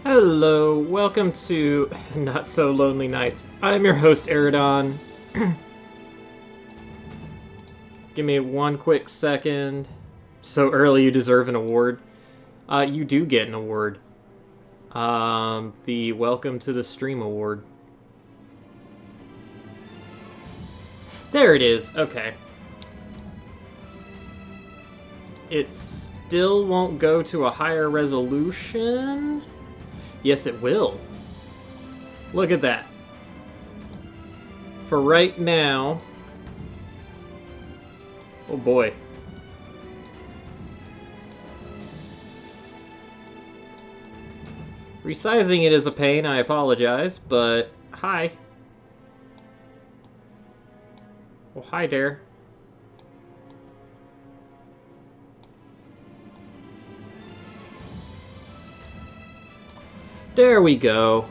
Hello, welcome to Not So Lonely Nights. I'm your host, Eridon. Give me one quick second. So early you deserve an award. You do get an award. The Welcome to the Stream Award. There it is, okay. It still won't go to a higher resolution. Yes, it will. Look at that. For right now... Oh boy. Resizing it is a pain, I apologize, but... Hi. Well, hi there. There we go.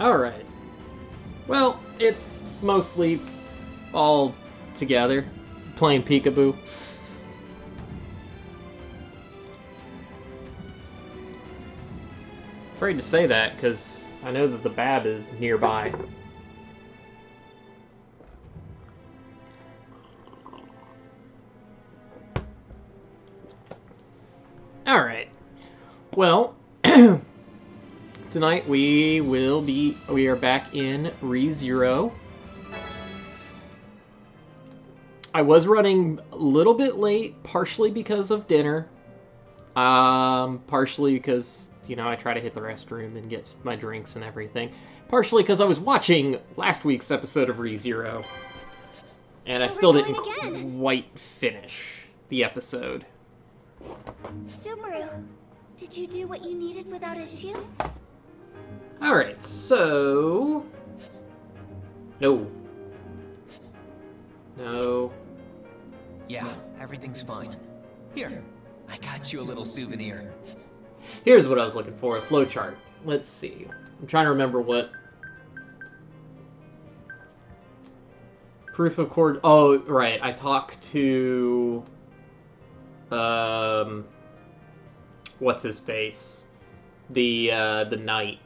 Alright. Well, it's mostly all together. Playing peekaboo. Afraid to say that, because I know that the Bab is nearby. Alright. Well, tonight we are back in ReZero. I was running a little bit late, partially because of dinner. Partially because, you know, I try to hit the restroom and get my drinks and everything. Partially because I was watching last week's episode of ReZero. And I still didn't quite finish the episode. Subaru, did you do what you needed without issue? Alright, so... No. Yeah, everything's fine. Here, I got you a little souvenir. Here's what I was looking for, a flowchart. Let's see. I'm trying to remember what... Proof of cord... Oh, right, I talked to... What's his face? The knight.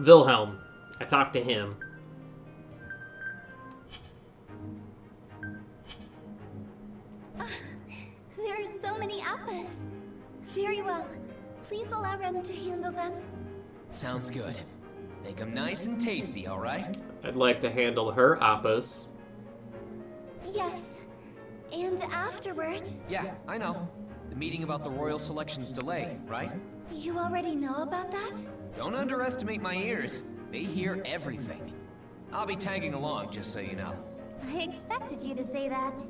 Wilhelm. I talked to him. There are so many appas. Very well. Please allow Rem to handle them. Sounds good. Make them nice and tasty, alright? I'd like to handle her appas. Yes. And afterward... Yeah, I know. The meeting about the Royal Selection's delay, right? You already know about that? Don't underestimate my ears. They hear everything. I'll be tagging along, just so you know. I expected you to say that.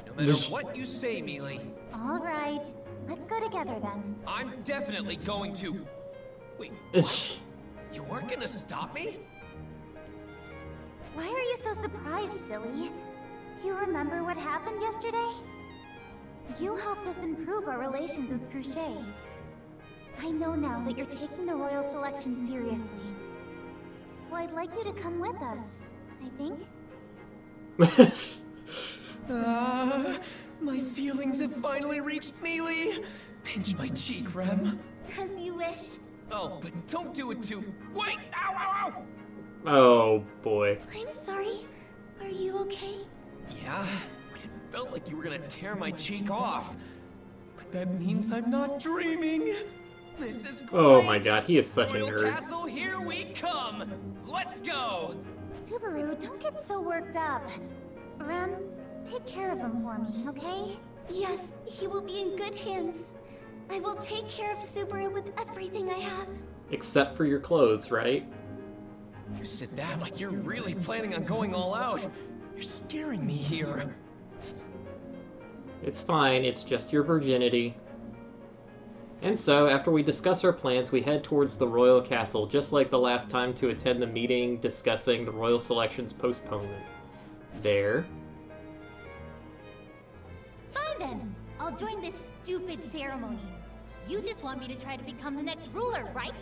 No matter what you say, Mealy. All right. Let's go together then. I'm definitely going to... Wait, what? You aren't gonna stop me? Why are you so surprised, silly? You remember what happened yesterday? You helped us improve our relations with Cruchet. I know now that you're taking the Royal Selection seriously. So I'd like you to come with us, I think. My feelings have finally reached Mealy. Pinch my cheek, Rem. As you wish. Oh, but don't do it too... Wait! Ow, ow, ow! Oh, boy. I'm sorry. Are you okay? Yeah, but it felt like you were gonna tear my cheek off. But that means I'm not dreaming. This is great. Oh my god, he is such a Royal nerd. Castle, here we come. Let's go. Subaru, don't get so worked up. Rem, take care of him for me, okay? Yes, he will be in good hands. I will take care of Subaru with everything I have. Except for your clothes, right? You said that like you're really planning on going all out. You're scaring me here. It's fine, it's just your virginity. And so, after we discuss our plans, we head towards the Royal Castle, just like the last time, to attend the meeting discussing the Royal Selection's postponement. There. Fine then. I'll join this stupid ceremony. You just want me to try to become the next ruler, right?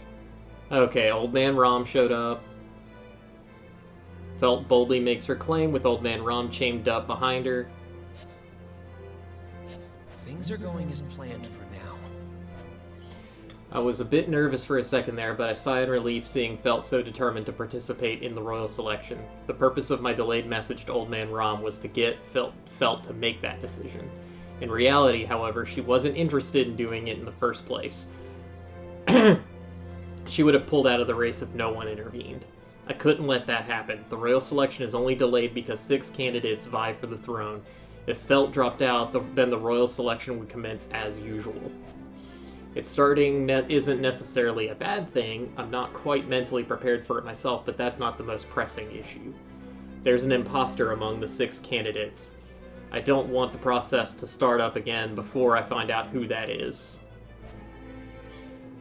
Okay, Old Man Rom showed up. Felt boldly makes her claim with Old Man Rom chained up behind her. things are going as planned for now. I was a bit nervous for a second there, but I sighed in relief seeing Felt so determined to participate in the royal selection. The purpose of my delayed message to Old Man Rom was to get Felt to make that decision. In reality, however, she wasn't interested in doing it in the first place. She would have pulled out of the race if no one intervened. I couldn't let that happen. The royal selection is only delayed because 6 candidates vie for the throne. If Felt dropped out, then the royal selection would commence as usual. It starting isn't necessarily a bad thing. I'm not quite mentally prepared for it myself, but that's not the most pressing issue. There's an imposter among the 6 candidates. I don't want the process to start up again before I find out who that is.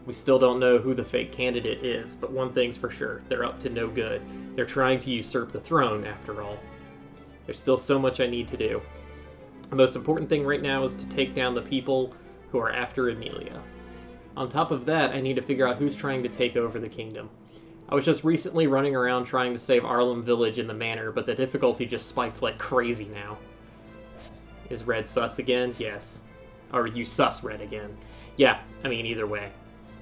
We still don't know who the fake candidate is, but one thing's for sure, they're up to no good. They're trying to usurp the throne, after all. There's still so much I need to do. The most important thing right now is to take down the people who are after Emilia. On top of that, I need to figure out who's trying to take over the kingdom. I was just recently running around trying to save Arlem Village in the manor, but the difficulty just spiked like crazy now. Is Red sus again? Yes. Or you sus Red again? Yeah, I mean either way.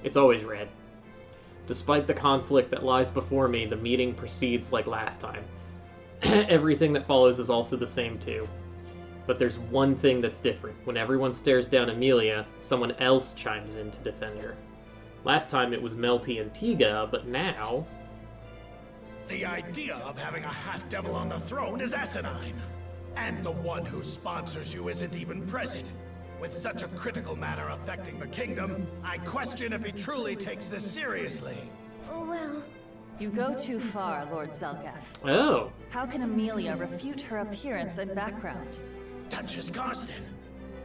It's always Red. Despite the conflict that lies before me, the meeting proceeds like last time. Everything that follows is also the same too. But there's one thing that's different. When everyone stares down Emilia, someone else chimes in to defend her. Last time it was Melty and Tiga, but now... The idea of having a half-devil on the throne is asinine. And the one who sponsors you isn't even present. With such a critical matter affecting the kingdom, I question if he truly takes this seriously. Oh, well... You go too far, Lord Zelgaf. Oh. How can Emilia refute her appearance and background? Duchess Karsten,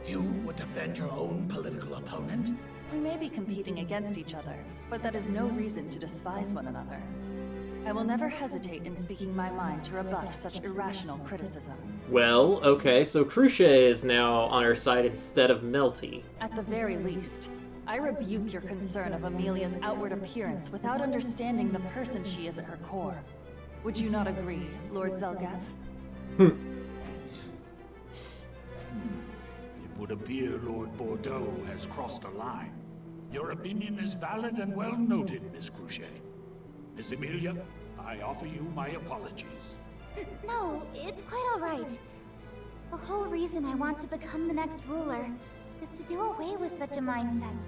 you would defend your own political opponent? We may be competing against each other, but that is no reason to despise one another. I will never hesitate in speaking my mind to rebuff such irrational criticism. Well, okay, so Cruchet is now on our side instead of Melty. At the very least, I rebuke your concern of Emilia's outward appearance without understanding the person she is at her core. Would you not agree, Lord Zelgaf? It would appear Lord Bordeaux has crossed a line. Your opinion is valid and well noted, Miss Cruchet. Miss Emilia, I offer you my apologies. No, it's quite all right. The whole reason I want to become the next ruler is to do away with such a mindset.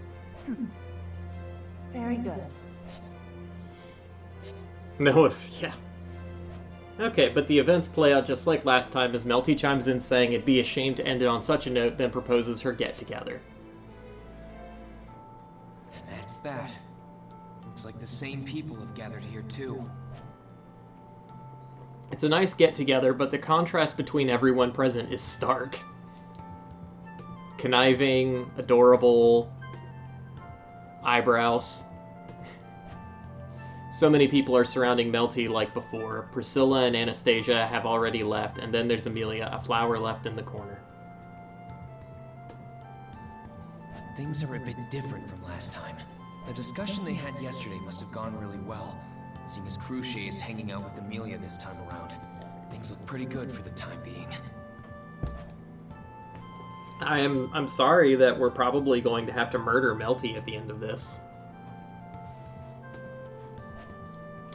Very good. No, yeah. Okay, but the events play out just like last time as Melty chimes in saying it'd be a shame to end it on such a note, then proposes her get-together. And that's that. Looks like the same people have gathered here too. It's a nice get-together, but the contrast between everyone present is stark. Conniving, adorable, eyebrows. So many people are surrounding Melty like before. Priscilla and Anastasia have already left, and then there's Emilia, a flower left in the corner. Things are a bit different from last time. The discussion they had yesterday must have gone really well, seeing as Cruchet is hanging out with Emilia this time around. Things look pretty good for the time being. I'm sorry that we're probably going to have to murder Melty at the end of this.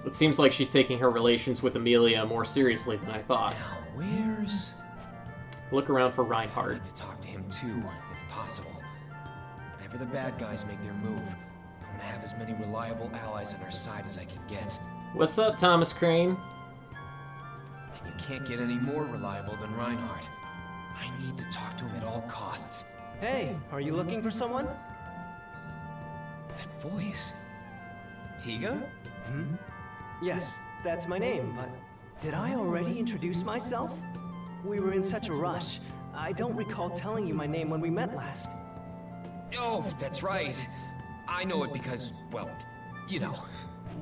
It seems like she's taking her relations with Emilia more seriously than I thought. Now, where's... Look around for I'd Reinhardt. like to talk to him too, if possible. Whenever the bad guys make their move, I'm gonna have as many reliable allies on our side as I can get. What's up, Thomas Crane? And you can't get any more reliable than Reinhardt. I need to talk to him at all costs. Hey, are you looking for someone? That voice... Tiga? Yes, that's my name, but did I already introduce myself? We were in such a rush. I don't recall telling you my name when we met last. Oh, that's right. I know it because, well, you know.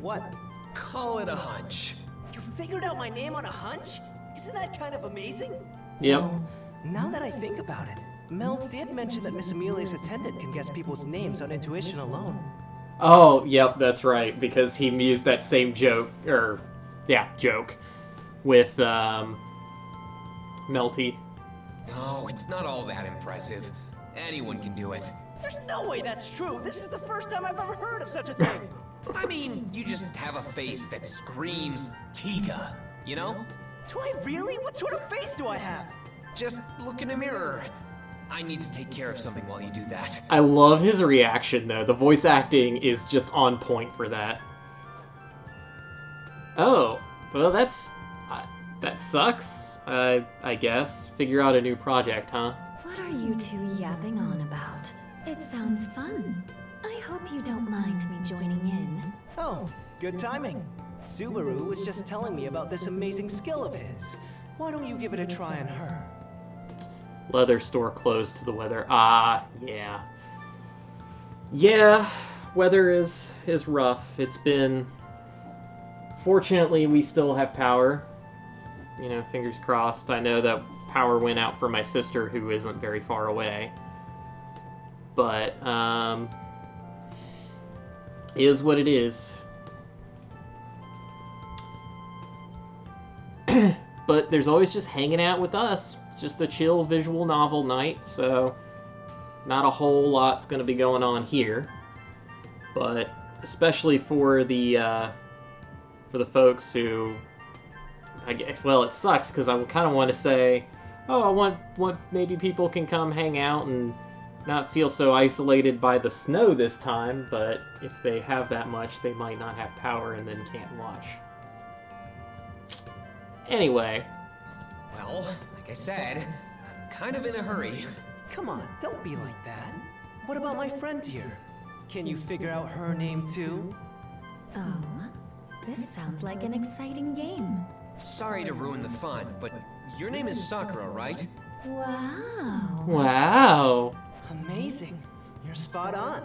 What? Call it a hunch. You figured out my name on a hunch? Isn't that kind of amazing? Yep. Well, now that I think about it, Mel did mention that Miss Emilia's attendant can guess people's names on intuition alone. Oh, yep, that's right, because he used that same joke, joke, with, Melty. No, it's not all that impressive. Anyone can do it. There's no way that's true. This is the first time I've ever heard of such a thing. I mean, you just have a face that screams Tiga, you know? Do I really? What sort of face do I have? Just look in a mirror. I need to take care of something while you do that. I love his reaction, though. The voice acting is just on point for that. Oh, well, that sucks, I guess. Figure out a new project, huh? What are you two yapping on about? It sounds fun. I hope you don't mind me joining in. Oh, good timing. Subaru was just telling me about this amazing skill of his. Why don't you give it a try on her? Leather store closed to the weather. Ah, yeah. Yeah, weather is rough. It's been... Fortunately, we still have power. You know, fingers crossed. I know that power went out for my sister, who isn't very far away. But, is what it is. But there's always just hanging out with us. It's just a chill visual novel night, so not a whole lot's going to be going on here. But especially for the folks who, I guess, well, it sucks because I kind of want to say, oh, I want maybe people can come hang out and not feel so isolated by the snow this time. But if they have that much, they might not have power and then can't watch. Anyway. Well, like I said, I'm kind of in a hurry. Come on, don't be like that. What about my friend here? Can you figure out her name too? Oh, this sounds like an exciting game. Sorry to ruin the fun, but your name is Sakura, right? Wow. Wow. Amazing. You're spot on.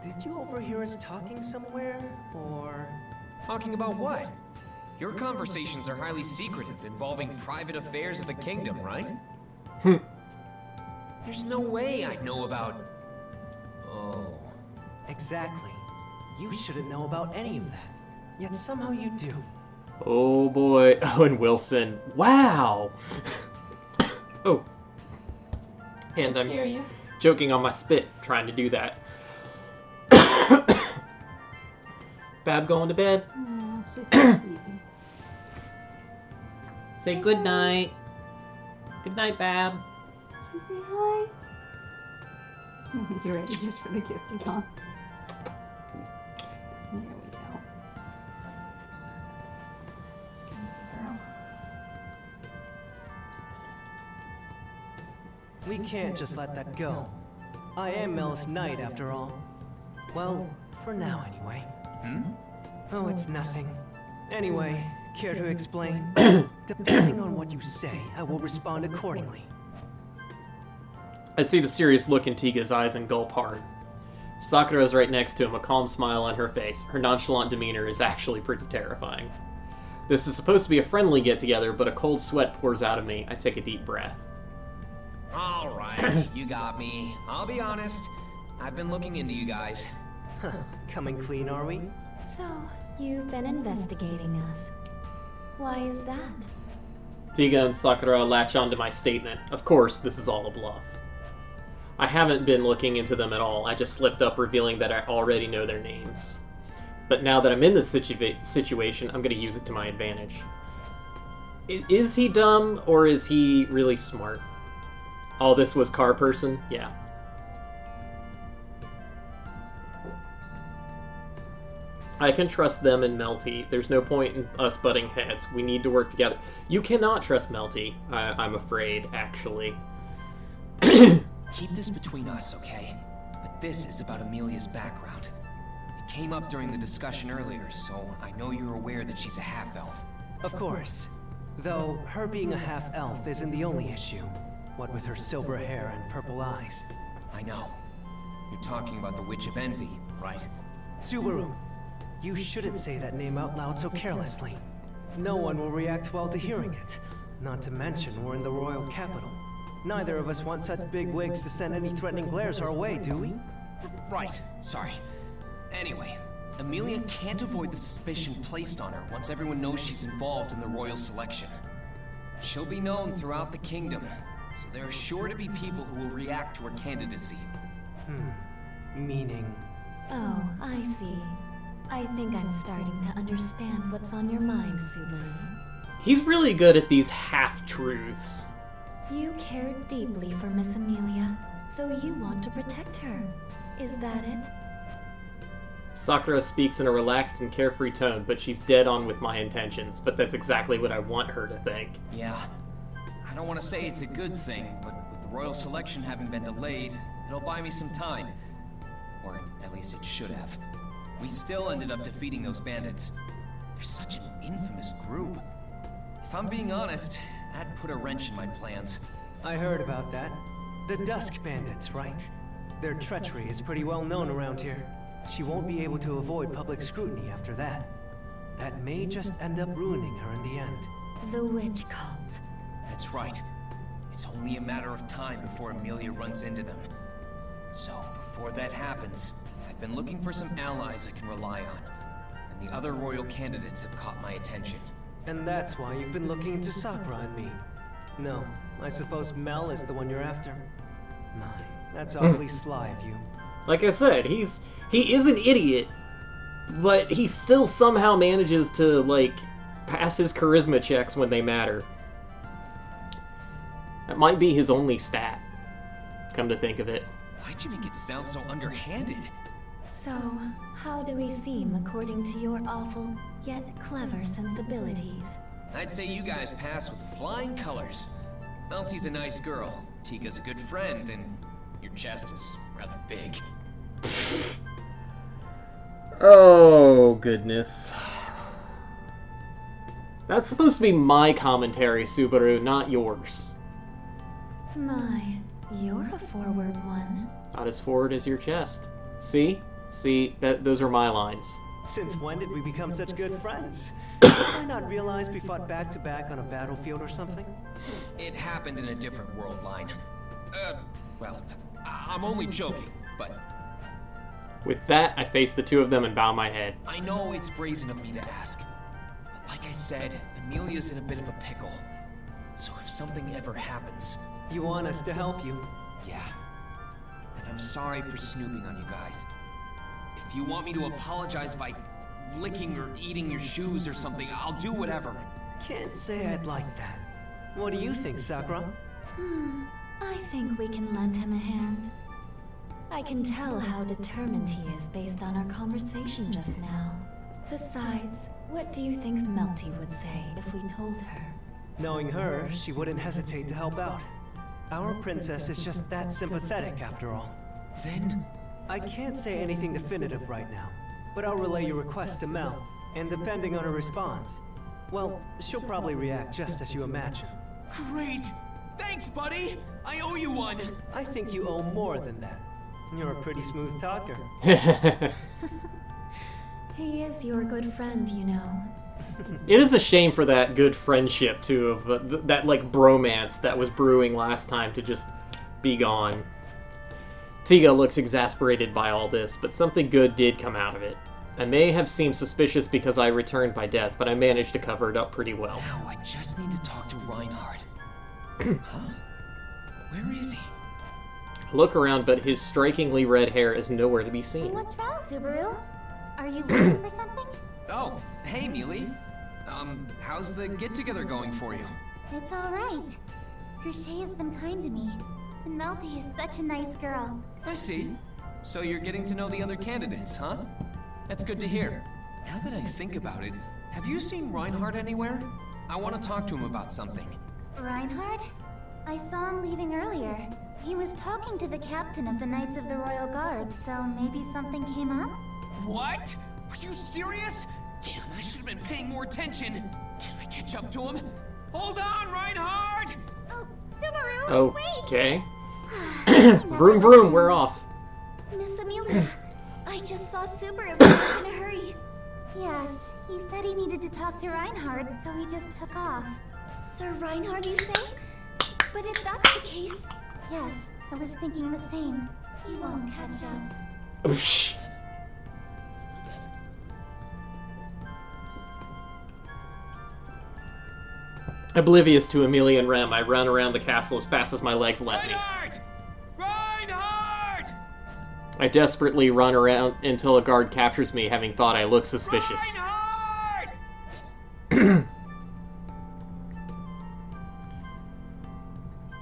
Did you overhear us talking somewhere, or... Talking about what? Your conversations are highly secretive, involving private affairs of the kingdom, right? There's no way I'd know about... Oh. Exactly. You shouldn't know about any of that. Yet somehow you do. Oh boy. Owen Wilson. Wow. Oh. And I'm joking on my spit, trying to do that. Bab going to bed? No, she's still sleeping. Say good night. Good night, Bab. She say hi? You ready just for the kisses, huh? There we go. We can't just let that go. I am Mel's knight, after all. Well, for now, anyway. Oh, it's nothing. Anyway, care to explain? Depending on what you say, I will respond accordingly. I see the serious look in Tiga's eyes and gulp hard. Sakura is right next to him, a calm smile on her face. Her nonchalant demeanor is actually pretty terrifying. This is supposed to be a friendly get-together, but a cold sweat pours out of me. I take a deep breath. Alright, you got me. I'll be honest, I've been looking into you guys. Coming clean, are we? So, you've been investigating us. Why is that? Tiga and Sakura latch onto my statement. Of course, this is all a bluff. I haven't been looking into them at all. I just slipped up revealing that I already know their names. But now that I'm in this situation, I'm going to use it to my advantage. Is he dumb, or is he really smart? Oh, this was car person? Yeah. I can trust them and Melty. There's no point in us butting heads. We need to work together. You cannot trust Melty, I'm afraid, actually. Keep this between us, okay? But this is about Amelia's background. It came up during the discussion earlier, so I know you're aware that she's a half-elf. Of course. Though, her being a half-elf isn't the only issue. What with her silver hair and purple eyes. I know. You're talking about the Witch of Envy, right? Subaru, you shouldn't say that name out loud so carelessly. No one will react well to hearing it. Not to mention, we're in the royal capital. Neither of us want such big wigs to send any threatening glares our way, do we? Right. Sorry. Anyway, Amelia can't avoid the suspicion placed on her once everyone knows she's involved in the royal selection. She'll be known throughout the kingdom, so there are sure to be people who will react to her candidacy. Meaning? Oh, I see. I think I'm starting to understand what's on your mind, Subaru. He's really good at these half-truths. You care deeply for Miss Amelia, so you want to protect her. Is that it? Sakura speaks in a relaxed and carefree tone, but she's dead on with my intentions. But that's exactly what I want her to think. Yeah. I don't want to say it's a good thing, but with the royal selection having been delayed, it'll buy me some time. Or at least it should have. We still ended up defeating those bandits. They're such an infamous group. If I'm being honest, that put a wrench in my plans. I heard about that. The Dusk Bandits, right? Their treachery is pretty well known around here. She won't be able to avoid public scrutiny after that. That may just end up ruining her in the end. The witch cult. That's right. It's only a matter of time before Amelia runs into them. So, before that happens, I've been looking for some allies I can rely on. And the other royal candidates have caught my attention. And that's why you've been looking into Sakura and me. No, I suppose Mel is the one you're after. My, that's awfully sly of you. Like I said, he is an idiot, but he still somehow manages to, like, pass his charisma checks when they matter. That might be his only stat, come to think of it. Why'd you make it sound so underhanded? So, how do we seem according to your awful, yet clever sensibilities? I'd say you guys pass with flying colors. Melty's a nice girl, Tika's a good friend, and your chest is rather big. Oh, goodness. That's supposed to be my commentary, Subaru, not yours. My, you're a forward one. Not as forward as your chest. See? See, those are my lines. Since when did we become such good friends? Did I not realize we fought back to back on a battlefield or something? It happened in a different world line. Well, I'm only joking, but... With that, I face the two of them and bow my head. I know it's brazen of me to ask, but like I said, Amelia's in a bit of a pickle. So if something ever happens... You want us to help you? Yeah. And I'm sorry for snooping on you guys. If you want me to apologize by licking or eating your shoes or something, I'll do whatever. Can't say I'd like that. What do you think, Sakura? I think we can lend him a hand. I can tell how determined he is based on our conversation just now. Besides, what do you think Melty would say if we told her? Knowing her, she wouldn't hesitate to help out. Our princess is just that sympathetic, after all. Then... I can't say anything definitive right now, but I'll relay your request to Mel, and depending on her response, well, she'll probably react just as you imagine. Great! Thanks, buddy! I owe you one! I think you owe more than that. You're a pretty smooth talker. He is your good friend, you know. It is a shame for that good friendship, too, of that, like, bromance that was brewing last time to just be gone. Tiga looks exasperated by all this, but something good did come out of it. I may have seemed suspicious because I returned by death, but I managed to cover it up pretty well. Now I just need to talk to Reinhardt. Huh? Where is he? Look around, but his strikingly red hair is nowhere to be seen. What's wrong, Subaru? Are you looking for something? Oh, hey, Mealy. How's the get-together going for you? It's alright. Crochet has been kind to me, and Melty is such a nice girl. I see. So you're getting to know the other candidates, huh? That's good to hear. Now that I think about it, have you seen Reinhardt anywhere? I want to talk to him about something. Reinhardt? I saw him leaving earlier. He was talking to the captain of the Knights of the Royal Guard, so maybe something came up? What? Are you serious? Damn, I should have been paying more attention. Can I catch up to him? Hold on, Reinhardt! Oh, Subaru, wait! Okay. Vroom vroom, we're off. Miss Amelia, I just saw Subaru in a hurry. Yes, he said he needed to talk to Reinhardt, so he just took off. Sir Reinhardt, you say? But if that's the case... Yes, I was thinking the same. He won't catch up. Oosh. Oblivious to Amelia and Rem, I run around the castle as fast as my legs let me. Reinhardt! Reinhardt! I desperately run around until a guard captures me, having thought I look suspicious. Reinhardt!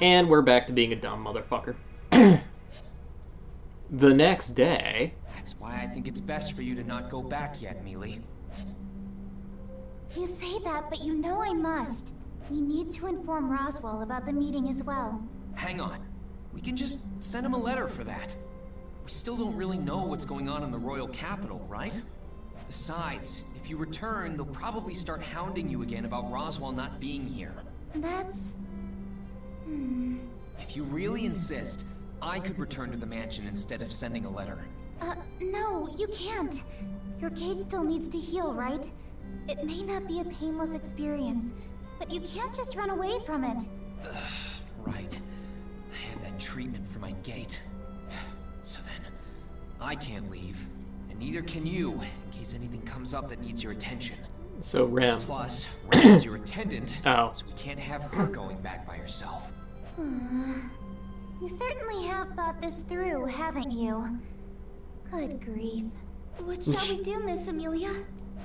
And we're back to being a dumb motherfucker. The next day... That's why I think it's best for you to not go back yet, Mealy. You say that, but you know I must. We need to inform Roswell about the meeting as well. Hang on. We can just send him a letter for that. We still don't really know what's going on in the royal capital, right? Besides, if you return, they'll probably start hounding you again about Roswell not being here. That's... If you really insist, I could return to the mansion instead of sending a letter. No, you can't. Your Kate still needs to heal, right? It may not be a painless experience, but you can't just run away from it. Right. I have that treatment for my gait. So then, I can't leave, and neither can you, in case anything comes up that needs your attention. So Rem... Plus, Rem is your attendant, Oh. so we can't have her going back by herself. You certainly have thought this through, haven't you? Good grief. What shall we do, Miss Amelia?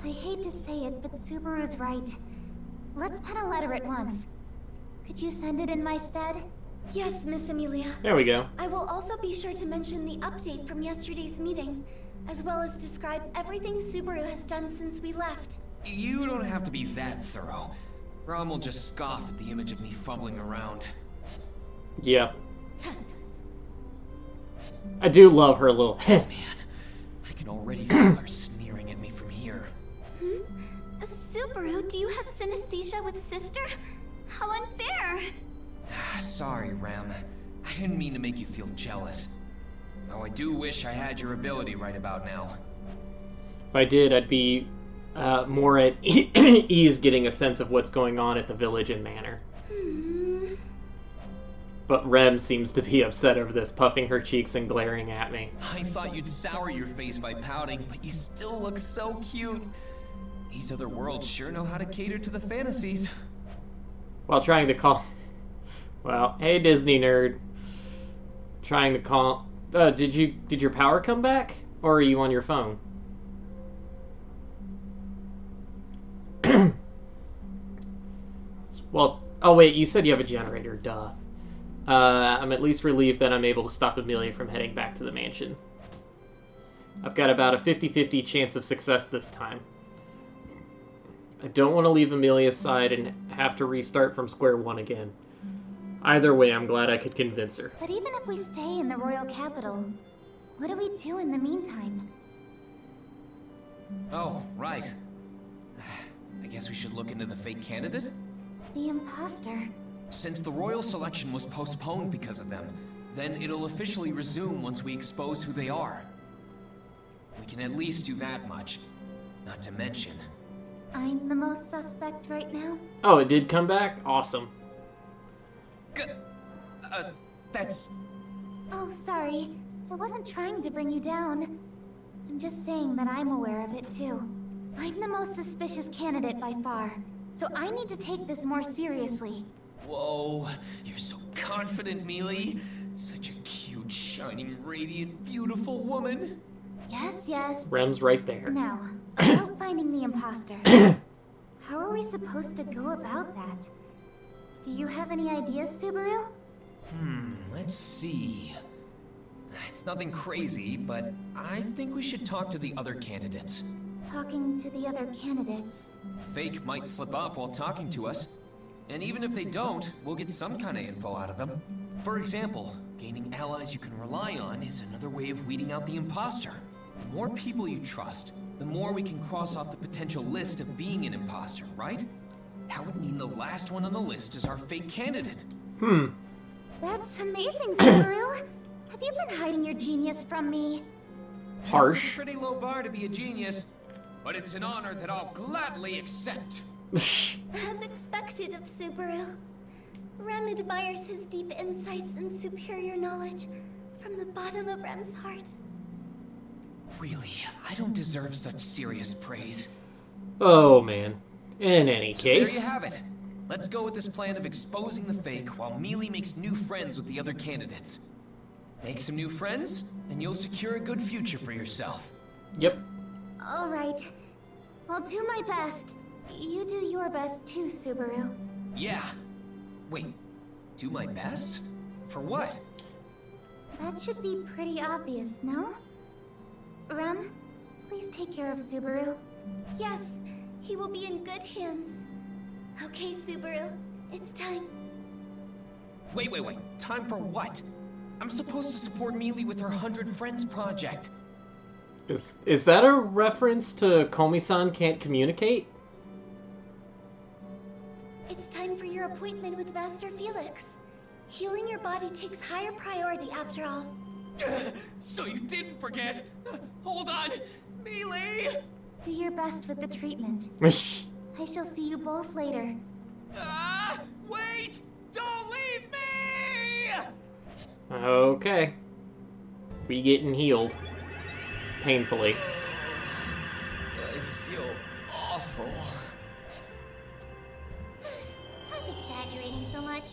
I hate to say it, but Subaru's right. Let's pen a letter at once. Could you send it in my stead? Yes, Miss Amelia. There we go. I will also be sure to mention the update from yesterday's meeting, as well as describe everything Subaru has done since we left. You don't have to be that thorough. Rom will just scoff at the image of me fumbling around. Yeah. I do love her little... Man, I can already feel her sneering at me from here. Subaru, do you have synesthesia with sister? How unfair! Sorry, Ram. I didn't mean to make you feel jealous. Though I do wish I had your ability right about now. If I did, I'd be more at ease getting a sense of what's going on at the village and manor. But Rem seems to be upset over this, puffing her cheeks and glaring at me. I thought you'd sour your face by pouting, but you still look so cute. These other worlds sure know how to cater to the fantasies. While trying to call... Well, hey Disney nerd. Trying to call... did your power come back? Or are you on your phone? Well, oh wait, you said you have a generator, duh. I'm at least relieved that I'm able to stop Amelia from heading back to the mansion. I've got about a 50-50 chance of success this time. I don't want to leave Amelia's side and have to restart from square one again. Either way, I'm glad I could convince her. But even if we stay in the royal capital, what do we do in the meantime? Oh, right. I guess we should look into the fake candidate? The imposter. Since the royal selection was postponed because of them, then it'll officially resume once we expose who they are. We can at least do that much. Not to mention... I'm the most suspect right now? Oh, it did come back? Awesome. That's... Oh, sorry. I wasn't trying to bring you down. I'm just saying that I'm aware of it too. I'm the most suspicious candidate by far, so I need to take this more seriously. Whoa, you're so confident, Mealy. Such a cute, shining, radiant, beautiful woman. Yes, yes. Rem's right there. Now, about finding the imposter. How are we supposed to go about that? Do you have any ideas, Subaru? Let's see. It's nothing crazy, but I think we should talk to the other candidates. Talking to the other candidates. Fake might slip up while talking to us. And even if they don't, we'll get some kind of info out of them. For example, gaining allies you can rely on is another way of weeding out the imposter. The more people you trust, the more we can cross off the potential list of being an imposter, right? That would mean the last one on the list is our fake candidate. That's amazing, Subaru. Have you been hiding your genius from me? It's Harsh. a pretty low bar to be a genius, but it's an honor that I'll gladly accept. As expected of Subaru, Rem admires his deep insights and superior knowledge from the bottom of Rem's heart. Really, I don't deserve such serious praise. Oh, man. In any So there you case... have it. Let's go with this plan of exposing the fake while Mealy makes new friends with the other candidates. Make some new friends, and you'll secure a good future for yourself. Yep. Alright. I'll do my best. You do your best too, Subaru. Yeah. Wait, do my best? For what? That should be pretty obvious, no? Rem, please take care of Subaru. Yes, he will be in good hands. Okay, Subaru, it's time. Wait. Time for what? I'm supposed to support Mealy with her 100 Friends project. Is that a reference to Komi-san can't communicate? It's time for your appointment with Master Felix. Healing your body takes higher priority after all. So you didn't forget? Hold on! Mealy! Do your best with the treatment. I shall see you both later. Wait! Don't leave me! Okay. We getting healed. Painfully. I feel awful. Stop exaggerating so much.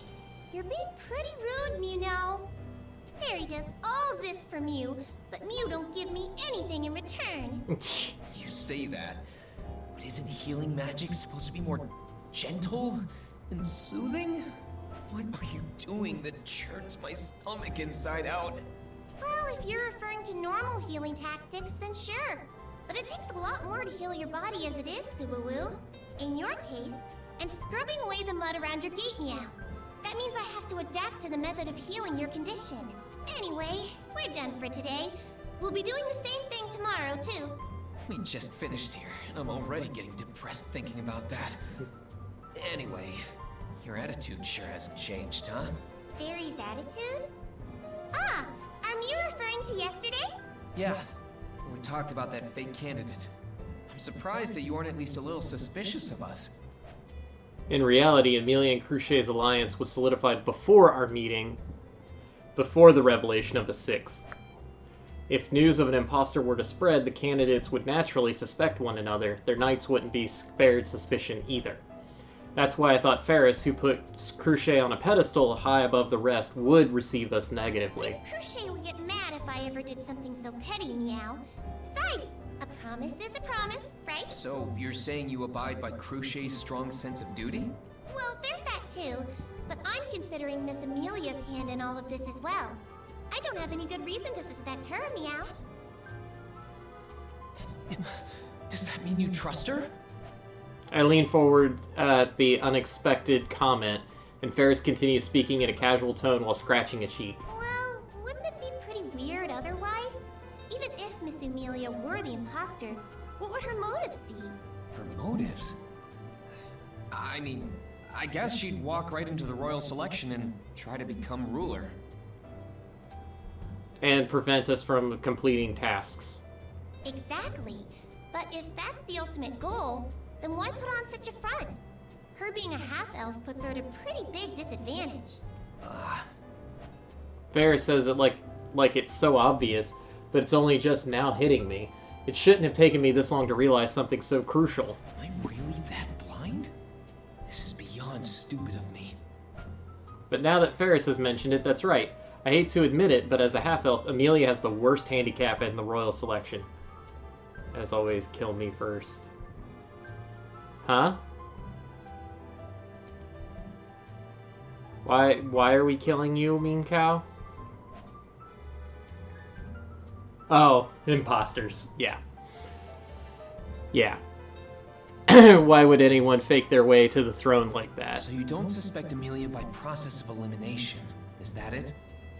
You're being pretty rude, Mew now. Fairy does all this for Mew, but Mew don't give me anything in return. You say that, but isn't healing magic supposed to be more gentle and soothing? What are you doing that churns my stomach inside out? Well, if you're referring to normal healing tactics, then sure. But it takes a lot more to heal your body as it is, Subaru. In your case, I'm scrubbing away the mud around your gate, Meow. That means I have to adapt to the method of healing your condition. Anyway, we're done for today. We'll be doing the same thing tomorrow, too. We just finished here, and I'm already getting depressed thinking about that. Anyway, your attitude sure hasn't changed, huh? Fairy's attitude? Ah, are you referring to yesterday? Yeah, we talked about that fake candidate. I'm surprised that you aren't at least a little suspicious of us. In reality, Amelia and Cruchet's alliance was solidified before our meeting, before the revelation of a sixth. If news of an imposter were to spread, the candidates would naturally suspect one another. Their knights wouldn't be spared suspicion either. That's why I thought Ferris, who put Cruchet on a pedestal high above the rest, would receive us negatively. Miss Cruchet would get mad if I ever did something so petty, Meow. Besides, a promise is a promise, right? So, you're saying you abide by Cruchet's strong sense of duty? Well, there's that too. But I'm considering Miss Amelia's hand in all of this as well. I don't have any good reason to suspect her, Meow. Does that mean you trust her? I lean forward at the unexpected comment, and Ferris continues speaking in a casual tone while scratching a cheek. Well, wouldn't it be pretty weird otherwise? Even if Miss Amelia were the imposter, what would her motives be? Her motives? I mean, I guess she'd walk right into the royal selection and try to become ruler. And prevent us from completing tasks. Exactly. But if that's the ultimate goal, then why put on such a front? Her being a half-elf puts her at a pretty big disadvantage. Ferris says it like it's so obvious, but it's only just now hitting me. It shouldn't have taken me this long to realize something so crucial. Am I really that blind? This is beyond stupid of me. But now that Ferris has mentioned it, that's right. I hate to admit it, but as a half-elf, Amelia has the worst handicap in the royal selection. As always, kill me first. Huh? Why are we killing you, mean cow? Oh, imposters. Yeah. Yeah. Why would anyone fake their way to the throne like that? So you don't suspect Amelia by process of elimination, is that it?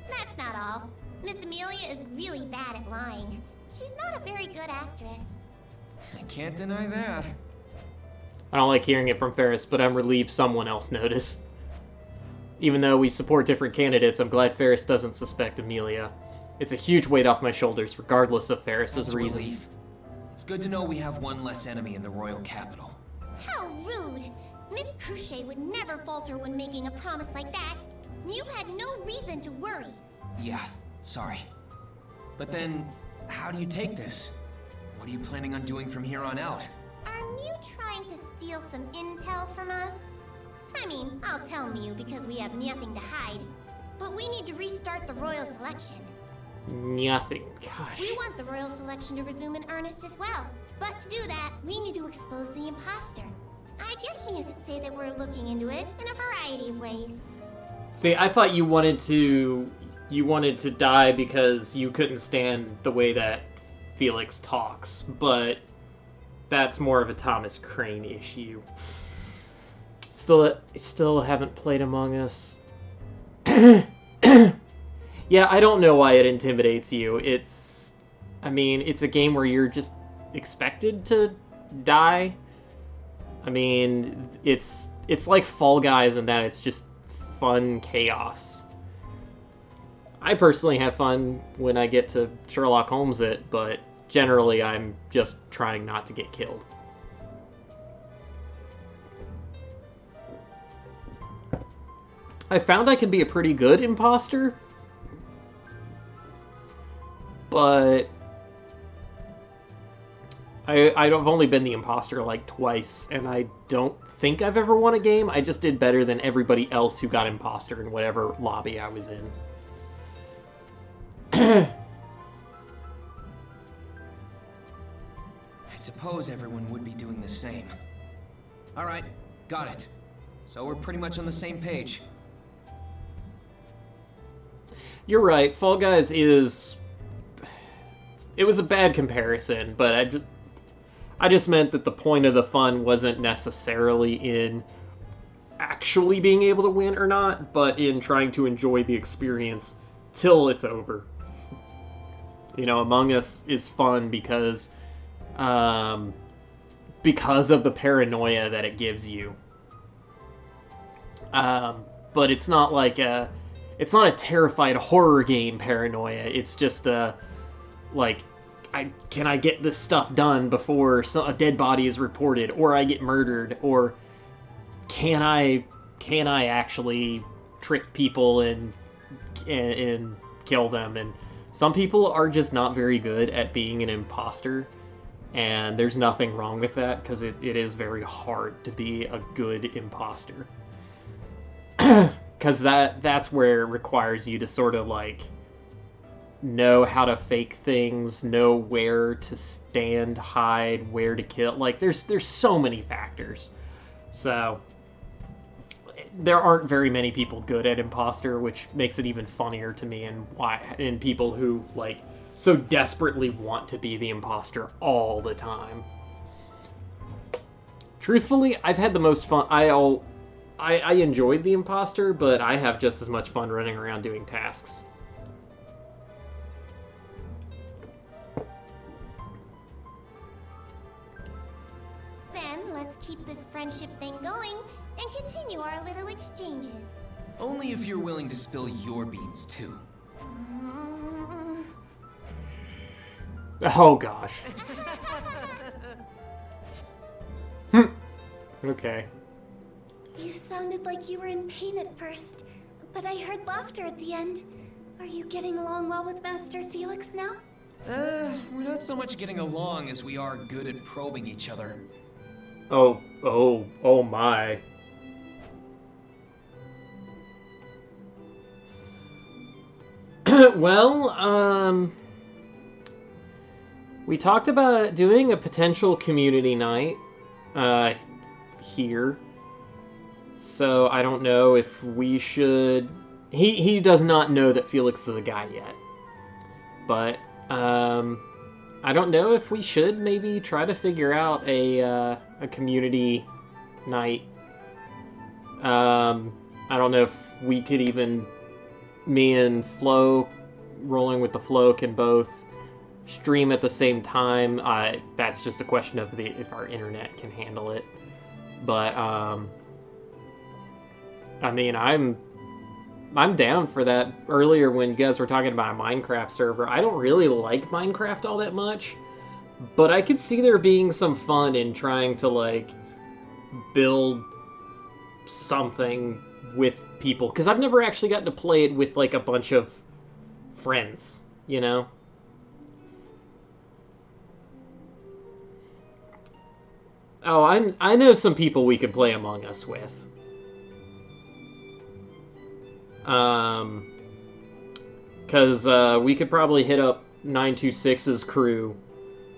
That's not all. Miss Amelia is really bad at lying. She's not a very good actress. I can't deny that. I don't like hearing it from Ferris, but I'm relieved someone else noticed. Even though we support different candidates, I'm glad Ferris doesn't suspect Amelia. It's a huge weight off my shoulders, regardless of Ferris's reasons. Relief. It's good to know we have one less enemy in the royal capital. How rude! Miss Cruchet would never falter when making a promise like that. You had no reason to worry. Yeah, sorry. But then, how do you take this? What are you planning on doing from here on out? Are you trying to steal some intel from us? I mean, I'll tell Mew because we have nothing to hide. But we need to restart the royal selection. Nothing. Gosh. We want the royal selection to resume in earnest as well. But to do that, we need to expose the imposter. I guess you could say that we're looking into it in a variety of ways. See, I thought you wanted to die because you couldn't stand the way that Felix talks, but that's more of a Thomas Crane issue. Still haven't played Among Us. Yeah, I don't know why it intimidates you. It's a game where you're just expected to die. I mean, it's like Fall Guys in that it's just fun chaos. I personally have fun when I get to Sherlock Holmes it, but generally I'm just trying not to get killed. I found I can be a pretty good imposter, but I've only been the imposter like twice, and I don't think I've ever won a game. I just did better than everybody else who got imposter in whatever lobby I was in. I suppose everyone would be doing the same. Alright, got it. So we're pretty much on the same page. You're right, Fall Guys is... It was a bad comparison, but I just meant that the point of the fun wasn't necessarily in actually being able to win or not, but in trying to enjoy the experience till it's over. You know, Among Us is fun because of the paranoia that it gives you. But it's not like it's not a terrified horror game paranoia. It's just can I get this stuff done before a dead body is reported, or I get murdered, or can I actually trick people and kill them? And some people are just not very good at being an imposter, and there's nothing wrong with that because it is very hard to be a good imposter. Because that's where it requires you to sort of like know how to fake things, know where to stand, hide, where to kill. Like there's so many factors. So there aren't very many people good at imposter, which makes it even funnier to me, and people who like so desperately want to be the imposter all the time. Truthfully, I've had the most fun. I enjoyed the imposter, but I have just as much fun running around doing tasks. Then let's keep this friendship thing going and continue our little exchanges. Only if you're willing to spill your beans, too. Oh, gosh. Okay. You sounded like you were in pain at first, but I heard laughter at the end. Are you getting along well with Master Felix now? We're not so much getting along as we are good at probing each other. Oh my. Well, we talked about doing a potential community night, here. So I don't know if we should... He does not know that Felix is a guy yet. But, I don't know if we should maybe try to figure out a community night. I don't know if we could even... Me and Flo, rolling with the Flo, can both stream at the same time. That's just a question of if our internet can handle it. But, I mean, I'm down for that. Earlier when you guys were talking about a Minecraft server, I don't really like Minecraft all that much, but I could see there being some fun in trying to, like, build something with people, because I've never actually gotten to play it with, like, a bunch of friends, you know? Oh, I know some people we could play Among Us with. Because we could probably hit up 926's crew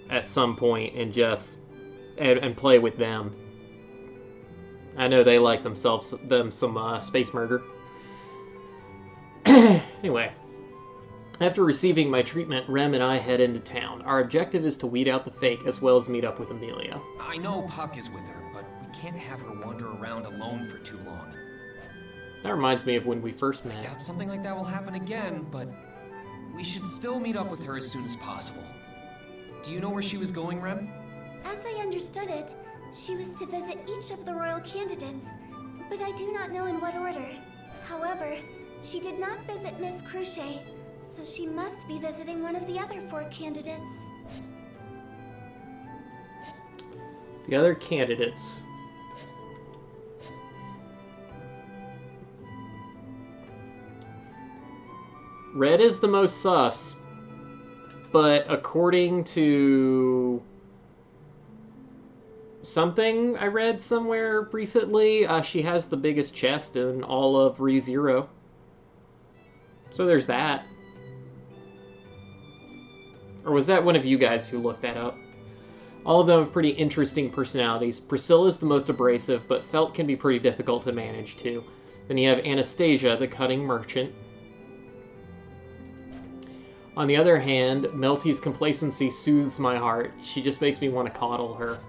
at some point and just and play with them. I know they like them some space murder. Anyway, after receiving my treatment, Rem and I head into town. Our objective is to weed out the fake as well as meet up with Amelia. I know Puck is with her, but we can't have her wander around alone for too long. That reminds me of when we first I met. doubt something like that will happen again, but we should still meet up with her as soon as possible. Do you know where she was going, Rem? As I understood it, she was to visit each of the royal candidates, but I do not know in what order. However, she did not visit Miss Cruchet, so she must be visiting one of the other 4 candidates. The other candidates. Red is the most sus, but according to something I read somewhere recently, she has the biggest chest in all of ReZero. So there's that. Or was that one of you guys who looked that up? All of them have pretty interesting personalities. Priscilla's the most abrasive, but Felt can be pretty difficult to manage too. Then you have Anastasia, the cutting merchant. On the other hand, Melty's complacency soothes my heart. She just makes me want to coddle her.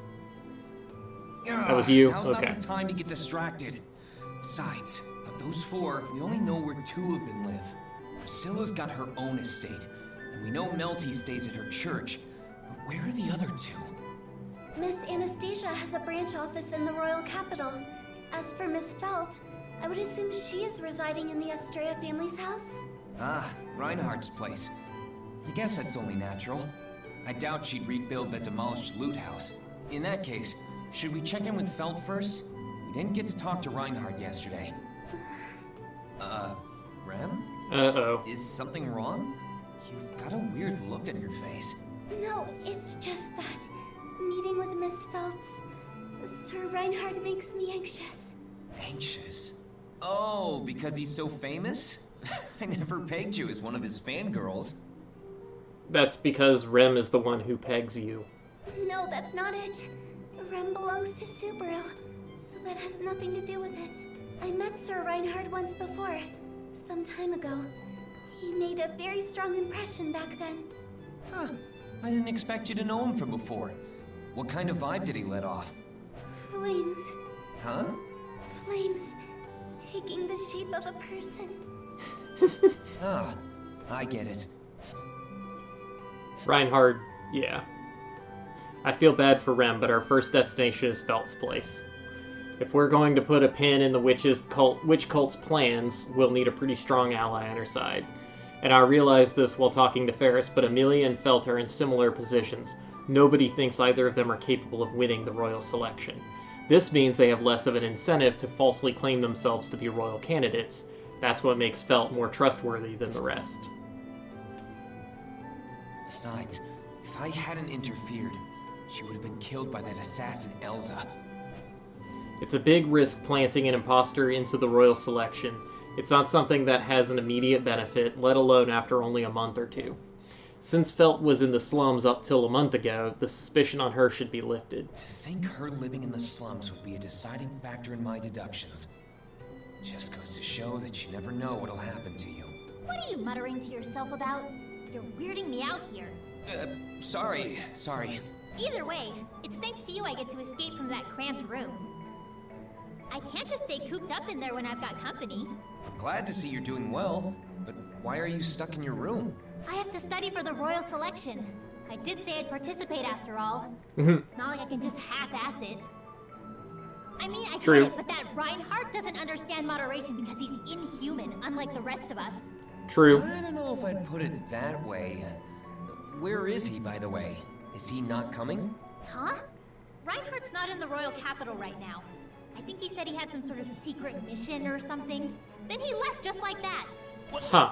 That was you? Now's Okay. not the time to get distracted. Besides, of those 4, we only know where 2 of them live. Priscilla's got her own estate, and we know Melty stays at her church. But where are the other 2? Miss Anastasia has a branch office in the royal capital. As for Miss Felt, I would assume she is residing in the Estrella family's house. Ah, Reinhardt's place. I guess that's only natural. I doubt she'd rebuild the demolished loot house. In that case, should we check in with Felt first? We didn't get to talk to Reinhardt yesterday. Rem? Uh-oh. Is something wrong? You've got a weird look on your face. No, it's just that meeting with Miss Feltz, Sir Reinhardt makes me anxious. Anxious? Oh, because he's so famous? I never pegged you as one of his fangirls. That's because Rem is the one who pegs you. No, that's not it. Rem belongs to Subaru, so that has nothing to do with it. I met Sir Reinhardt once before, some time ago. He made a very strong impression back then. Huh. I didn't expect you to know him from before. What kind of vibe did he let off? Flames. Huh? Flames, taking the shape of a person. Ah, I get it. Reinhardt, yeah. I feel bad for Rem, but our first destination is Felt's place. If we're going to put a pin in the witch cult's plans, we'll need a pretty strong ally on our side. And I realized this while talking to Ferris, but Amelia and Felt are in similar positions. Nobody thinks either of them are capable of winning the royal selection. This means they have less of an incentive to falsely claim themselves to be royal candidates. That's what makes Felt more trustworthy than the rest. Besides, if I hadn't interfered, she would have been killed by that assassin Elza. It's a big risk planting an imposter into the royal selection. It's not something that has an immediate benefit, let alone after only a month or 2. Since Felt was in the slums up till a month ago, the suspicion on her should be lifted. To think her living in the slums would be a deciding factor in my deductions. Just goes to show that you never know what'll happen to you. What are you muttering to yourself about? You're weirding me out here. Sorry. Either way, it's thanks to you I get to escape from that cramped room. I can't just stay cooped up in there when I've got company. I'm glad to see you're doing well, but why are you stuck in your room? I have to study for the royal selection. I did say I'd participate after all. It's not like I can just half-ass it. I mean, I True. get it, but that Reinhardt doesn't understand moderation because he's inhuman, unlike the rest of us. True. I don't know if I'd put it that way. Where is he, by the way? Is he not coming? Huh? Reinhardt's not in the royal capital right now. I think he said he had some sort of secret mission or something. Then he left just like that. What? Huh.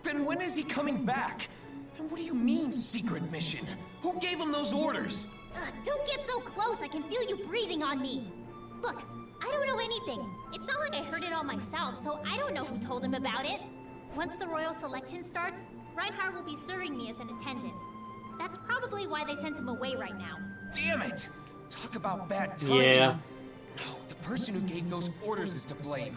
Then when is he coming back? And what do you mean, secret mission? Who gave him those orders? Ugh, don't get so close, I can feel you breathing on me. Look, I don't don't know anything. It's not like I heard it all myself, so I don't know who told him about it. Once the royal selection starts, Reinhardt will be serving me as an attendant. That's probably why they sent him away right now. Damn it! Talk about bad timing. Yeah. No, the person who gave those orders is to blame.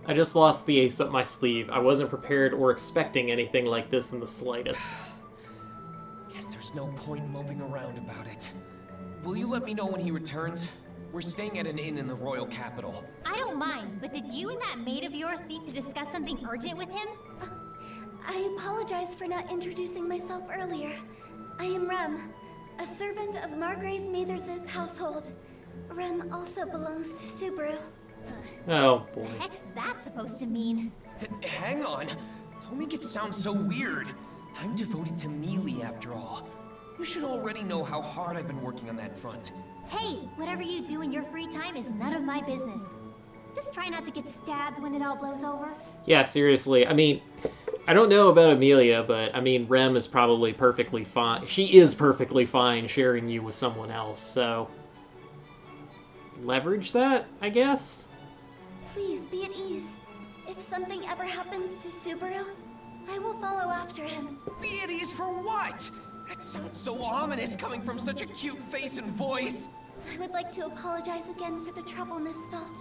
I just lost the ace up my sleeve. I wasn't prepared or expecting anything like this in the slightest. Guess there's no point moping around about it. Will you let me know when he returns? We're staying at an inn in the royal capital. I don't mind, but did you and that maid of yours need to discuss something urgent with him? I apologize for not introducing myself earlier. I am Rem, a servant of Margrave Mathers's household. Rem also belongs to Subaru. Oh, boy. The heck's that supposed to mean? Hang on. Don't make it sound so weird. I'm devoted to Mealy after all. You should already know how hard I've been working on that front. Hey, whatever you do in your free time is none of my business. Just try not to get stabbed when it all blows over. Yeah, seriously. I mean, I don't know about Amelia, but I mean, Rem is probably perfectly fine. She is perfectly fine sharing you with someone else, so leverage that, I guess? Please be at ease. If something ever happens to Subaru, I will follow after him. Be at ease for what? That sounds so ominous coming from such a cute face and voice. I would like to apologize again for the trouble Miss felt.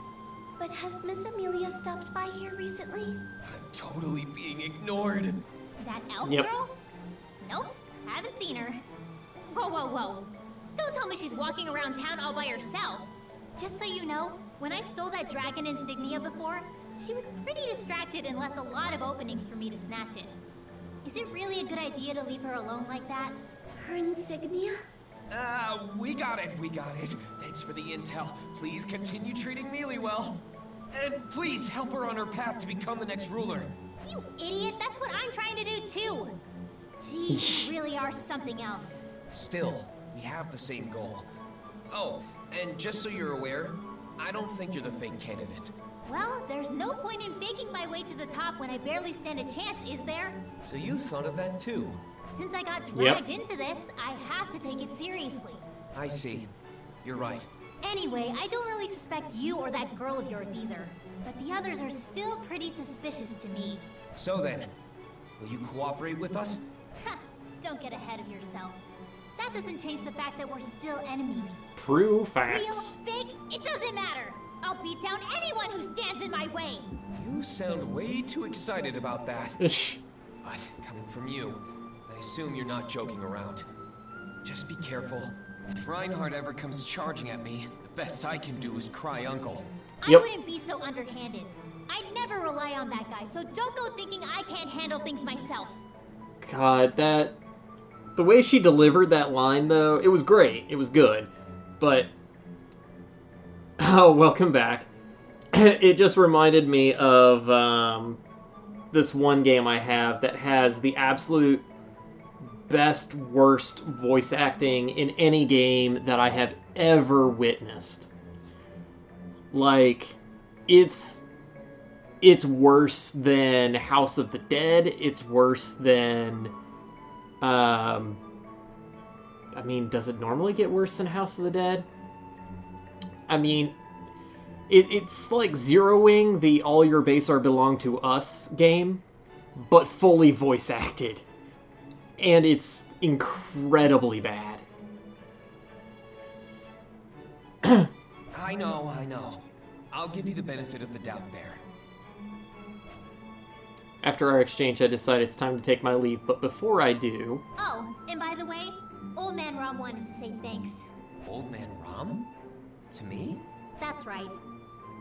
But has Miss Amelia stopped by here recently? I'm totally being ignored. That elf Yep. girl? Nope, haven't seen her. Whoa, whoa, whoa. Don't tell me she's walking around town all by herself. Just so you know, when I stole that dragon insignia before, she was pretty distracted and left a lot of openings for me to snatch it. Is it really a good idea to leave her alone like that? Her insignia? We got it. Thanks for the intel. Please continue treating Mealy well. And please help her on her path to become the next ruler. You idiot, that's what I'm trying to do too. Jeez, you really are something else. Still, we have the same goal. Oh, and just so you're aware, I don't think you're the fake candidate. Well, there's no point in faking my way to the top when I barely stand a chance, is there? So you thought of that too? Since I got dragged into this, I have to take it seriously. I see. You're right. Anyway, I don't really suspect you or that girl of yours either. But the others are still pretty suspicious to me. So then, will you cooperate with us? Ha! Don't get ahead of yourself. That doesn't change the fact that we're still enemies. True Real, facts. fake, it doesn't matter. I'll beat down anyone who stands in my way. You sound way too excited about that. Ish. But coming from you, I assume you're not joking around. Just be careful. If Reinhardt ever comes charging at me, the best I can do is cry uncle. Yep. I wouldn't be so underhanded. I'd never rely on that guy, so don't go thinking I can't handle things myself. God, the way she delivered that line, though, it was great. It was good. But, oh, welcome back. It just reminded me of this one game I have that has the absolute best, worst voice acting in any game that I have ever witnessed. Like, it's worse than House of the Dead. It's worse than... I mean, does it normally get worse than House of the Dead? I mean, it's like zeroing the All Your Base Are Belong to Us game, but fully voice acted. And it's incredibly bad. I know. I'll give you the benefit of the doubt there. After our exchange, I decide it's time to take my leave, but before I do... Oh, and by the way, Old Man Rom wanted to say thanks. Old Man Rom? To me? That's right.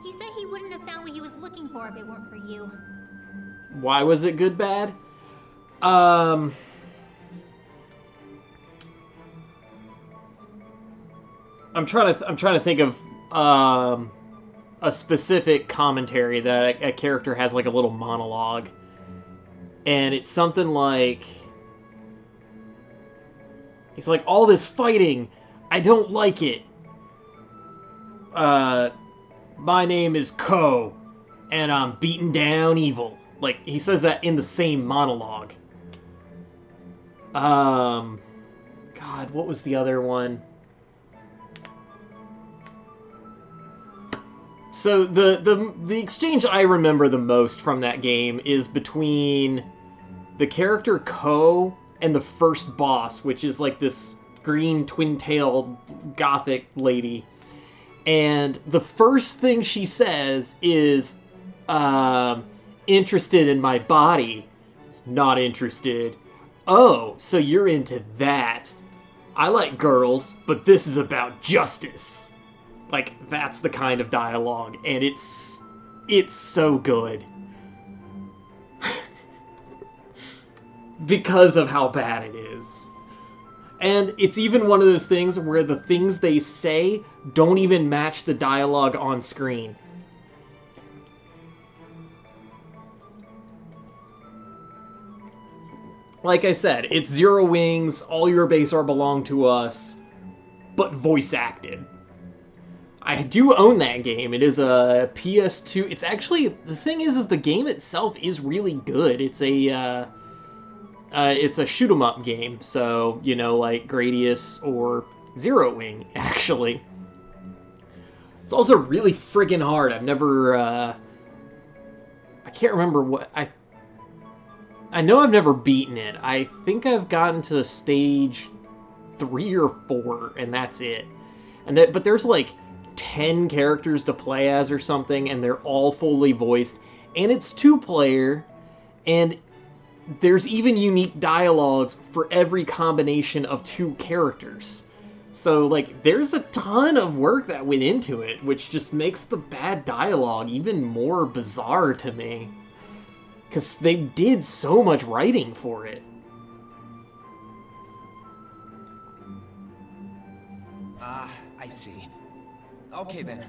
He said he wouldn't have found what he was looking for if it weren't for you. Why was it good, bad? I'm trying to think of a specific commentary that a character has like a little monologue, and it's something like, he's like, all this fighting, I don't like it. My name is Ko, and I'm beating down evil. Like, he says that in the same monologue. God, what was the other one? So the exchange I remember the most from that game is between the character Ko and the first boss, which is like this green twin-tailed gothic lady. And the first thing she says is, interested in my body. Not interested. Oh, so you're into that. I like girls, but this is about justice. Like, that's the kind of dialogue, and it's so good. Because of how bad it is. And it's even one of those things where the things they say don't even match the dialogue on screen. Like I said, it's Zero Wings, all your base are belong to us, but voice acted. I do own that game. It is a PS2. It's actually, the thing is the game itself is really good. It's a shoot 'em up game, so, you know, like Gradius or Zero Wing, actually. It's also really friggin' hard. I've never, I can't remember what, I know I've never beaten it. I think I've gotten to stage 3 or 4, and that's it. But there's like 10 characters to play as or something, and they're all fully voiced. And it's 2-player, and there's even unique dialogues for every combination of 2 characters. So, like, there's a ton of work that went into it, which just makes the bad dialogue even more bizarre to me. Because they did so much writing for it. I see. Okay then.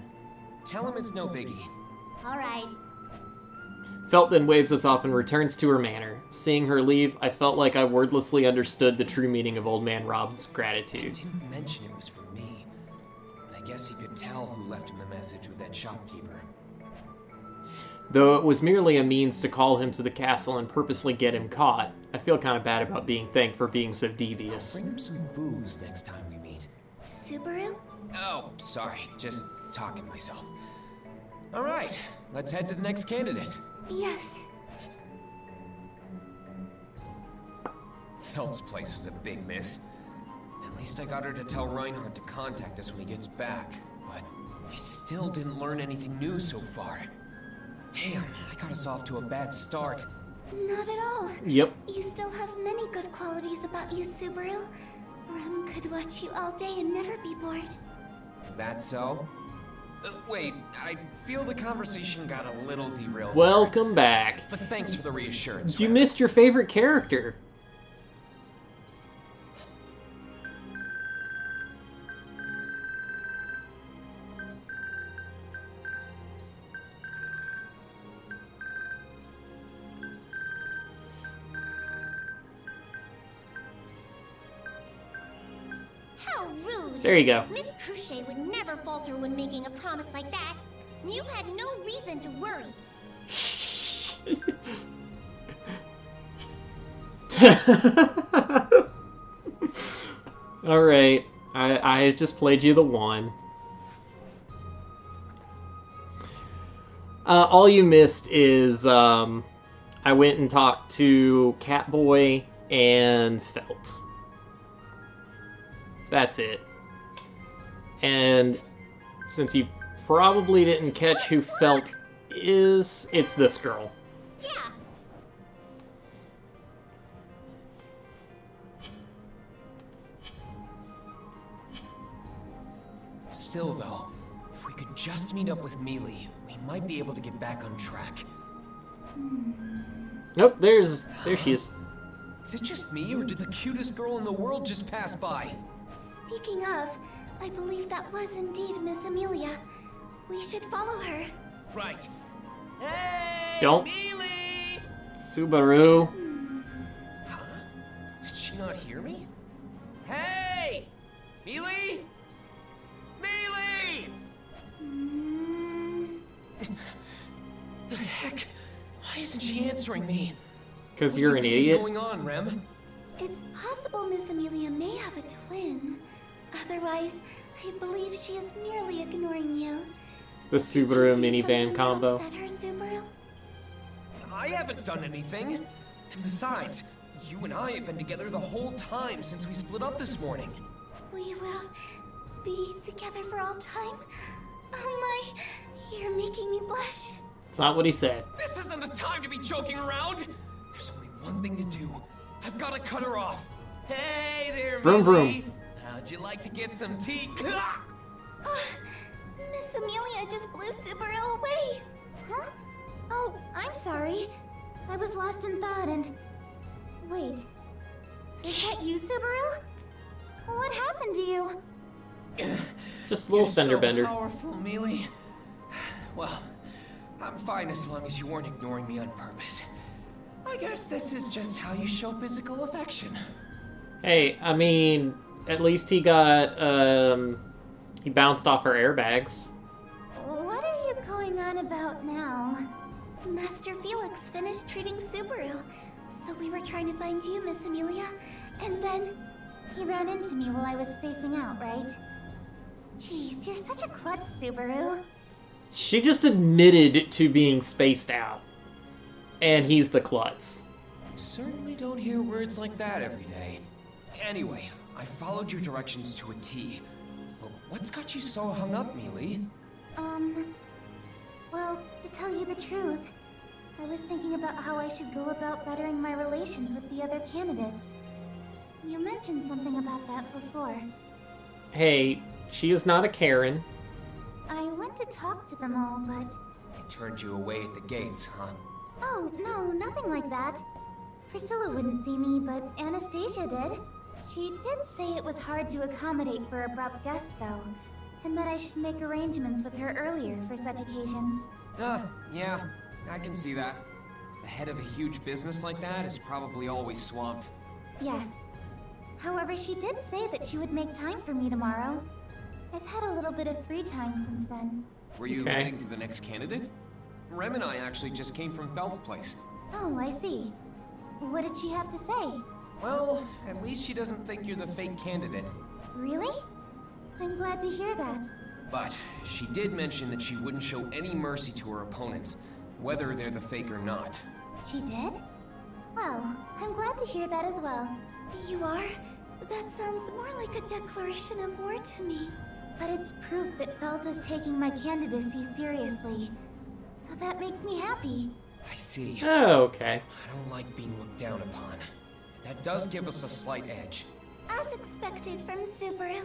Tell him it's no biggie. Alright. Felt then waves us off and returns to her manor. Seeing her leave, I felt like I wordlessly understood the true meaning of Old Man Rob's gratitude. He didn't mention it was for me. And I guess he could tell who left him the message with that shopkeeper. Though it was merely a means to call him to the castle and purposely get him caught, I feel kind of bad about being thanked for being so devious. Bring him some booze next time we meet. Subaru? Oh, sorry. Just talking myself. Alright, let's head to the next candidate. Yes. Felt's place was a big miss. At least I got her to tell Reinhardt to contact us when he gets back. But I still didn't learn anything new so far. Damn, I got us off to a bad start. Not at all. Yep. You still have many good qualities about you, Subaru. Rem could watch you all day and never be bored. Is that so? Wait, I feel the conversation got a little derailed. Welcome back. But thanks for the reassurance. You missed your favorite character. How rude! There you go. Miss Cruchet would never falter when making a promise like that. You had no reason to worry. Alright, I just played you the one. All you missed is, I went and talked to Catboy and Felt. That's it. And since you probably didn't catch who Felt is, it's this girl. Yeah. Still though, if we could just meet up with Mealy, we might be able to get back on track. Nope, there she is. Is it just me, or did the cutest girl in the world just pass by? Speaking of, I believe that was indeed Miss Amelia. We should follow her. Right. Hey, Don't. Mealy! Subaru. Huh? Did she not hear me? Hey! Mealy! Mealy! The heck? Why isn't she answering me? Because you're an idiot. What's going on, Rem? It's possible Miss Amelia may have a twin. Otherwise, I believe she is merely ignoring you. The Subaru Did you do minivan something combo. to upset her, Subaru? I haven't done anything. And besides, you and I have been together the whole time since we split up this morning. We will be together for all time. Oh my, you're making me blush. It's not what he said. This isn't the time to be joking around. There's only one thing to do. I've got to cut her off. Hey there, Vroom, Millie. vroom. How'd you like to get some tea? Miss Amelia just blew Subaru away. Huh? Oh, I'm sorry. I was lost in thought and... Wait. Is that you, Subaru? What happened to you? Just a little You're fender so bender. Powerful, Mealy. Well, I'm fine as long as you weren't ignoring me on purpose. I guess this is just how you show physical affection. Hey, I mean, at least he got, he bounced off her airbags. What are you going on about now? Master Felix finished treating Subaru, so we were trying to find you, Miss Amelia, and then... He ran into me while I was spacing out, right? Jeez, you're such a klutz, Subaru. She just admitted to being spaced out. And he's the klutz. Certainly don't hear words like that every day. Anyway, I followed your directions to a T. But what's got you so hung up, Mealy? Well, to tell you the truth, I was thinking about how I should go about bettering my relations with the other candidates. You mentioned something about that before. Hey, she is not a Karen. I went to talk to them all, but... I turned you away at the gates, huh? Oh, no, nothing like that. Priscilla wouldn't see me, but Anastasia did. She did say it was hard to accommodate for abrupt guests, though, and that I should make arrangements with her earlier for such occasions. Yeah, I can see that. The head of a huge business like that is probably always swamped. Yes. However, she did say that she would make time for me tomorrow. I've had a little bit of free time since then. Were you Okay. heading to the next candidate? Rem and I actually just came from Felt's place. Oh, I see. What did she have to say? Well, at least she doesn't think you're the fake candidate. Really? I'm glad to hear that. But she did mention that she wouldn't show any mercy to her opponents, whether they're the fake or not. She did? Well, I'm glad to hear that as well. You are? That sounds more like a declaration of war to me. But it's proof that Felt is taking my candidacy seriously. So that makes me happy. I see. Oh, okay. I don't like being looked down upon. That does give us a slight edge. As expected from Subaru.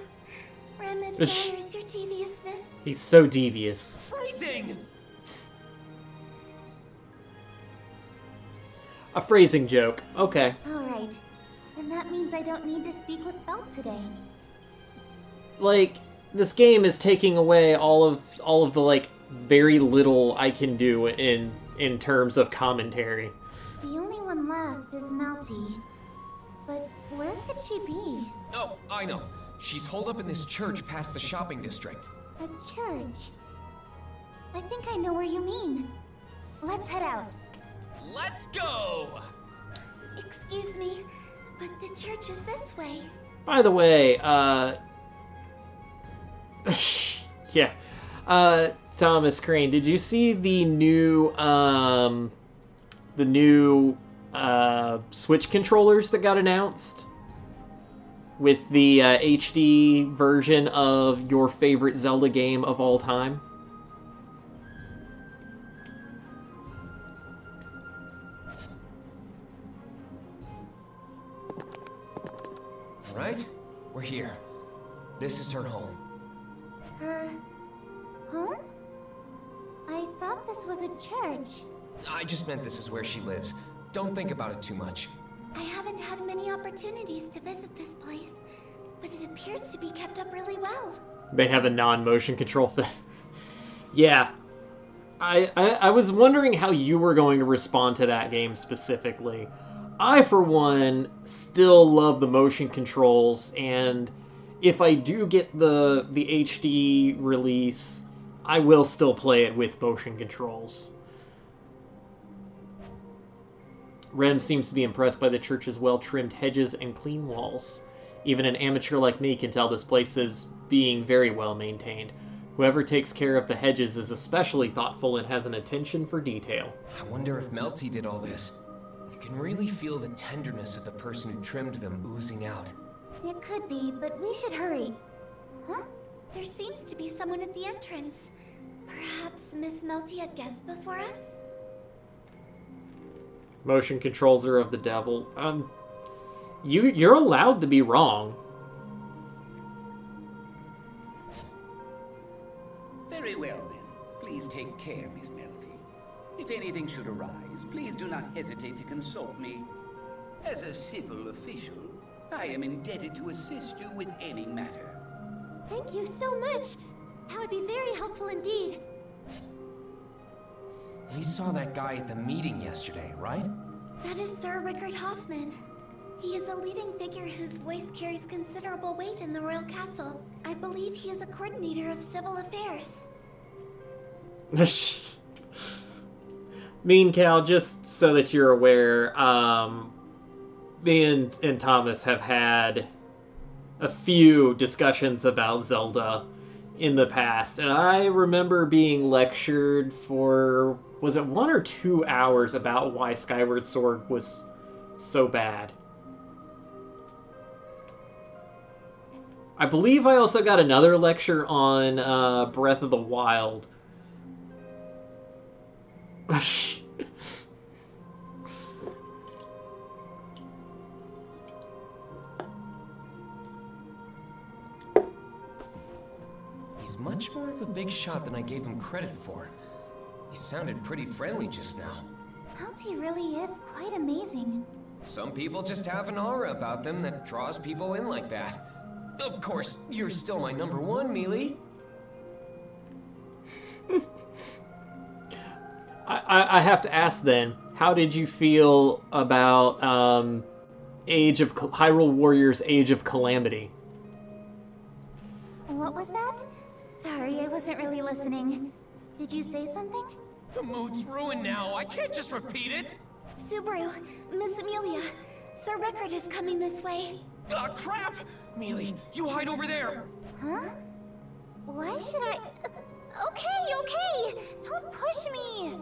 Rem admires your deviousness. He's so devious. Phrasing! A phrasing joke. Okay. Alright. Then that means I don't need to speak with Felt today. Like, this game is taking away all of the, like, very little I can do in terms of commentary. The only one left is Melty. But where could she be? Oh, I know. She's holed up in this church past the shopping district. A church? I think I know where you mean. Let's head out. Let's go! Excuse me, but the church is this way. By the way, yeah. Thomas Crane, did you see the new Switch controllers that got announced? With the HD version of your favorite Zelda game of all time? Alright, we're here. This is her home. Her... home? I thought this was a church. I just meant this is where she lives. Don't think about it too much. I haven't had many opportunities to visit this place, but it appears to be kept up really well. They have a non-motion control thing. Yeah. I was wondering how you were going to respond to that game specifically. I, for one, still love the motion controls, and if I do get the HD release, I will still play it with motion controls. Rem seems to be impressed by the church's well-trimmed hedges and clean walls. Even an amateur like me can tell this place is being very well maintained. Whoever takes care of the hedges is especially thoughtful and has an attention for detail. I wonder if Melty did all this. You can really feel the tenderness of the person who trimmed them oozing out. It could be, but we should hurry. Huh? There seems to be someone at the entrance. Perhaps Miss Melty had guests before us? Motion controls are of the devil. You're allowed to be wrong. Very well, then. Please take care, Miss Melty. If anything should arise, please do not hesitate to consult me. As a civil official, I am indebted to assist you with any matter. Thank you so much. That would be very helpful indeed. We saw that guy at the meeting yesterday, right? That is Sir Rickard Hoffman. He is a leading figure whose voice carries considerable weight in the royal castle. I believe he is a coordinator of civil affairs. Mean Cal, just so that you're aware, me and Thomas have had a few discussions about Zelda in the past, and I remember being lectured for, was it 1 or 2 hours about why Skyward Sword was so bad. I believe I also got another lecture on Breath of the Wild. He's much more of a big shot than I gave him credit for. He sounded pretty friendly just now. Melty really is quite amazing. Some people just have an aura about them that draws people in like that. Of course, you're still my number one, Mealy. I have to ask then, how did you feel about Hyrule Warriors Age of Calamity? What was that? Sorry, I wasn't really listening. Did you say something? The mood's ruined now. I can't just repeat it. Subaru, Miss Amelia, Sir Rickard is coming this way. Crap! Mealy, you hide over there. Huh? Why should I... Okay. Don't push me.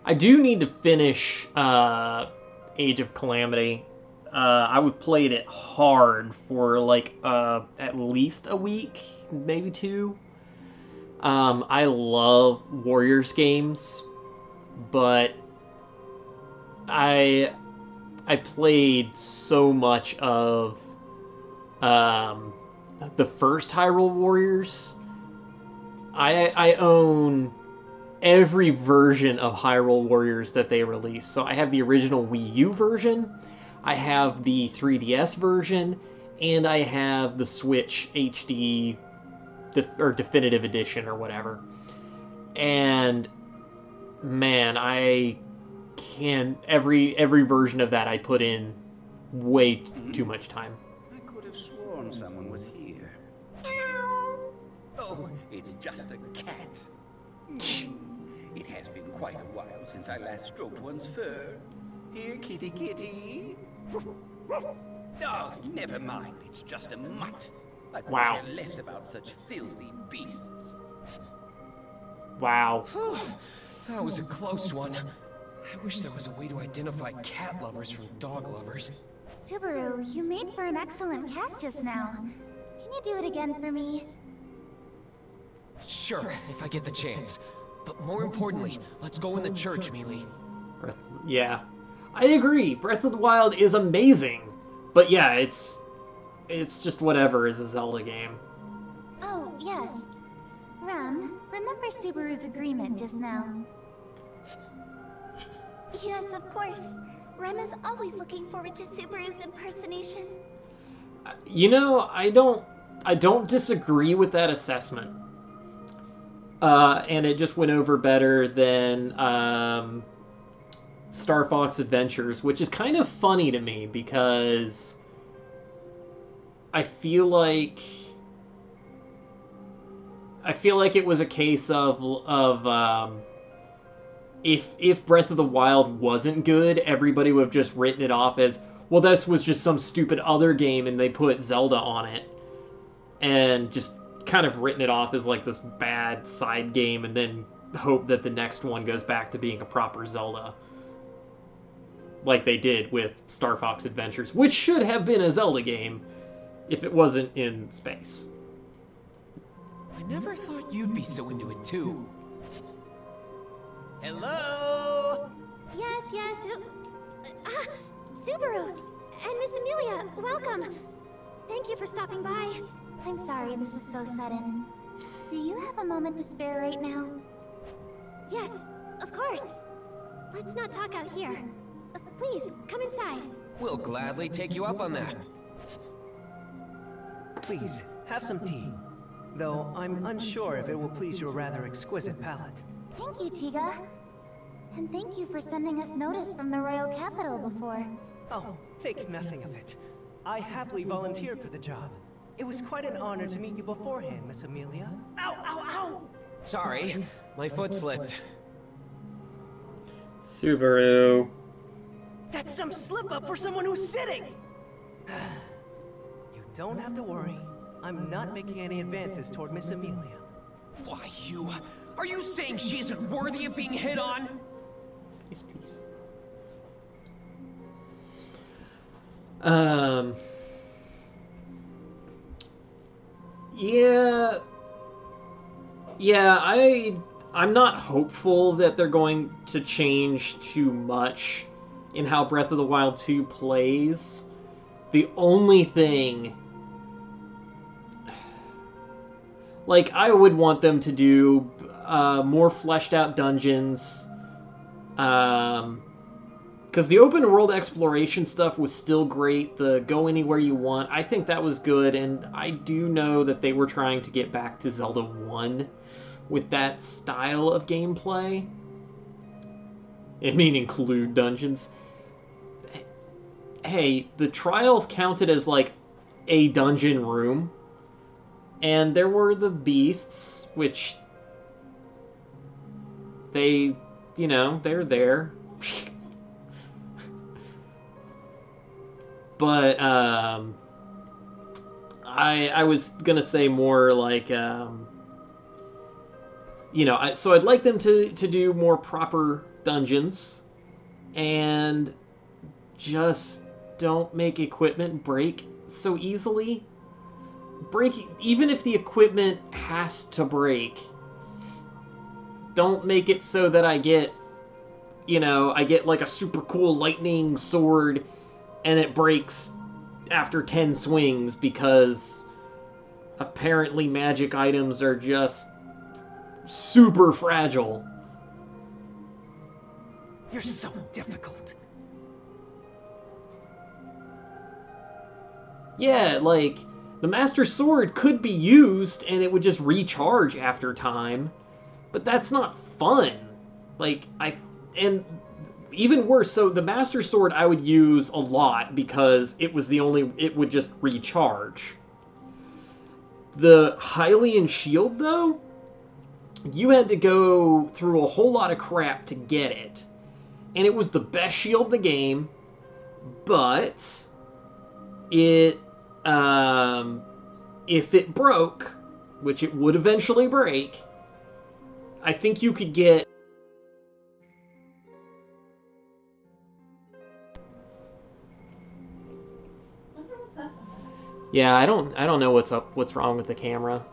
I do need to finish Age of Calamity. I would played it hard for like at least a week, maybe 2. I love Warriors games, but I played so much of the first Hyrule Warriors. I own every version of Hyrule Warriors that they released. So I have the original Wii U version, I have the 3DS version, and I have the Switch HD or Definitive Edition or whatever. And man, I can every version of that I put in way too much time. I could have sworn someone was here. Oh, it's just a cat. It has been quite a while since I last stroked one's fur. Here, kitty kitty. Oh, never mind. It's just a mutt. I could care less about such filthy beasts. Wow. That was a close one. I wish there was a way to identify cat lovers from dog lovers. Subaru, you made for an excellent cat just now. Can you do it again for me? Sure, if I get the chance. But more importantly, let's go in the church, Mealy. Yeah. I agree. Breath of the Wild is amazing. But yeah, it's just whatever is a Zelda game. Oh, yes. Ram, remember Subaru's agreement just now? Yes, of course. Rem is always looking forward to Subaru's impersonation. You know, I don't disagree with that assessment. And it just went over better than Star Fox Adventures, which is kind of funny to me because I feel like it was a case of if Breath of the Wild wasn't good, everybody would have just written it off as, well, this was just some stupid other game and they put Zelda on it. and just kind of written it off as like this bad side game, and then hope that the next one goes back to being a proper Zelda. Like they did with Star Fox Adventures, which should have been a Zelda game if it wasn't in space. I never thought you'd be so into it too. Hello? Yes, yes. Subaru and Miss Amelia, welcome. Thank you for stopping by. I'm sorry this is so sudden. Do you have a moment to spare right now? Yes, of course. Let's not talk out here. Please, come inside. We'll gladly take you up on that. Please, have some tea. Though I'm unsure if it will please your rather exquisite palate. Thank you, Tiga. And thank you for sending us notice from the royal capital before. Oh, think nothing of it. I happily volunteered for the job. It was quite an honor to meet you beforehand, Miss Amelia. Ow, ow, ow! Sorry, my foot slipped. Subaru. That's some slip-up for someone who's sitting! You don't have to worry. I'm not making any advances toward Miss Amelia. Why, you... Are you saying she isn't worthy of being hit on? Please, please. Yeah, I'm not hopeful that they're going to change too much in how Breath of the Wild 2 plays. The only thing... Like, I would want them to do more fleshed out dungeons. Because the open world exploration stuff was still great. The go anywhere you want, I think that was good. And I do know that they were trying to get back to Zelda 1 with that style of gameplay. I mean, include dungeons. Hey, the trials counted as like a dungeon room. And there were the beasts, which they, you know, they're there. But I was gonna say more like, you know, so I'd like them to do more proper dungeons, and just don't make equipment break so easily. Even if the equipment has to break, don't make it so that I get, you know, I get like a super cool lightning sword and it breaks after 10 swings because apparently magic items are just super fragile. You're so difficult. Yeah, like, the Master Sword could be used and it would just recharge after time, but that's not fun. Like, and even worse, so the Master Sword I would use a lot because it would just recharge. The Hylian Shield, though, you had to go through a whole lot of crap to get it. And it was the best shield in the game, but it, if it broke, which it would eventually break, I think you could get... Yeah, I don't know what's wrong with the camera.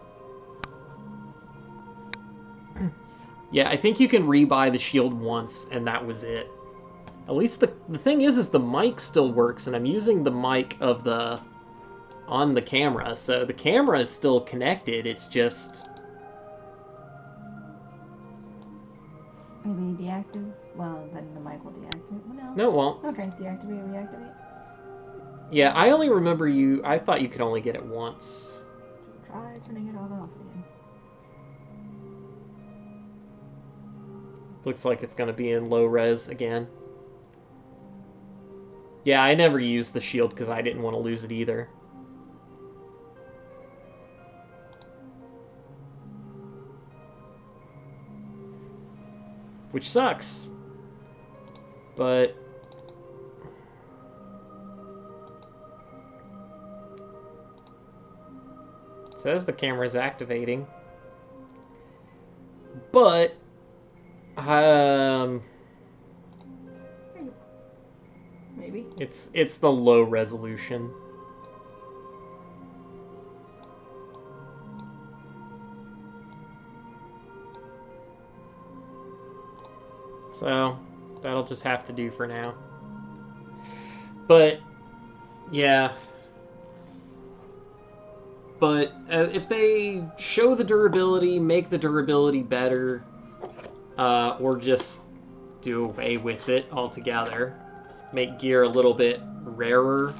Yeah, I think you can rebuy the shield once, and that was it. At least the thing is the mic still works, and I'm using the mic of on the camera, so the camera is still connected, it's just... Maybe deactivate? Well, then the mic will deactivate. Well, no. No, it won't. Okay, deactivate, reactivate. Yeah, I only remember I thought you could only get it once. Try turning it on and off again. Looks like it's going to be in low res again. Yeah, I never used the shield because I didn't want to lose it either. Which sucks. But... It says the camera's activating. But, Maybe. it's the low resolution. So, that'll just have to do for now. But, yeah. But if they show the durability, make the durability better, or just do away with it altogether, make gear a little bit rarer,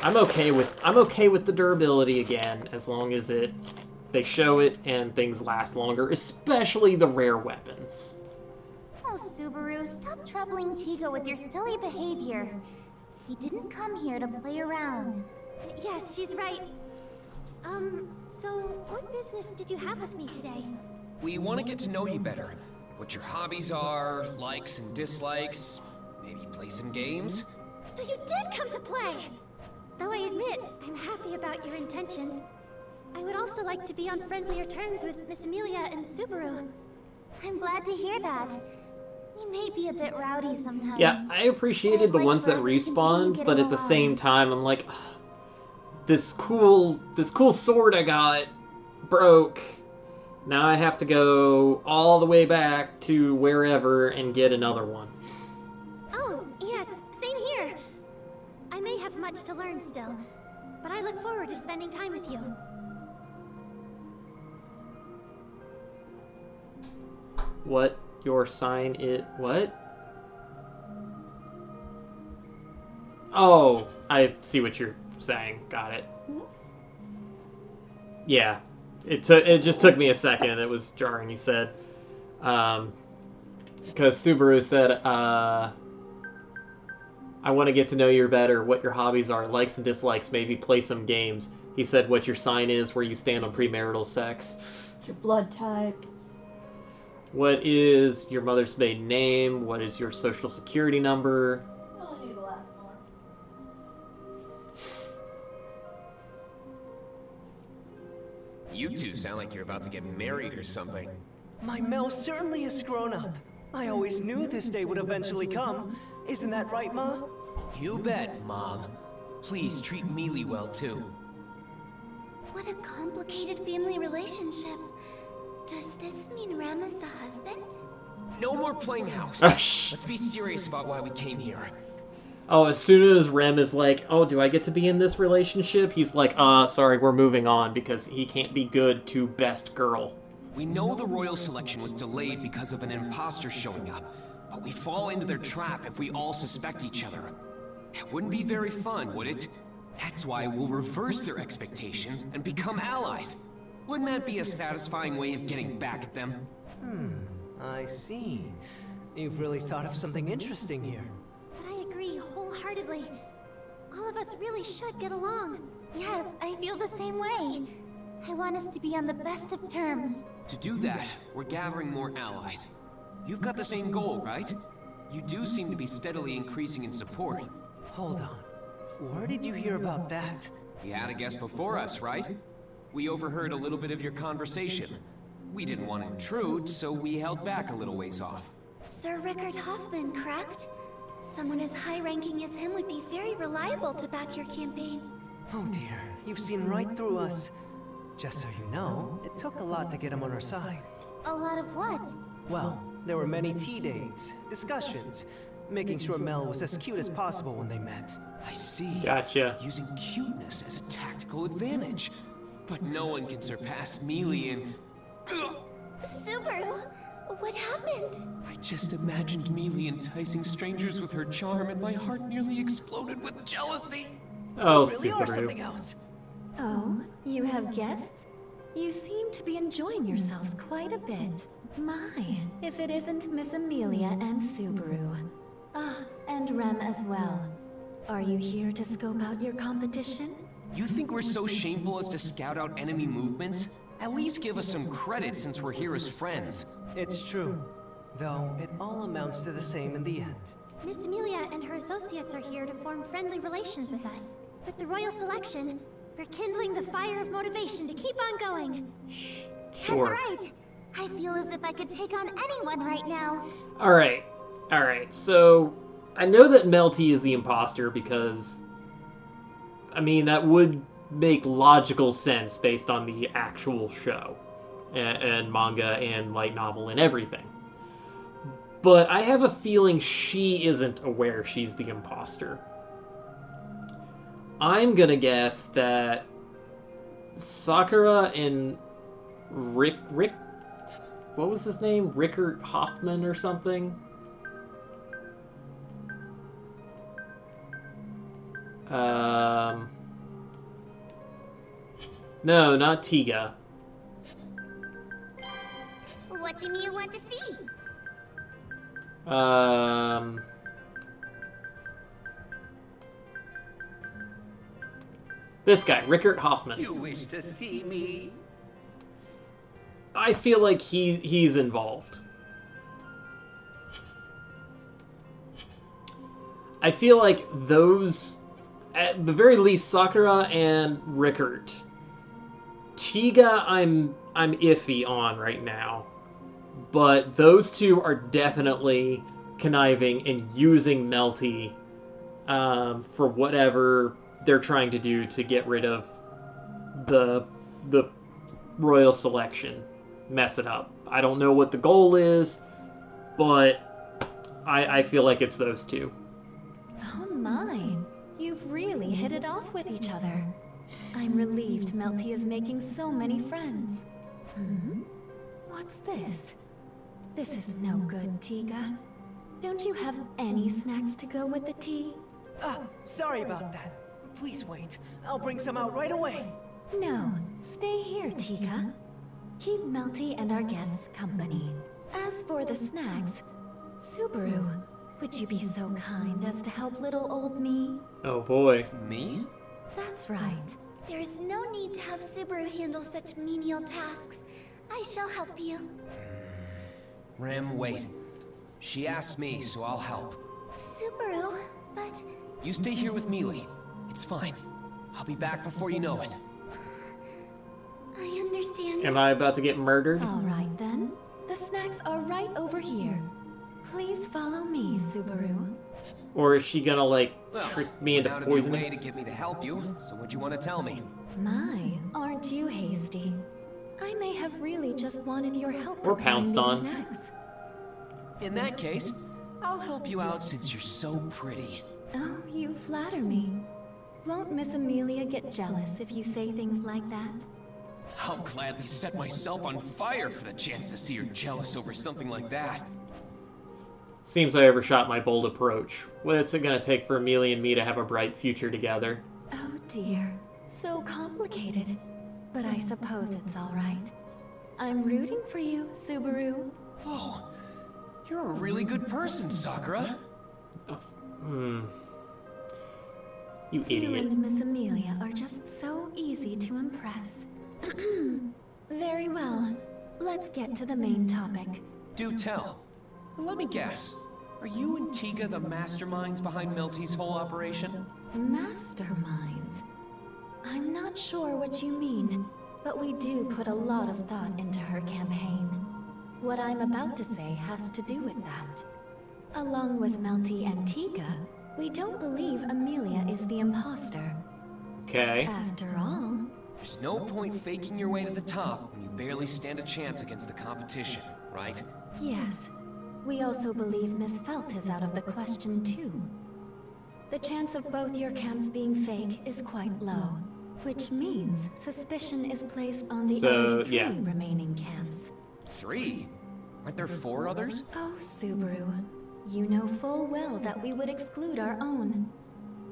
I'm okay with the durability again, as long as they show it and things last longer, especially the rare weapons. Oh, Subaru, stop troubling Tiga with your silly behavior. He didn't come here to play around. Yes, she's right. So what business did you have with me today? We want to get to know you better. What your hobbies are, likes and dislikes. Maybe play some games? So you did come to play! Though I admit, I'm happy about your intentions. I would also like to be on friendlier terms with Miss Amelia and Subaru. I'm glad to hear that. We may be a bit rowdy sometimes. Yeah, I appreciated the I'd like ones for that us to continue respawned, getting but at the along. same time, I'm like, ugh, this cool sword I got broke. Now I have to go all the way back to wherever and get another one. Oh, yes, same here. I may have much to learn still, but I look forward to spending time with you. What your sign is? What? Oh, I see what you're saying. Got it. Yeah, it just took me a second. It was jarring. He said, because Subaru said, I want to get to know you better. What your hobbies are, likes and dislikes. Maybe play some games. He said, what your sign is, where you stand on premarital sex. Your blood type. What is your mother's maiden name? What is your social security number? I only need the last one. You two sound like you're about to get married or something. My Mel certainly has grown up. I always knew this day would eventually come. Isn't that right, Ma? You bet, Mom. Please treat Mealy well, too. What a complicated family relationship. Does this mean Rem is the husband? No more playing house. Shh. Let's be serious about why we came here. Oh, as soon as Rem is like, oh, do I get to be in this relationship? He's like, sorry, we're moving on because he can't be good to best girl. We know the royal selection was delayed because of an imposter showing up, but we fall into their trap if we all suspect each other. It wouldn't be very fun, would it? That's why we'll reverse their expectations and become allies. Wouldn't that be a satisfying way of getting back at them? I see. You've really thought of something interesting here. But I agree wholeheartedly. All of us really should get along. Yes, I feel the same way. I want us to be on the best of terms. To do that, we're gathering more allies. You've got the same goal, right? You do seem to be steadily increasing in support. Hold on. Where did you hear about that? You had a guest before us, right? We overheard a little bit of your conversation. We didn't want to intrude, so we held back a little ways off. Sir Rickard Hoffman, correct? Someone as high-ranking as him would be very reliable to back your campaign. Oh dear, you've seen right through us. Just so you know, it took a lot to get him on our side. A lot of what? Well, there were many tea dates, discussions, making sure Mel was as cute as possible when they met. I see. Gotcha. Using cuteness as a tactical advantage. But no one can surpass Mealy in... Subaru, what happened? I just imagined Mealy enticing strangers with her charm and my heart nearly exploded with jealousy. Oh, You really are something Subaru. else. Oh, you have guests? You seem to be enjoying yourselves quite a bit. My, if it isn't Miss Amelia and Subaru. Ah, and Rem as well. Are you here to scope out your competition? You think we're so shameful as to scout out enemy movements? At least give us some credit since we're here as friends. It's true. Though, it all amounts to the same in the end. Miss Amelia and her associates are here to form friendly relations with us. With the royal selection, Rekindling the fire of motivation to keep on going. Sure. That's right. I feel as if I could take on anyone right now. Alright. Alright, so I know that Melty is the imposter because, I mean, that would make logical sense based on the actual show and manga and light novel and everything. But I have a feeling she isn't aware she's the imposter. I'm gonna guess that Sakura and Rick, what was his name? Rickert Hoffman or something? No, not Tiga. What do you want to see? This guy, Rickert Hoffman. You wish to see me? I feel like he's involved. I feel like those, at the very least, Sakura and Rickert. Tiga, I'm iffy on right now, but those two are definitely conniving and using Melty for whatever they're trying to do to get rid of the royal selection, mess it up. I don't know what the goal is, but I feel like it's those two. Oh my, you've really hit it off with each other. I'm relieved Melty is making so many friends. What's this? This is no good, Tiga. Don't you have any snacks to go with the tea? Sorry about that. Please wait. I'll bring some out right away. No, stay here, Tiga. Keep Melty and our guests company. As for the snacks, Subaru, would you be so kind as to help little old me? Oh boy. Me? That's right. There's no need to have Subaru handle such menial tasks. I shall help you. Rem, wait. She asked me, so I'll help. Subaru, but... You stay here with Mealy. It's fine. I'll be back before you know it. I understand. Am I about to get murdered? All right then. The snacks are right over here. Please follow me, Subaru. Or is she gonna, like, Well, trick me into went out of your way poisoning? to get me to help you, so what'd you want to tell me? My, aren't you hasty? I may have really just wanted your help Or preparing pounced these on. snacks. In that case, I'll help you out since you're so pretty. Oh, you flatter me. Won't Miss Amelia get jealous if you say things like that? I'll gladly set myself on fire for the chance to see her jealous over something like that. Seems I overshot my bold approach. What's it gonna take for Amelia and me to have a bright future together? Oh dear, so complicated. But I suppose it's all right. I'm rooting for you, Subaru. Whoa, you're a really good person, Sakura. You You idiot. and Miss Amelia are just so easy to impress. Very well. Let's get to the main topic. Do tell. Let me guess. Are you and Tiga the masterminds behind Melty's whole operation? Masterminds. I'm not sure what you mean, but we do put a lot of thought into her campaign. What I'm about to say has to do with that. Along with Melty and Tiga, we don't believe Amelia is the imposter. Okay. After all, There's no point faking your way to the top when you barely stand a chance against the competition, right? yes, we also believe Miss Felt is out of the question too. The chance of both your camps being fake is quite low, which means suspicion is placed on the other 3 yeah. remaining camps. 3? Aren't there 4 others? Oh, Subaru, you know full well that we would exclude our own.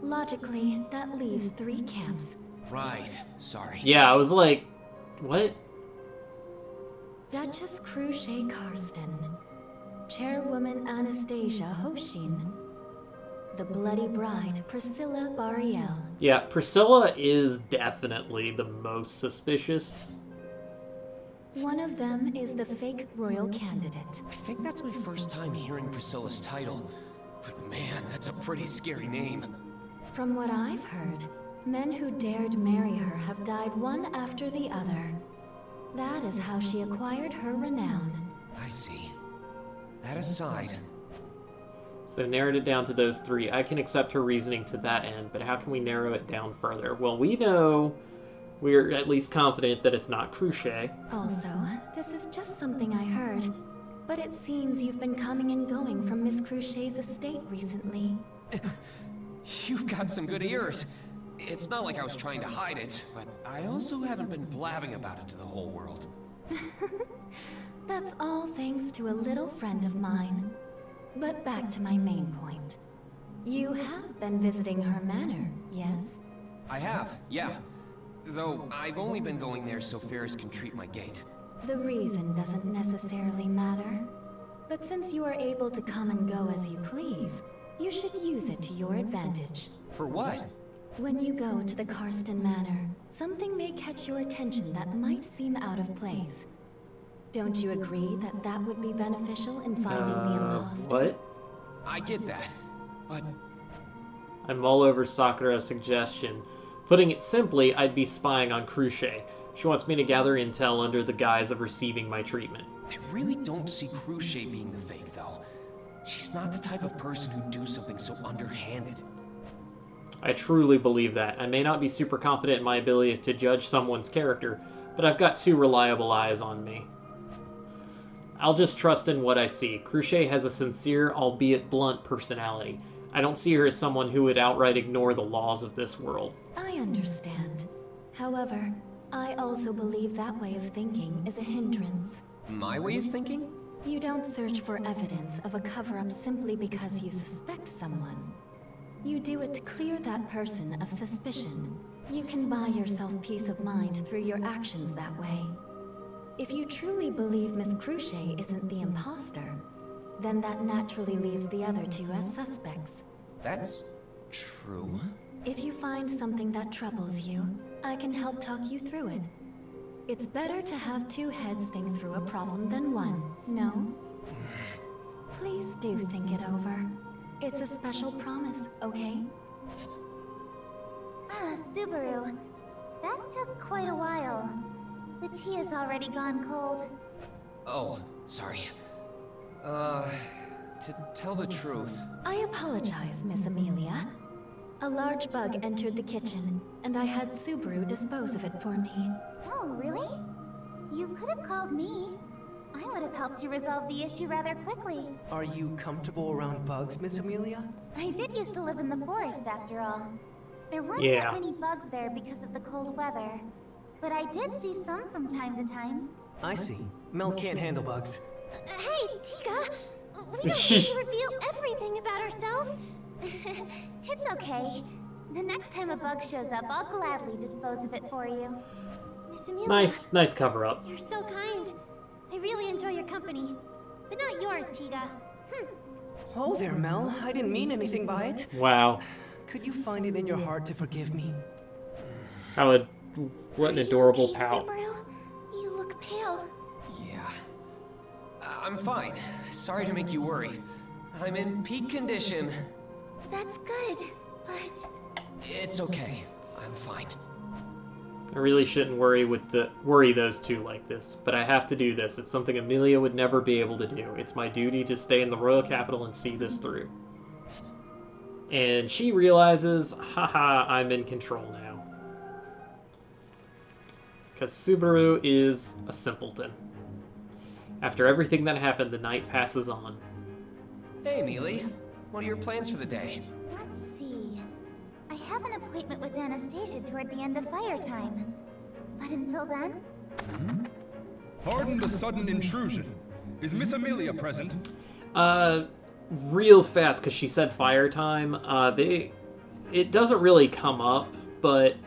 Logically, that leaves 3 camps. Right, sorry. Yeah, I was like, what? Duchess Crochet Karsten, Chairwoman Anastasia Hoshin, the Bloody Bride Priscilla Bariel. Yeah, Priscilla is definitely the most suspicious. One of them is the fake royal candidate. I think that's my first time hearing Priscilla's title. But man, that's a pretty scary name. From what I've heard, Men who dared marry her have died one after the other. That is how she acquired her renown. I see. That aside, So narrowed it down to those three. I can accept her reasoning to that end, but how can we narrow it down further? Well, we know, we're at least confident that it's not Cruchet. Also, this is just something I heard, but it seems you've been coming and going from Miss Cruchet's estate recently. you've got some good ears. It's not like I was trying to hide it, but I also haven't been blabbing about it to the whole world. That's all thanks to a little friend of mine. But back to my main point. You have been visiting her manor, yes? I have, yeah. Though I've only been going there so Ferris can treat my gate. The reason doesn't necessarily matter. But since you are able to come and go as you please, you should use it to your advantage. For what? When you go to the Karsten Manor, something may catch your attention that might seem out of place. Don't you agree that that would be beneficial in finding the imposter? What? I get that, but... I'm all over Sakura's suggestion. Putting it simply, I'd be spying on Cruchet. She wants me to gather intel under the guise of receiving my treatment. I really don't see Cruchet being the fake, though. She's not the type of person who'd do something so underhanded. I truly believe that. I may not be super confident in my ability to judge someone's character, but I've got two reliable eyes on me. I'll just trust in what I see. Cruchet has a sincere, albeit blunt, personality. I don't see her as someone who would outright ignore the laws of this world. I understand. However, I also believe that way of thinking is a hindrance. My way of thinking? You don't search for evidence of a cover-up simply because you suspect someone. You do it to clear that person of suspicion. You can buy yourself peace of mind through your actions that way. If you truly believe Miss Cruchet isn't the imposter, then that naturally leaves the other two as suspects. That's true. If you find something that troubles you, I can help talk you through it. It's better to have two heads think through a problem than one, no? Please do think it over. It's a special promise, okay? Ah, Subaru. That took quite a while. The tea has already gone cold. Oh, sorry. To tell the truth... I apologize, Miss Amelia. A large bug entered the kitchen, and I had Subaru dispose of it for me. Oh, really? You could have called me. I would have helped you resolve the issue rather quickly. Are you comfortable around bugs, Miss Amelia? I did used to live in the forest, after all. There weren't that many bugs there because of the cold weather. But I did see some from time to time. I see. Mel can't handle bugs. Hey, Tika! We don't need to reveal everything about ourselves. It's okay. The next time a bug shows up, I'll gladly dispose of it for you. Miss Amelia, Nice cover-up. you're so kind. I really enjoy your company. But not yours, Tika. Oh there, Mel. I didn't mean anything by it. Wow. Could you find it in your heart to forgive me? What an adorable okay, pal. Subaru? You look pale. Yeah. I'm fine. Sorry to make you worry. I'm in peak condition. That's good, but... It's okay. I'm fine. I really shouldn't worry those two like this, but I have to do this. It's something Amelia would never be able to do. It's my duty to stay in the royal capital and see this through. And she realizes, haha, I'm in control now. Because Subaru is a simpleton. After everything that happened, the night passes on. Hey, Mealy. What are your plans for the day? Let's see. I have an appointment with Anastasia toward the end of fire time. But until then... Pardon the sudden intrusion. Is Miss Amelia present? Real fast, because she said fire time. It doesn't really come up, but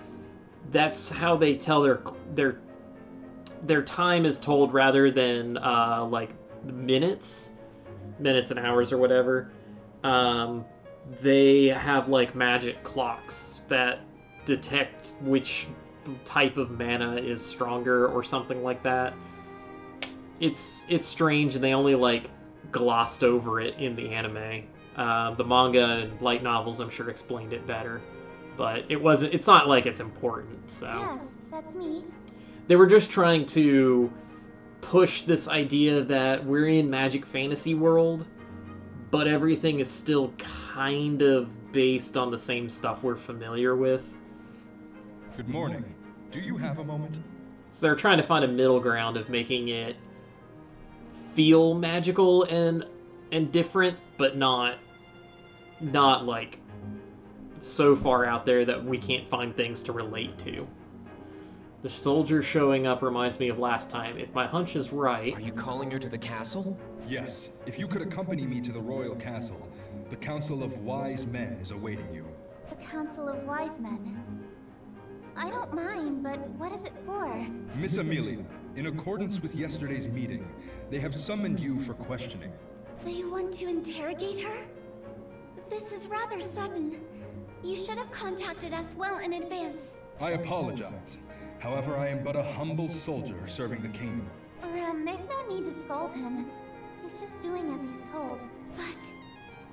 that's how they tell their time is told rather than like minutes and hours or whatever. They have like magic clocks that detect which type of mana is stronger or something like that. It's strange, and they only like glossed over it in the anime. The manga and light novels, I'm sure, explained it better. But it's not like it's important, so. Yes, that's me. They were just trying to push this idea that we're in magic fantasy world, but everything is still kind of based on the same stuff we're familiar with. Good morning. Do you have a moment? So they're trying to find a middle ground of making it feel magical and different, but not like so far out there that we can't find things to relate to. The soldier showing up reminds me of last time. If my hunch is right... Are you calling her to the castle? Yes. If you could accompany me to the royal castle, the Council of Wise Men is awaiting you. The Council of Wise Men. I don't mind, but what is it for? Miss Amelia, in accordance with yesterday's meeting, they have summoned you for questioning. They want to interrogate her? This is rather sudden. You should have contacted us well in advance. I apologize. However, I am but a humble soldier serving the kingdom. There's no need to scold him. He's just doing as he's told. But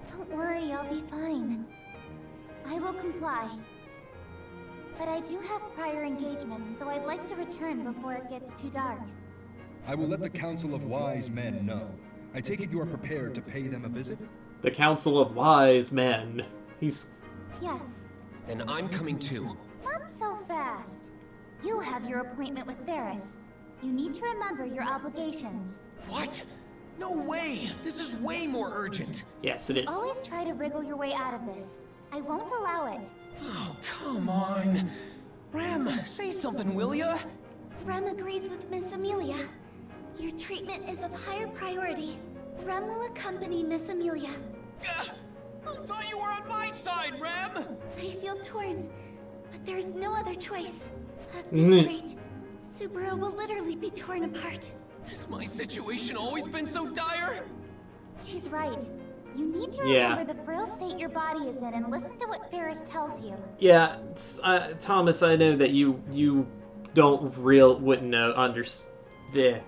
don't worry, I'll be fine. I will comply. But I do have prior engagements, so I'd like to return before it gets too dark. I will let the Council of Wise Men know. I take it you are prepared to pay them a visit? The Council of Wise Men. Yes. Then I'm coming too. Not so fast. You have your appointment with Varys. You need to remember your obligations. What? No way! This is way more urgent! Yes, it is. Always try to wriggle your way out of this. I won't allow it. Oh, come on! Rem, say something, will ya? Rem agrees with Miss Amelia. Your treatment is of higher priority. Rem will accompany Miss Amelia. I thought you were on my side, Rem! I feel torn, but there's no other choice. At this rate, Subaru will literally be torn apart. Has my situation always been so dire? She's right. You need to remember the frail state your body is in and listen to what Varys tells you. Yeah, Thomas, I know that you wouldn't know, understand.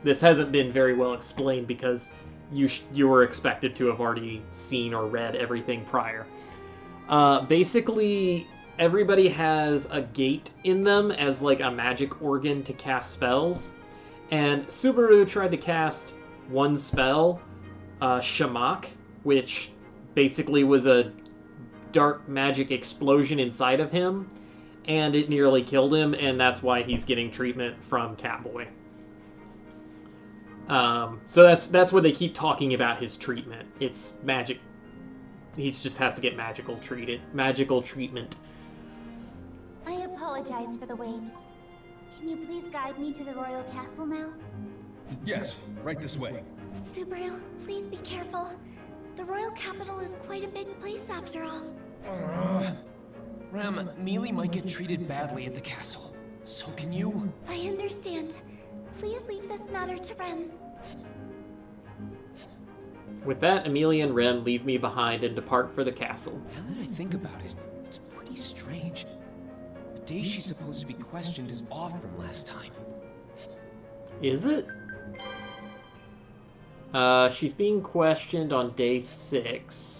This hasn't been very well explained because you were expected to have already seen or read everything prior. Basically, everybody has a gate in them as like a magic organ to cast spells. And Subaru tried to cast one spell, Shamak, which basically was a dark magic explosion inside of him, and it nearly killed him, and that's why he's getting treatment from Catboy. So that's where they keep talking about his treatment. It's magic. He just has to get magical treatment. I apologize for the wait. Can you please guide me to the royal castle now? Yes, right this way. Subaru, please be careful. The royal capital is quite a big place after all. Rem, Mealy might get treated badly at the castle. So can you? I understand. Please leave this matter to Rem. With that, Amelia and Rem leave me behind and depart for the castle. Now that I think about it, it's pretty strange. The day she's supposed to be questioned is off from last time. Is it? She's being questioned on day 6.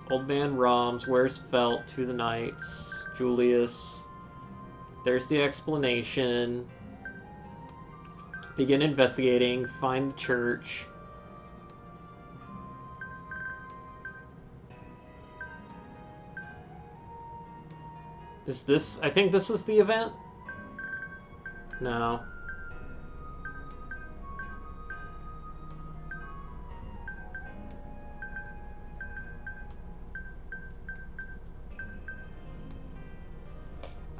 Old Man Roms wears felt to the knights. Julius. There's the explanation. Begin investigating. Find the church. Is this... I think this is the event? No.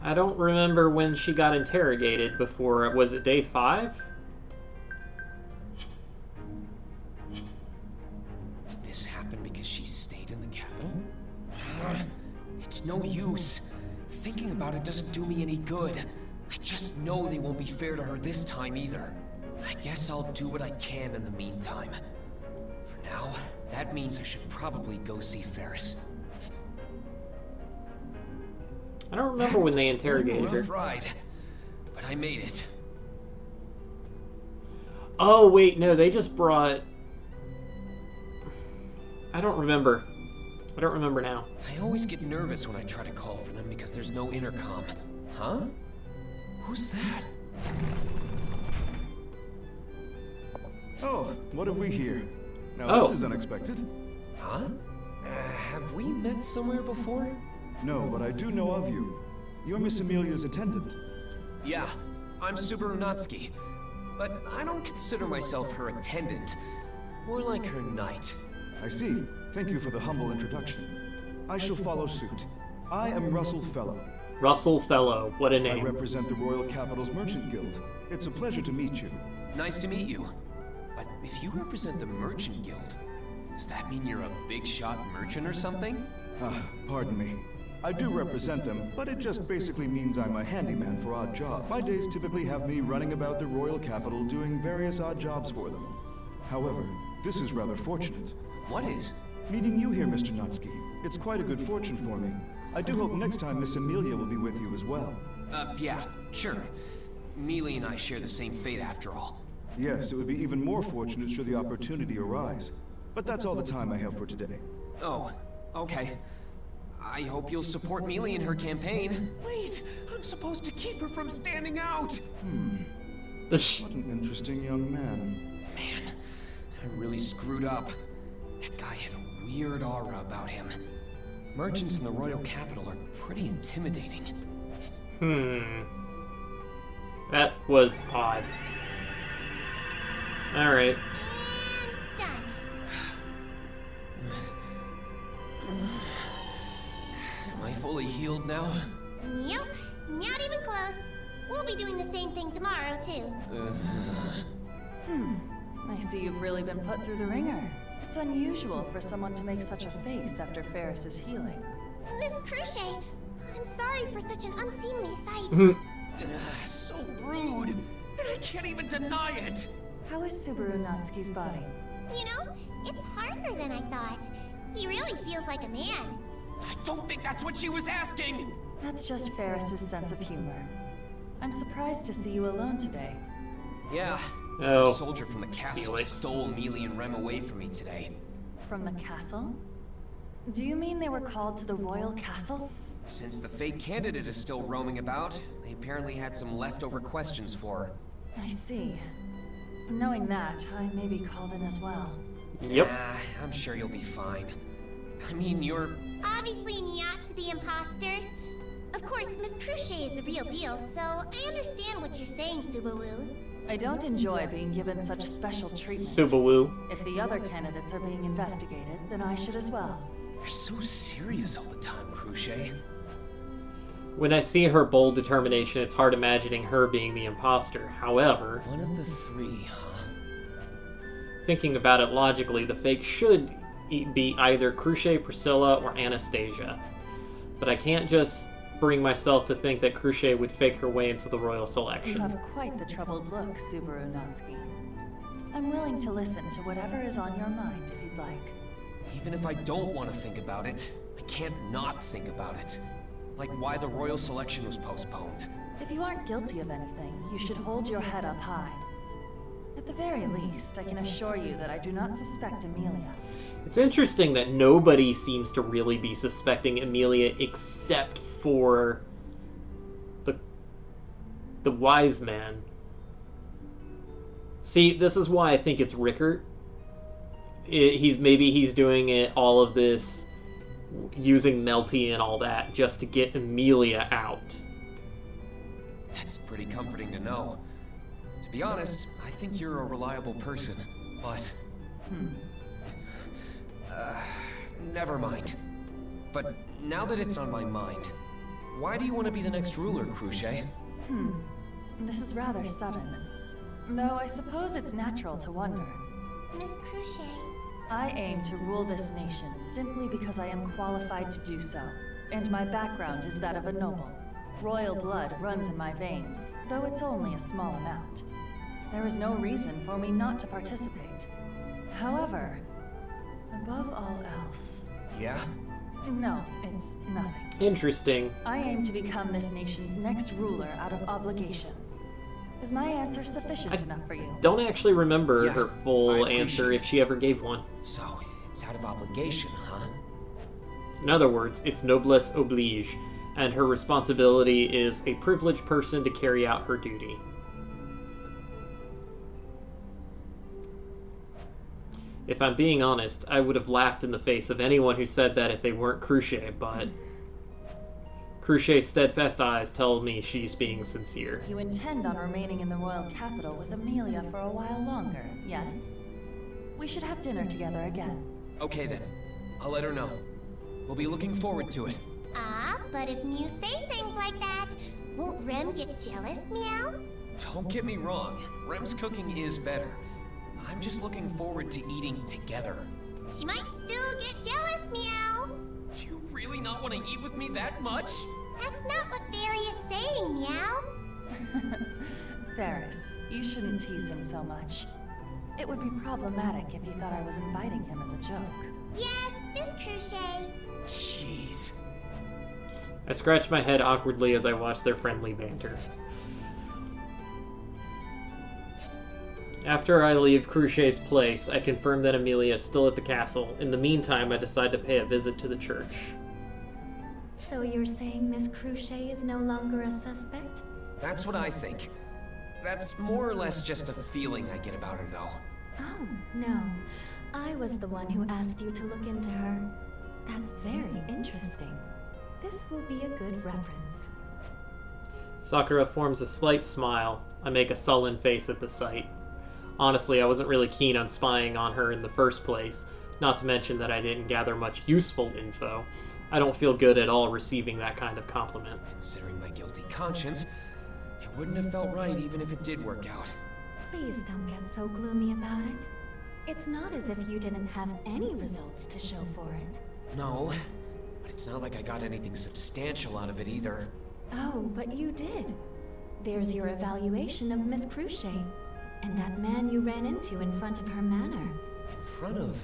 I don't remember when she got interrogated before. Was it day 5? Did this happen because she stayed in the capital? It's no use. Thinking Talking about it doesn't do me any good. I just know they won't be fair to her this time either. I guess I'll do what I can in the meantime. For now, that means I should probably go see Ferris. I don't remember when they It's been interrogated a her. rough ride, but I made it. Oh, wait, no, they just brought... I don't remember. I don't remember now. I always get nervous when I try to call for them because there's no intercom. Huh? Who's that? Oh, what have we here? Now Oh. this is unexpected. Huh? Have we met somewhere before? No, but I do know of you. You're Miss Amelia's attendant. Yeah, I'm Subaru Natsuki. But I don't consider myself her attendant. More like her knight. I see. Thank you for the humble introduction. I shall follow suit. I am Russell Fellow. Russell Fellow, what a I name. represent the Royal Capital's Merchant Guild. It's a pleasure to meet you. Nice to meet you. But if you represent the Merchant Guild, does that mean you're a big shot merchant or something? Pardon me. I do represent them, but it just basically means I'm a handyman for odd jobs. My days typically have me running about the Royal Capital doing various odd jobs for them. However, this is rather fortunate. What is? Meeting you here, Mr. Natsuki. It's quite a good fortune for me. I do hope next time Miss Amelia will be with you as well. Yeah, sure. Mealy and I share the same fate after all. Yes, it would be even more fortunate should the opportunity arise. But that's all the time I have for today. Oh, okay. I hope you'll support Mealy in her campaign. Wait, I'm supposed to keep her from standing out! What an interesting young man. Man, I really screwed up. That guy had a weird aura about him. Merchants in the Royal Capital are pretty intimidating. That was odd. Alright. And done. Am I fully healed now? Yep, not even close. We'll be doing the same thing tomorrow, too. I see you've really been put through the ringer. It's unusual for someone to make such a face after Ferris's healing. Miss Crochet, I'm sorry for such an unseemly sight. So rude! And I can't even deny it! How is Subaru Natsuki's body? You know, it's harder than I thought. He really feels like a man. I don't think that's what she was asking! That's just Ferris's sense of humor. I'm surprised to see you alone today. Yeah, Oh, some soldier from the castle Felix. stole Mealy and Rem away from me today. From the castle? Do you mean they were called to the royal castle? Since the fake candidate is still roaming about, they apparently had some leftover questions for her. I see. Knowing that, I may be called in as well. Yep. Nah, I'm sure you'll be fine. I mean, you're... Obviously not the imposter. Of course, Miss Crochet is the real deal, so I understand what you're saying, Subaru. I don't enjoy being given such special treatment. Subaru. If the other candidates are being investigated, then I should as well. You're so serious all the time, Crochet. When I see her bold determination, it's hard imagining her being the imposter. However, One of the three, huh? thinking about it logically, the fake should be either Crochet, Priscilla, or Anastasia. But I can't just bring myself to think that Crochet would fake her way into the royal You selection. have quite the troubled look, Subaru Natsuki. I'm willing to listen to whatever is on your mind if you'd like. Even if I don't want to think about it, I can't not think about it. Like why the royal selection was postponed. If you aren't guilty of anything, you should hold your head up high. At the very least, I can assure you that I do not suspect Amelia. It's interesting that nobody seems to really be suspecting Amelia except for the wise man. See, this is why I think it's Rickert. Maybe he's doing it, all of this, using Melty and all that, just to get Amelia out. That's pretty comforting to know. To be honest, I think you're a reliable person, but... never mind. But now that it's on my mind, why do you want to be the next ruler, Crochet? This is rather sudden. Though I suppose it's natural to wonder. Miss Crochet. I aim to rule this nation simply because I am qualified to do so, and my background is that of a noble. Royal blood runs in my veins, though it's only a small amount. There is no reason for me not to participate. However, above all else... Yeah? No, it's nothing. Interesting. I aim to become this nation's next ruler out of obligation. Is my answer sufficient enough for you? Don't actually remember Yeah, her I full appreciate answer if it. she ever gave one. So, it's out of obligation, huh? In other words, it's noblesse oblige, and her responsibility is a privileged person to carry out her duty. If I'm being honest, I would have laughed in the face of anyone who said that if they weren't Crucier, but Crucier's steadfast eyes tell me she's being sincere. You intend on remaining in the royal capital with Amelia for a while longer, yes? We should have dinner together again. Okay then. I'll let her know. We'll be looking forward to it. Ah, but if you say things like that, won't Rem get jealous, Meow? Don't get me wrong. Rem's cooking is better. I'm just looking forward to eating together. She might still get jealous, Meow. Do you really not want to eat with me that much? That's not what Fairy is saying, Meow. Ferris, you shouldn't tease him so much. It would be problematic if you thought I was inviting him as a joke. Yes, Miss Crucier. Jeez. I scratch my head awkwardly as I watch their friendly banter. After I leave Crucier's place, I confirm that Amelia is still at the castle. In the meantime, I decide to pay a visit to the church. So you're saying Miss Crucier is no longer a suspect? That's what I think. That's more or less just a feeling I get about her, though. Oh, no. I was the one who asked you to look into her. That's very interesting. This will be a good reference. Sakura forms a slight smile. I make a sullen face at the sight. Honestly, I wasn't really keen on spying on her in the first place, not to mention that I didn't gather much useful info. I don't feel good at all receiving that kind of compliment. Considering my guilty conscience, it wouldn't have felt right even if it did work out. Please don't get so gloomy about it. It's not as if you didn't have any results to show for it. No, but it's not like I got anything substantial out of it either. Oh, but you did. There's your evaluation of Miss Crucier, and that man you ran into in front of her manor. In front of...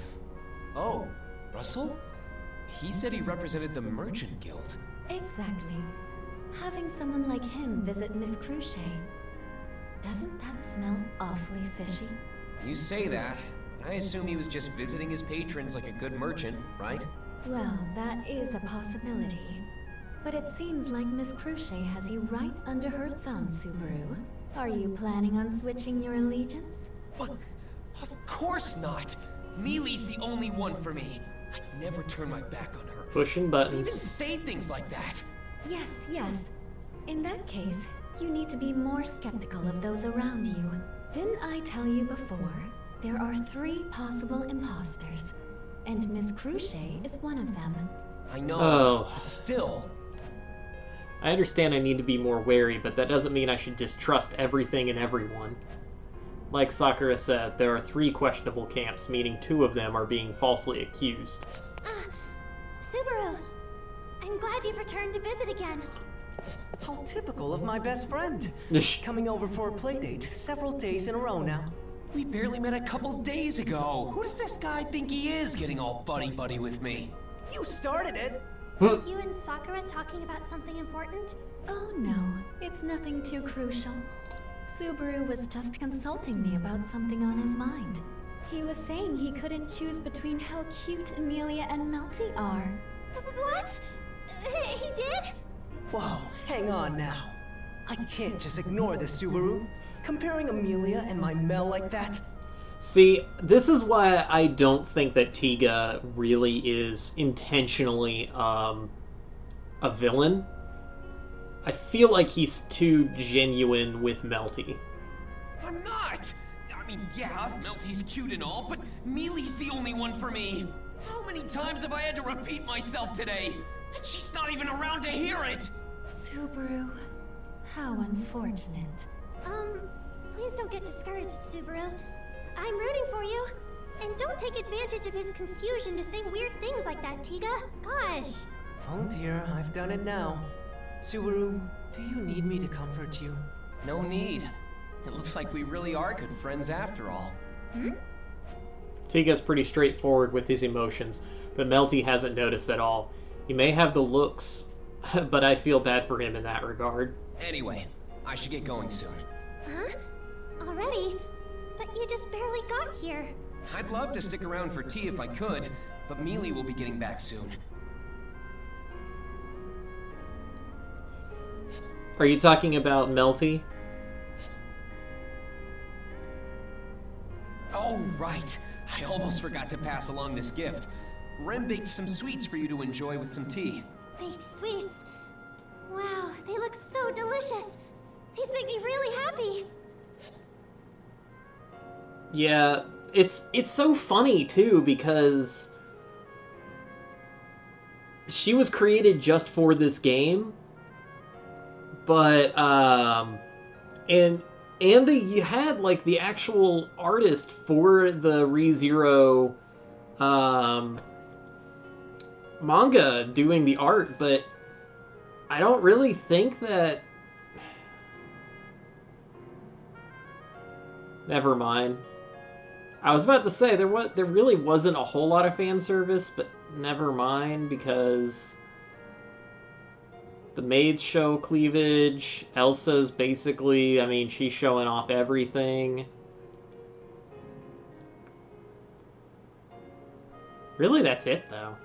Oh, Russell? He said he represented the Merchant Guild. Exactly. Having someone like him visit Miss Crucier, doesn't that smell awfully fishy? You say that, but I assume he was just visiting his patrons like a good merchant, right? Well, that is a possibility. But it seems like Miss Crucier has you right under her thumb, Subaru. Are you planning on switching your allegiance? What? Of course not! Mealy's the only one for me. I'd never turn my back on her. Pushing Don't even buttons. say things like that! Yes, yes. In that case, you need to be more skeptical of those around you. Didn't I tell you before? There are 3 possible imposters, and Miss Crucier is one of them. I know, Oh. but still. I understand I need to be more wary, but that doesn't mean I should distrust everything and everyone. Like Sakura said, there are 3 questionable camps, meaning 2 of them are being falsely accused. Subaru, I'm glad you've returned to visit again. How typical of my best friend. Coming over for a playdate several days in a row now. We barely met a couple days ago. Who does this guy think he is getting all buddy-buddy with me? You started it! Are you and Sakura talking about something important? Oh no, it's nothing too crucial. Subaru was just consulting me about something on his mind. He was saying he couldn't choose between how cute Amelia and Melty are. What? He did? Whoa, hang on now. I can't just ignore this, Subaru. Comparing Amelia and my Mel like that? See, this is why I don't think that Tiga really is intentionally a villain. I feel like he's too genuine with Melty. I'm not! I mean, yeah, Melty's cute and all, but Mealy's the only one for me. How many times have I had to repeat myself today? And she's not even around to hear it! Subaru, how unfortunate. Please don't get discouraged, Subaru. I'm rooting for you. And don't take advantage of his confusion to say weird things like that, Tiga. Gosh. Oh dear, I've done it now. Subaru, Do you need me to comfort you? No need. It looks like we really are good friends after all. Tiga's pretty straightforward with his emotions, but Melty hasn't noticed at all. He may have the looks, but I feel bad for him in that regard. Anyway, I should get going soon. Huh? Already? But you just barely got here. I'd love to stick around for tea if I could, but Mealy will be getting back soon. Are you talking about Melty? Oh, right. I almost forgot to pass along this gift. Rem baked some sweets for you to enjoy with some tea. Baked sweets. Wow, they look so delicious. These make me really happy. Yeah, it's so funny too because she was created just for this game, but you had like the actual artist for the ReZero manga doing the art, but I don't really think that. Never mind. I was about to say there really wasn't a whole lot of fan service, but never mind, because the maids show cleavage. Elsa's basically, I mean, she's showing off everything. Really, that's it, though.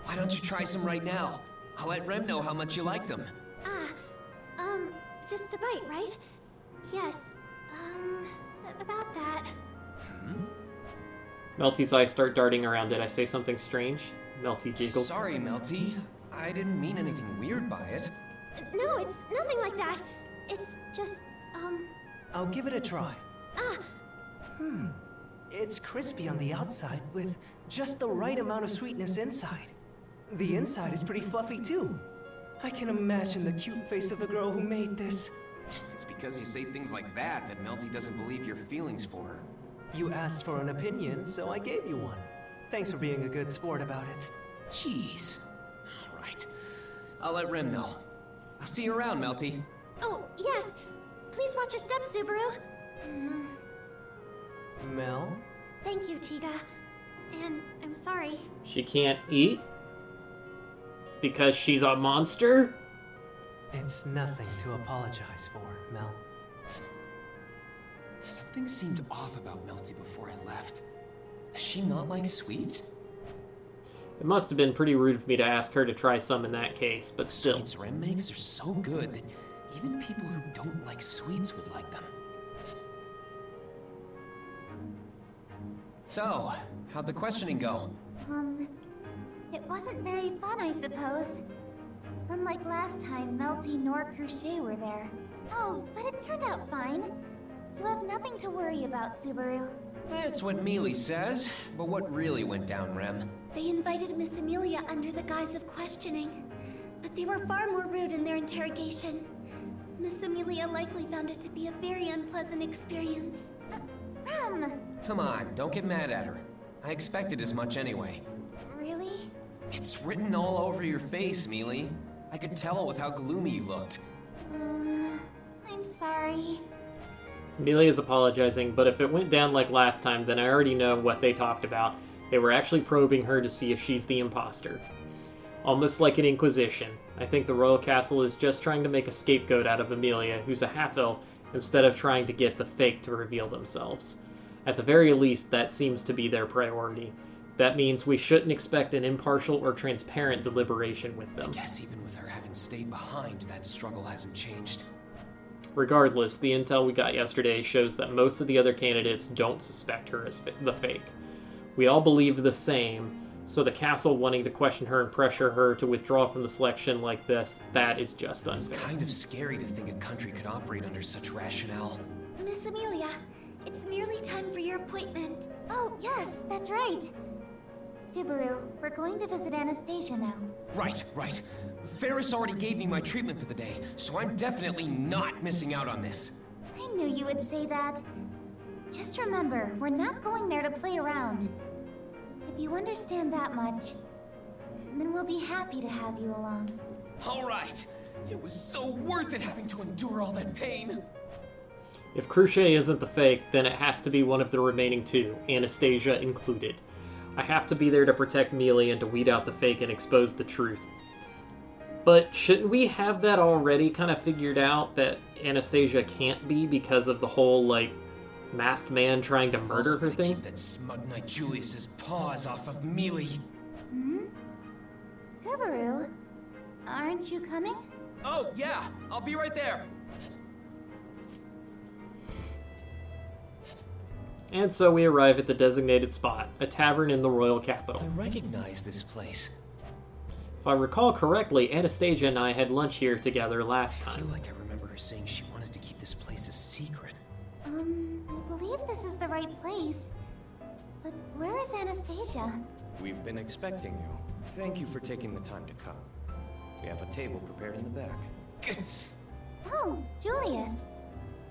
Why don't you try some right now? I'll let Rem know how much you like them. Just a bite, right? Yes, about that. Melty's eyes start darting around. Did I say something strange? Melty jiggles. Sorry, Melty. I didn't mean anything weird by it. No, it's nothing like that. It's just, I'll give it a try. It's crispy on the outside with just the right amount of sweetness inside. The inside is pretty fluffy too. I can imagine the cute face of the girl who made this. It's because you say things like that Melty doesn't believe your feelings for her. You asked for an opinion, so I gave you one. Thanks for being a good sport about it. Jeez. All right. I'll let Rem know. I'll see you around, Melty. Oh, yes. Please watch your steps, Subaru. Mel? Thank you, Tiga. And I'm sorry. She can't eat? Because she's a monster? It's nothing to apologize for, Mel. Something seemed off about Melty before I left. Does she not like sweets? It must have been pretty rude of me to ask her to try some in that case, but still. Sweets Rem makes are so good that even people who don't like sweets would like them. So, how'd the questioning go? It wasn't very fun, I suppose. Unlike last time, Melty nor Crochet were there. Oh, but it turned out fine. You have nothing to worry about, Subaru. That's what Mealy says, but what really went down, Rem? They invited Miss Amelia under the guise of questioning, but they were far more rude in their interrogation. Miss Amelia likely found it to be a very unpleasant experience. Rem! Come on, don't get mad at her. I expected as much anyway. Really? It's written all over your face, Mealy. I could tell with how gloomy you looked. I'm sorry. Amelia's apologizing, but if it went down like last time, then I already know what they talked about. They were actually probing her to see if she's the imposter. Almost like an inquisition. I think the royal castle is just trying to make a scapegoat out of Amelia, who's a half-elf, instead of trying to get the fake to reveal themselves. At the very least, that seems to be their priority. That means we shouldn't expect an impartial or transparent deliberation with them. I guess even with her having stayed behind, that struggle hasn't changed. Regardless, the intel we got yesterday shows that most of the other candidates don't suspect her as the fake. We all believe the same, so the castle wanting to question her and pressure her to withdraw from the selection like this, that is just unfair. It's kind of scary to think a country could operate under such rationale. Miss Amelia, it's nearly time for your appointment. Oh, yes, that's right. Subaru, we're going to visit Anastasia now. Right. Ferris already gave me my treatment for the day, so I'm definitely not missing out on this. I knew you would say that. Just remember, we're not going there to play around. If you understand that much, then we'll be happy to have you along. All right. It was so worth it having to endure all that pain. If Crochet isn't the fake, then it has to be one of the remaining two, Anastasia included. I have to be there to protect Mealy and to weed out the fake and expose the truth. But shouldn't we have that already kind of figured out, that Anastasia can't be because of the whole, like, masked man trying to murder her thing? Keep that smug Knight Julius's paws off of Mealy. Subaru, aren't you coming? Oh, yeah, I'll be right there. And so we arrive at the designated spot, a tavern in the royal capital. I recognize this place. If I recall correctly, Anastasia and I had lunch here together last I feel time. like I remember her saying she wanted to keep this place a secret. I believe this is the right place. But where is Anastasia? We've been expecting you. Thank you for taking the time to come. We have a table prepared in the back. Oh, Julius.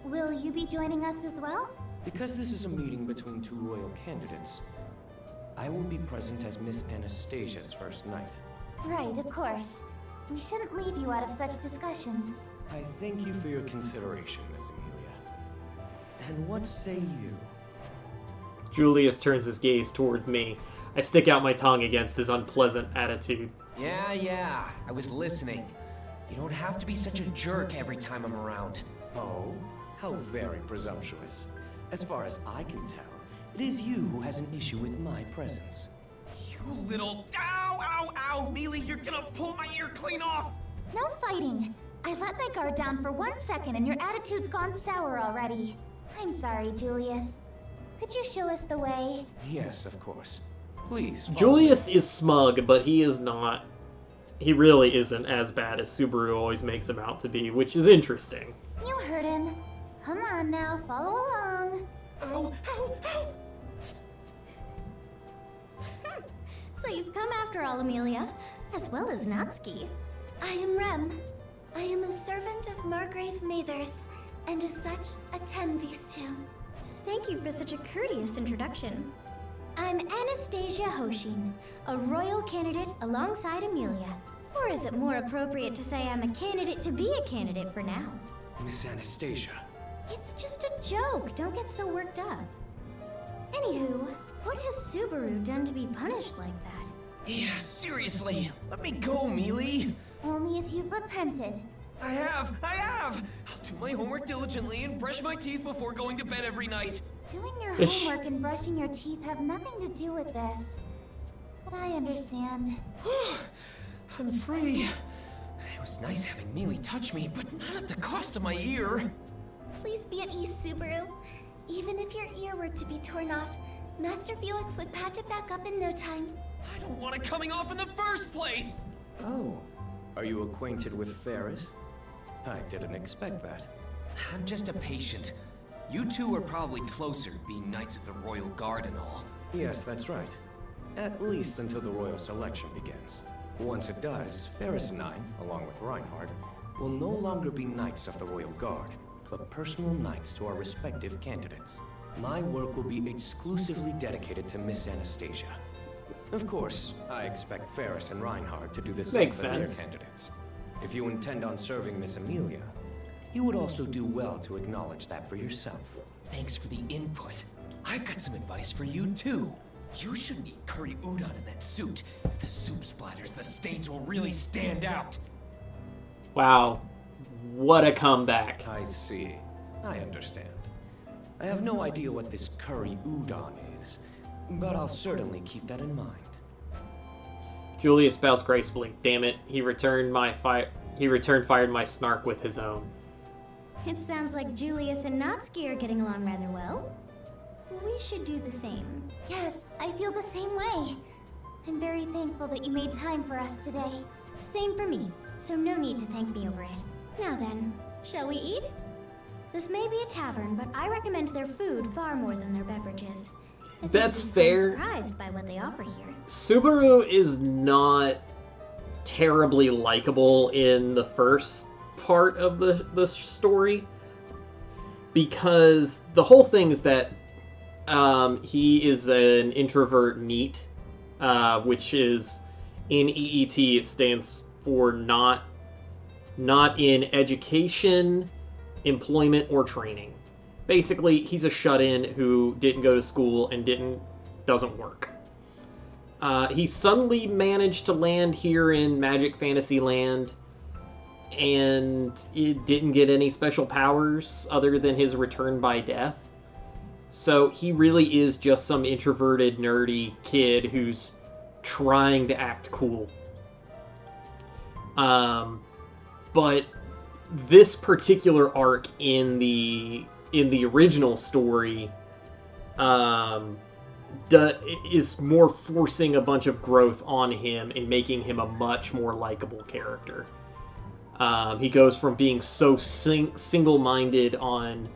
Will you be joining us as well? Because this is a meeting between two royal candidates, I will be present as Miss Anastasia's first knight. Right, of course. We shouldn't leave you out of such discussions. I thank you for your consideration, Miss Amelia. And what say you? Julius turns his gaze toward me. I stick out my tongue against his unpleasant attitude. Yeah, I was listening. You don't have to be such a jerk every time I'm around. Oh, how very presumptuous. As far as I can tell, it is you who has an issue with my presence. You little... Ow, Mealy, you're gonna pull my ear clean off! No fighting. I let my guard down for 1 second and your attitude's gone sour already. I'm sorry, Julius. Could you show us the way? Yes, of course. Please. Julius is smug, but he is not. He really isn't as bad as Subaru always makes him out to be, which is interesting. You heard him. Come on now, follow along. Ow! So you've come after all, Amelia, as well as Natsuki. I am Rem. I am a servant of Margrave Mathers, and as such, attend these two. Thank you for such a courteous introduction. I'm Anastasia Hoshin, a royal candidate alongside Amelia. Or is it more appropriate to say I'm a candidate to be a candidate for now? Miss Anastasia. It's just a joke, don't get so worked up. Anywho, what has Subaru done to be punished like that? Yeah, seriously, let me go, Mealy. Only if you've repented. I have! I'll do my homework diligently and brush my teeth before going to bed every night. Doing your homework and brushing your teeth have nothing to do with this. But I understand. I'm free. It was nice having Mealy touch me, but not at the cost of my ear. Please be at ease, Subaru. Even if your ear were to be torn off, Master Felix would patch it back up in no time. I don't want it coming off in the first place! Oh, are you acquainted with Ferris? I didn't expect that. I'm just a patient. You two are probably closer, being Knights of the Royal Guard and all. Yes, that's right. At least until the royal selection begins. Once it does, Ferris and I, along with Reinhardt, will no longer be Knights of the Royal Guard, but personal knights to our respective candidates. My work will be exclusively dedicated to Miss Anastasia. Of course, I expect Ferris and Reinhardt to do the same for their candidates. If you intend on serving Miss Amelia, you would also do well to acknowledge that for yourself. Thanks for the input. I've got some advice for you, too. You shouldn't eat curry udon in that suit. If the soup splatters, the stains will really stand out. Wow. What a comeback. I see. I understand. I have no idea what this curry udon is, but I'll certainly keep that in mind. Julius bows gracefully. Damn it, he returned fired my snark with his own. It sounds like Julius and Natsuki are getting along rather well. We should do the same. Yes, I feel the same way. I'm very thankful that you made time for us today. Same for me, so no need to thank me over it. Now then, shall we eat? This may be a tavern, but I recommend their food far more than their beverages. That's fair. I'm surprised by what they offer here. Subaru is not terribly likable in the first part of the story, because the whole thing is that he is an introvert NEET, which is in EET it stands for not not in education, employment, or training. Basically, he's a shut-in who didn't go to school and doesn't work. He suddenly managed to land here in Magic Fantasyland, and it didn't get any special powers other than his return by death. So he really is just some introverted, nerdy kid who's trying to act cool. But this particular arc in the original story is more forcing a bunch of growth on him and making him a much more likable character. He goes from being so single-minded on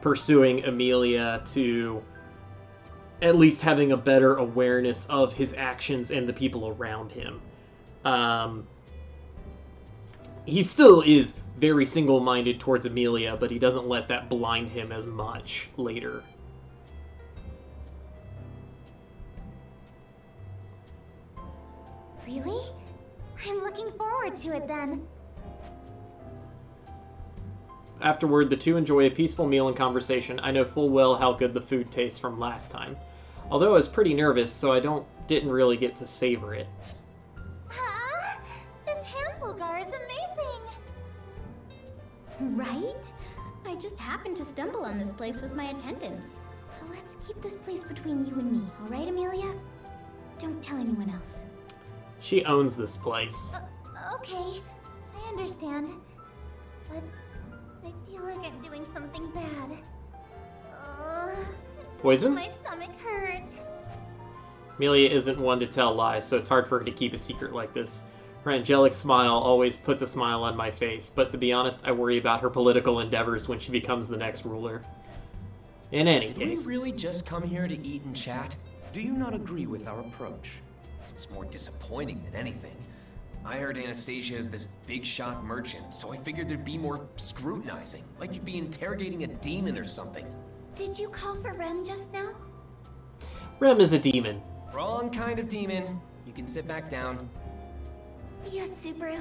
pursuing Amelia to at least having a better awareness of his actions and the people around him. He still is very single-minded towards Amelia, but he doesn't let that blind him as much later. Really? I'm looking forward to it then. Afterward, the two enjoy a peaceful meal and conversation. I know full well how good the food tastes from last time. Although I was pretty nervous, so I didn't really get to savor it. Huh? This hamburger is amazing! Right? I just happened to stumble on this place with my attendants. Let's keep this place between you and me, alright, Amelia? Don't tell anyone else. She owns this place. Okay, I understand. But I feel like I'm doing something bad. It's Poison? making my stomach hurt. Amelia isn't one to tell lies, so it's hard for her to keep a secret like this. Her angelic smile always puts a smile on my face, but to be honest, I worry about her political endeavors when she becomes the next ruler. In any case... Did we really just come here to eat and chat? Do you not agree with our approach? It's more disappointing than anything. I heard Anastasia is this big-shot merchant, so I figured there'd be more scrutinizing, like you'd be interrogating a demon or something. Did you call for Rem just now? Rem is a demon. Wrong kind of demon. You can sit back down. Yes, Subaru.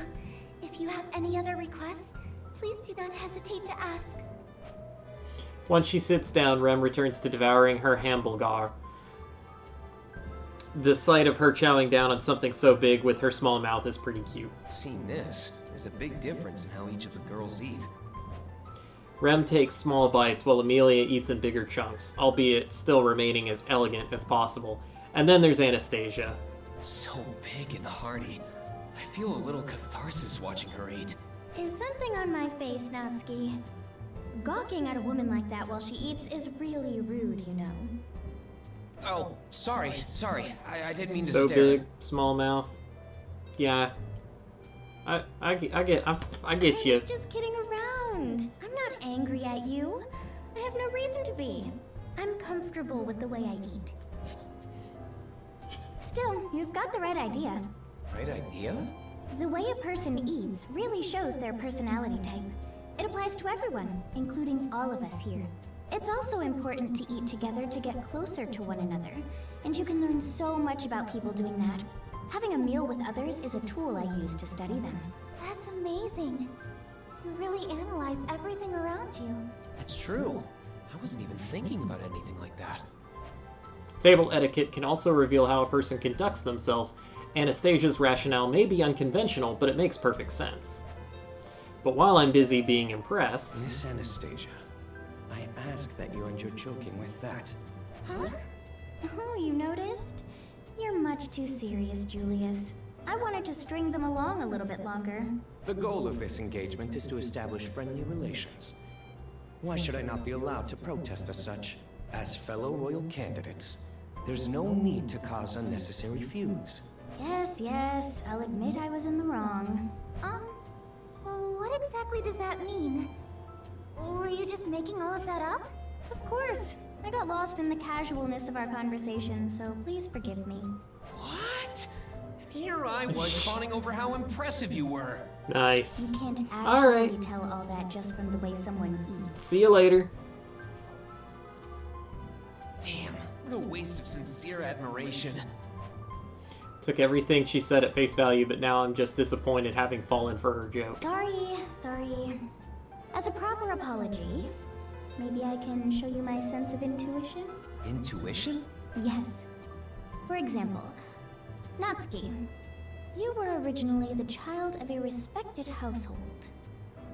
If you have any other requests, please do not hesitate to ask. Once she sits down, Rem returns to devouring her hamburger. The sight of her chowing down on something so big with her small mouth is pretty cute. Seeing this, there's a big difference in how each of the girls eat. Rem takes small bites while Amelia eats in bigger chunks, albeit still remaining as elegant as possible. And then there's Anastasia. So big and hearty. I feel a little catharsis watching her eat. Is something on my face, Natsuki? Gawking at a woman like that while she eats is really rude, you know. Oh, sorry. I didn't mean to so stare. So big, small mouth. Yeah. I get you. I was just kidding around. I'm not angry at you. I have no reason to be. I'm comfortable with the way I eat. Still, you've got the right idea. Right idea? The way a person eats really shows their personality type. It applies to everyone, including all of us here. It's also important to eat together to get closer to one another, and you can learn so much about people doing that. Having a meal with others is a tool I use to study them. That's amazing. You really analyze everything around you. That's true. I wasn't even thinking about anything like that. Table etiquette can also reveal how a person conducts themselves. Anastasia's rationale may be unconventional, but it makes perfect sense. But while I'm busy being impressed... Miss Anastasia, I ask that you end your joking with that. Huh? Oh, you noticed? You're much too serious, Julius. I wanted to string them along a little bit longer. The goal of this engagement is to establish friendly relations. Why should I not be allowed to protest as such? As fellow royal candidates, there's no need to cause unnecessary feuds. Yes, I'll admit I was in the wrong. So what exactly does that mean? Were you just making all of that up? Of course. I got lost in the casualness of our conversation, so please forgive me. What? Here I was fawning over how impressive you were. Nice. You can't actually tell all that just from the way someone eats. See you later. Damn, what a waste of sincere admiration. Took everything she said at face value, but now I'm just disappointed having fallen for her joke. Sorry. As a proper apology, maybe I can show you my sense of intuition? Intuition? Yes. For example, Natsuki, you were originally the child of a respected household,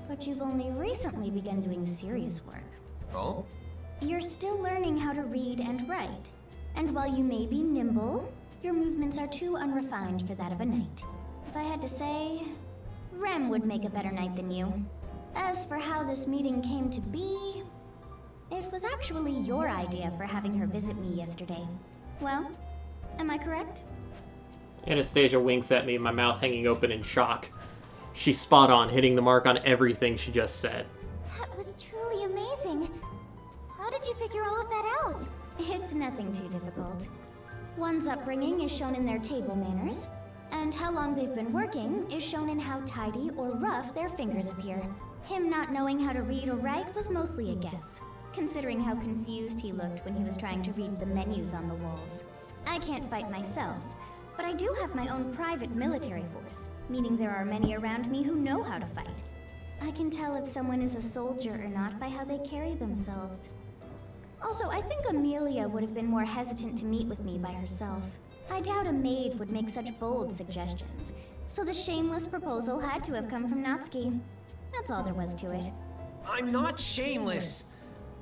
but you've only recently begun doing serious work. Oh? You're still learning how to read and write, and while you may be nimble, your movements are too unrefined for that of a knight. If I had to say, Rem would make a better knight than you. As for how this meeting came to be, it was actually your idea for having her visit me yesterday. Well, am I correct? Anastasia winks at me, my mouth hanging open in shock. She's spot on, hitting the mark on everything she just said. That was truly amazing. How did you figure all of that out? It's nothing too difficult. One's upbringing is shown in their table manners, and how long they've been working is shown in how tidy or rough their fingers appear. Him not knowing how to read or write was mostly a guess, considering how confused he looked when he was trying to read the menus on the walls. I can't fight myself, but I do have my own private military force, meaning there are many around me who know how to fight. I can tell if someone is a soldier or not by how they carry themselves. Also, I think Amelia would have been more hesitant to meet with me by herself. I doubt a maid would make such bold suggestions, so the shameless proposal had to have come from Natsuki. That's all there was to it. I'm not shameless!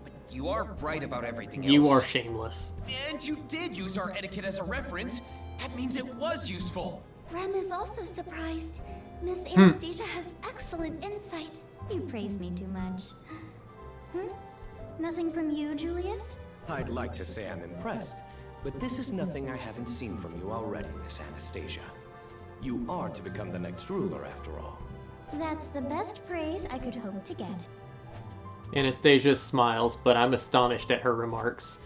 But you are right about everything else. You are shameless. And you did use our etiquette as a reference. That means it was useful. Rem is also surprised. Miss Anastasia has excellent insight. You praise me too much. Nothing from you, Julius? I'd like to say I'm impressed, but this is nothing I haven't seen from you already, Miss Anastasia. You are to become the next ruler, after all. That's the best praise I could hope to get. Anastasia smiles, but I'm astonished at her remarks.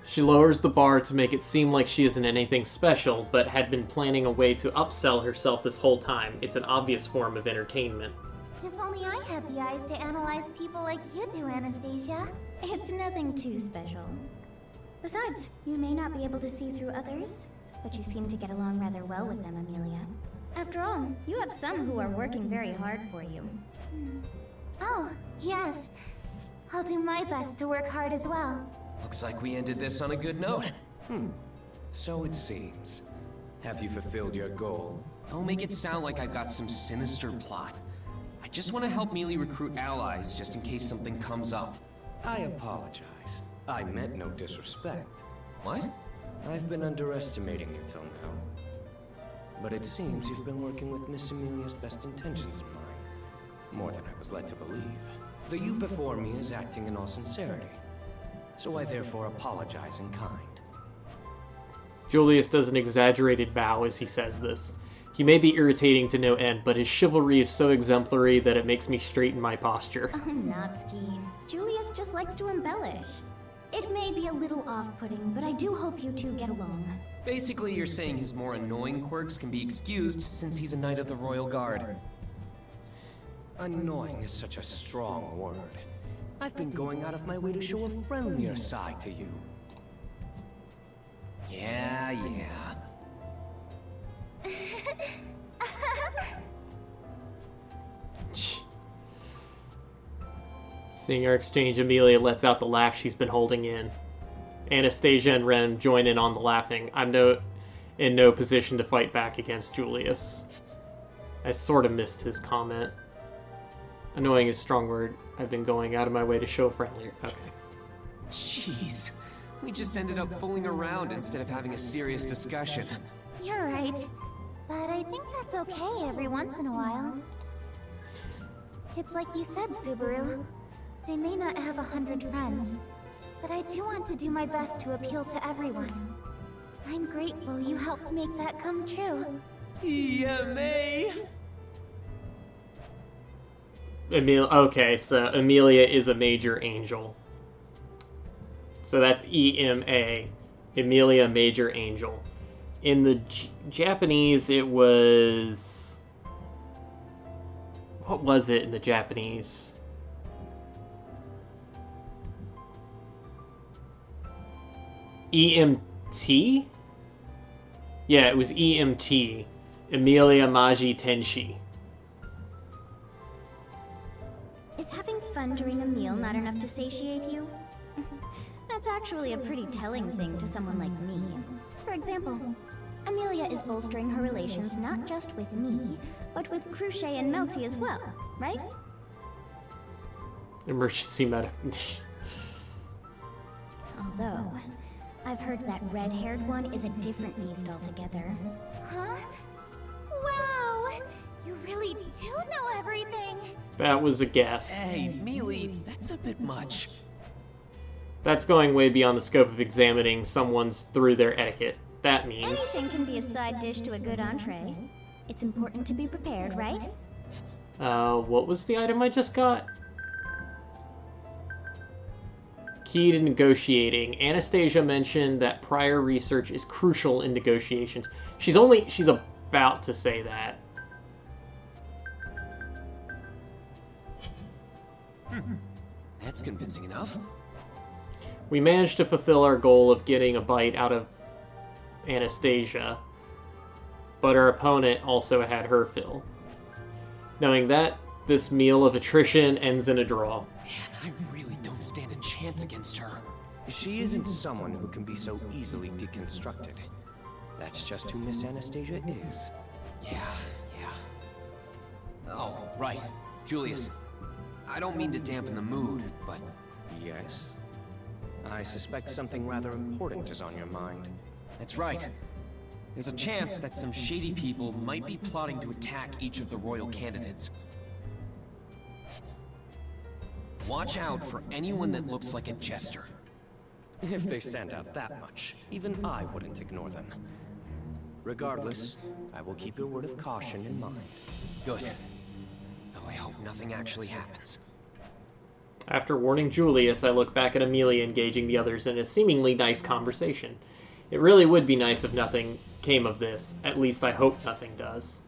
She lowers the bar to make it seem like she isn't anything special, but had been planning a way to upsell herself this whole time. It's an obvious form of entertainment. If only I had the eyes to analyze people like you do, Anastasia. It's nothing too special. Besides, you may not be able to see through others, but you seem to get along rather well with them, Amelia. After all, you have some who are working very hard for you. Oh, yes. I'll do my best to work hard as well. Looks like we ended this on a good note. So it seems. Have you fulfilled your goal? Don't make it sound like I've got some sinister plot. I just want to help Mealy recruit allies just in case something comes up. I apologize. I meant no disrespect. What? I've been underestimating you till now. But it seems you've been working with Miss Amelia's best intentions in mind. More than I was led to believe. The you before me is acting in all sincerity. So I therefore apologize in kind. Julius does an exaggerated bow as he says this. He may be irritating to no end, but his chivalry is so exemplary that it makes me straighten my posture. Oh, Natsuki. Julius just likes to embellish. It may be a little off-putting, but I do hope you two get along. Basically, you're saying his more annoying quirks can be excused since he's a knight of the Royal Guard. Annoying is such a strong word. I've been going out of my way to show a friendlier side to you. Yeah. Seeing our exchange, Amelia lets out the laugh she's been holding in. Anastasia and Ren join in on the laughing. I'm in no position to fight back against Julius. I sort of missed his comment. Annoying is a strong word. I've been going out of my way to show friendlier. Okay. Jeez. We just ended up fooling around instead of having a serious discussion. You're right. But I think that's okay every once in a while. It's like you said, Subaru. I may not have 100 friends, but I do want to do my best to appeal to everyone. I'm grateful you helped make that come true. EMA! Okay, so Amelia is a major angel. So that's EMA. Amelia, major angel. In the Japanese, it was... What was it in the Japanese? EMT? Yeah, it was EMT. Emilia Magi Tenshi. Is having fun during a meal not enough to satiate you? That's actually a pretty telling thing to someone like me. For example, Amelia is bolstering her relations not just with me, but with Cruchet and Melty as well, right? Emergency med. Although, I've heard that red-haired one is a different beast altogether. Huh? Wow! You really do know everything! That was a guess. Hey, Mealy, that's a bit much. That's going way beyond the scope of examining someone's through their etiquette. That means... Anything can be a side dish to a good entree. It's important to be prepared, right? What was the item I just got? Key to negotiating. Anastasia mentioned that prior research is crucial in negotiations. She's about to say that. That's convincing enough. We managed to fulfill our goal of getting a bite out of Anastasia, but our opponent also had her fill. Knowing that, this meal of attrition ends in a draw. Man, I really don't stand a chance against her. She isn't someone who can be so easily deconstructed. That's just who Miss Anastasia is. Yeah. Oh, right. Julius, I don't mean to dampen the mood, but... Yes? I suspect something rather important is on your mind. That's right. There's a chance that some shady people might be plotting to attack each of the royal candidates. Watch out for anyone that looks like a jester. If they stand out that much, even I wouldn't ignore them. Regardless, I will keep your word of caution in mind. Good. Though I hope nothing actually happens. After warning Julius, I look back at Amelia engaging the others in a seemingly nice conversation. It really would be nice if nothing came of this. At least I hope nothing does.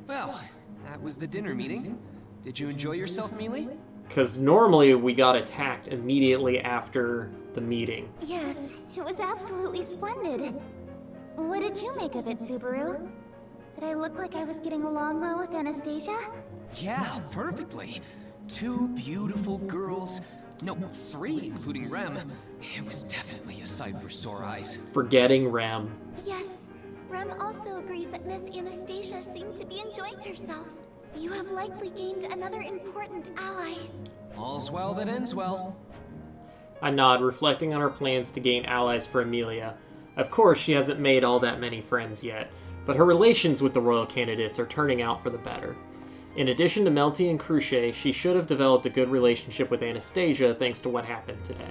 Well, that was the dinner meeting. Did you enjoy yourself, Mealy? Because normally we got attacked immediately after the meeting. Yes, it was absolutely splendid. What did you make of it, Subaru? Did I look like I was getting along well with Anastasia? Yeah, perfectly. 2 beautiful girls. No, 3, including Rem. It was definitely a sight for sore eyes. Forgetting Rem. Yes, Rem also agrees that Miss Anastasia seemed to be enjoying herself. You have likely gained another important ally. All's well that ends well. I nod, reflecting on our plans to gain allies for Amelia. Of course, she hasn't made all that many friends yet, but her relations with the royal candidates are turning out for the better. In addition to Melty and Cruchet, she should have developed a good relationship with Anastasia thanks to what happened today.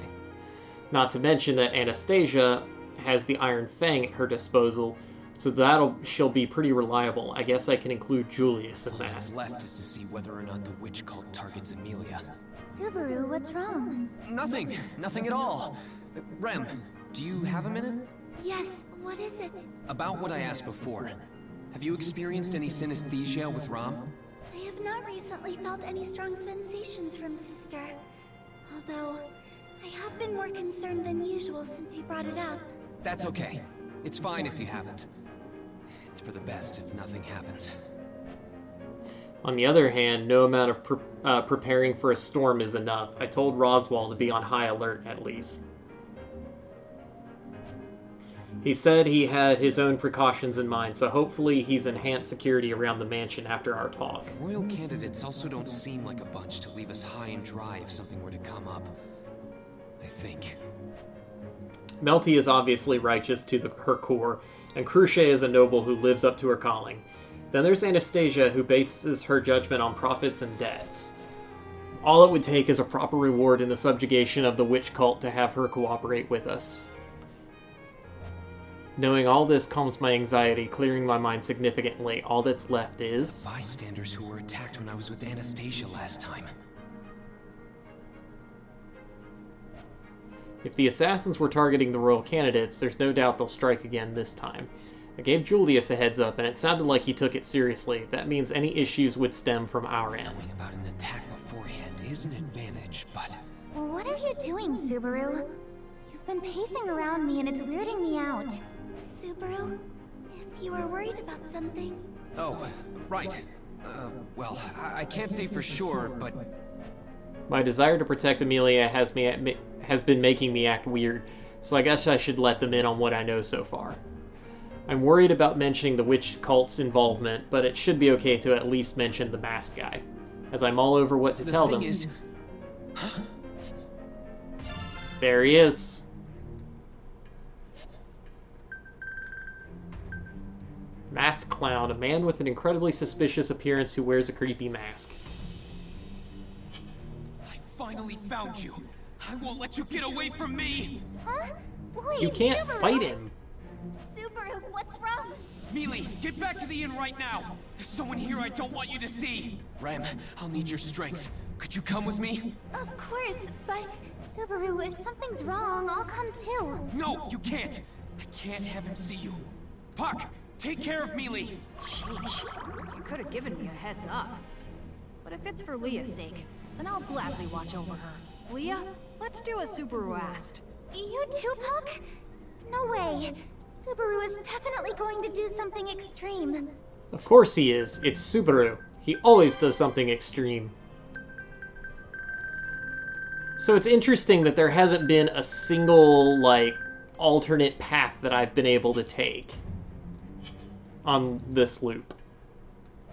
Not to mention that Anastasia has the Iron Fang at her disposal, so she'll be pretty reliable. I guess I can include Julius in that. All that's left is to see whether or not the witch cult targets Amelia. Subaru, what's wrong? Nothing at all. Rem, do you have a minute? Yes, what is it? About what I asked before. Have you experienced any synesthesia with Ram? I have not recently felt any strong sensations from Sister. Although, I have been more concerned than usual since you brought it up. That's okay. It's fine if you haven't. It's for the best if nothing happens. On the other hand, no amount of preparing for a storm is enough. I told Roswell to be on high alert, at least. He said he had his own precautions in mind, so hopefully he's enhanced security around the mansion after our talk. Royal candidates also don't seem like a bunch to leave us high and dry if something were to come up. I think. Melty is obviously righteous to her core, and Cruchet is a noble who lives up to her calling. Then there's Anastasia, who bases her judgment on profits and debts. All it would take is a proper reward in the subjugation of the witch cult to have her cooperate with us. Knowing all this calms my anxiety, clearing my mind significantly. All that's left is... the bystanders who were attacked when I was with Anastasia last time. If the assassins were targeting the royal candidates, there's no doubt they'll strike again this time. I gave Julius a heads up, and it sounded like he took it seriously. That means any issues would stem from our end. Knowing about an attack beforehand is an advantage, but... What are you doing, Subaru? You've It's been pacing around me and it's weirding me out. Subaru, if you are worried about something... Oh, right. Well, I can't say for sure, but... My desire to protect Amelia has been making me act weird, so I guess I should let them in on what I know so far. I'm worried about mentioning the witch cult's involvement, but it should be okay to at least mention the mask guy, as I'm all over what to tell them. The thing is... There he is. Mask Clown, a man with an incredibly suspicious appearance who wears a creepy mask. I finally found you. I won't let you get away from me. Huh? Wait, You can't Subaru? fight him. Subaru, what's wrong? Mealy, get back to the inn right now. There's someone here I don't want you to see. Rem, I'll need your strength. Could you come with me? Of course, but... Subaru, if something's wrong, I'll come too. No, you can't. I can't have him see you. Puck, take care of Mealy. Sheesh. You could have given me a heads up. But if it's for Leah's sake, then I'll gladly watch over her. Leah, let's do as Subaru asked. You too, Puck? No way. Subaru is definitely going to do something extreme. Of course he is. It's Subaru. He always does something extreme. So it's interesting that there hasn't been a single, like, alternate path that I've been able to take on this loop.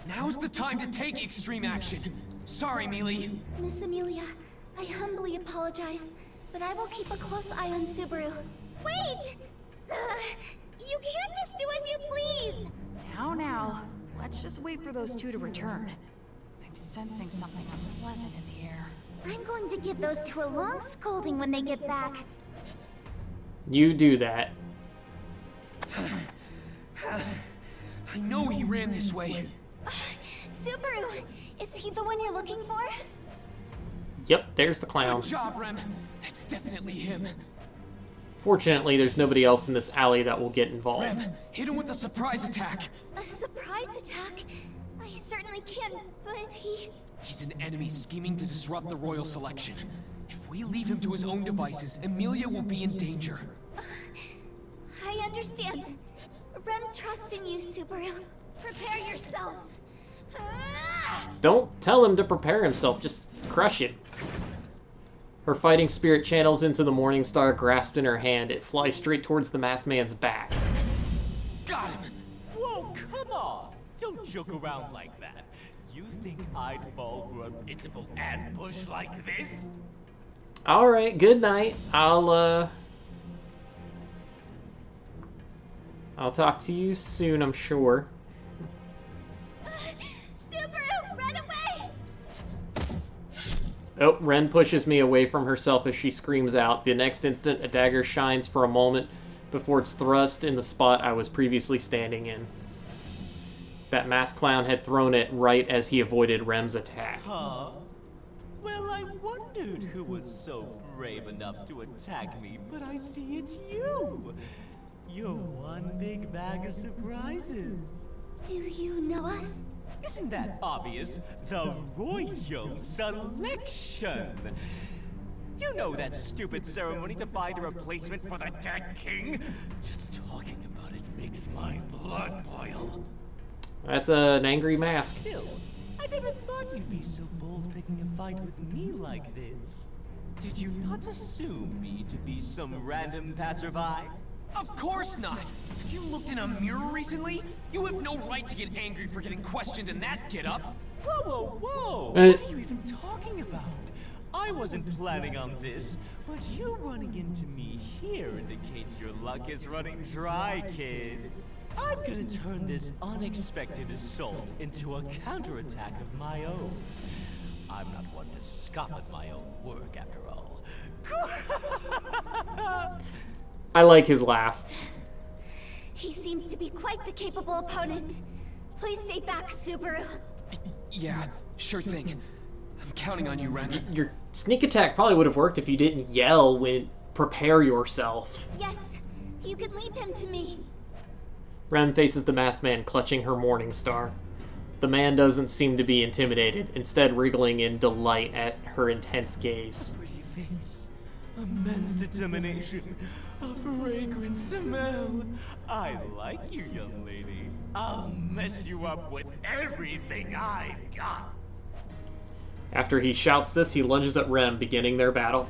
Now's the time to take extreme action. Sorry, Mealy. Miss Amelia, I humbly apologize, but I will keep a close eye on Subaru. Wait! You can't just do as you please! Now, let's just wait for those two to return. I'm sensing something unpleasant in the air. I'm going to give those two a long scolding when they get back. You do that. I know he ran this way. Subaru, is he the one you're looking for? Yep, there's the clown. Good job, Rem. That's definitely him. Fortunately, there's nobody else in this alley that will get involved. Rem, hit him with a surprise attack. A surprise attack? I certainly can, but He's an enemy scheming to disrupt the royal selection. If we leave him to his own devices, Amelia will be in danger. I understand. Rem trusts in you, Subaru. Prepare yourself. Don't tell him to prepare himself, just crush it. Her fighting spirit channels into the Morning Star grasped in her hand. It flies straight towards the masked man's back. Got him! Whoa, come on! Don't joke around like that. You think I'd fall for a pitiful ambush like this? Alright, good night. I'll talk to you soon, I'm sure. Subaru, run away! Oh, Ren pushes me away from herself as she screams out. The next instant, a dagger shines for a moment before it's thrust in the spot I was previously standing in. That masked clown had thrown it right as he avoided Rem's attack. Huh? Well, I wondered who was so brave enough to attack me, but I see it's you! You're one big bag of surprises. Do you know us? Isn't that obvious? The royal selection! You know that stupid ceremony to find a replacement for the dead king? Just talking about it makes my blood boil. That's an angry mask. Still, I never thought you'd be so bold picking a fight with me like this. Did you not assume me to be some random passerby? Of course not! Have you looked in a mirror recently? You have no right to get angry for getting questioned in that get-up! Whoa, whoa, whoa! What are you even talking about? I wasn't planning on this, but you running into me here indicates your luck is running dry, kid. I'm gonna turn this unexpected assault into a counterattack of my own. I'm not one to scoff at my own work, after all. I like his laugh. He seems to be quite the capable opponent. Please stay back, Subaru. Yeah, sure thing. I'm counting on you, Ren. Your sneak attack probably would have worked if you didn't yell when prepare yourself. Yes, you can leave him to me. Ren faces the masked man clutching her Morning Star. The man doesn't seem to be intimidated, instead wriggling in delight at her intense gaze. Pretty face. immense determination, a fragrant smell. I like you, young lady. I'll mess you up with everything I've got. After he shouts this, he lunges at Rem, beginning their battle.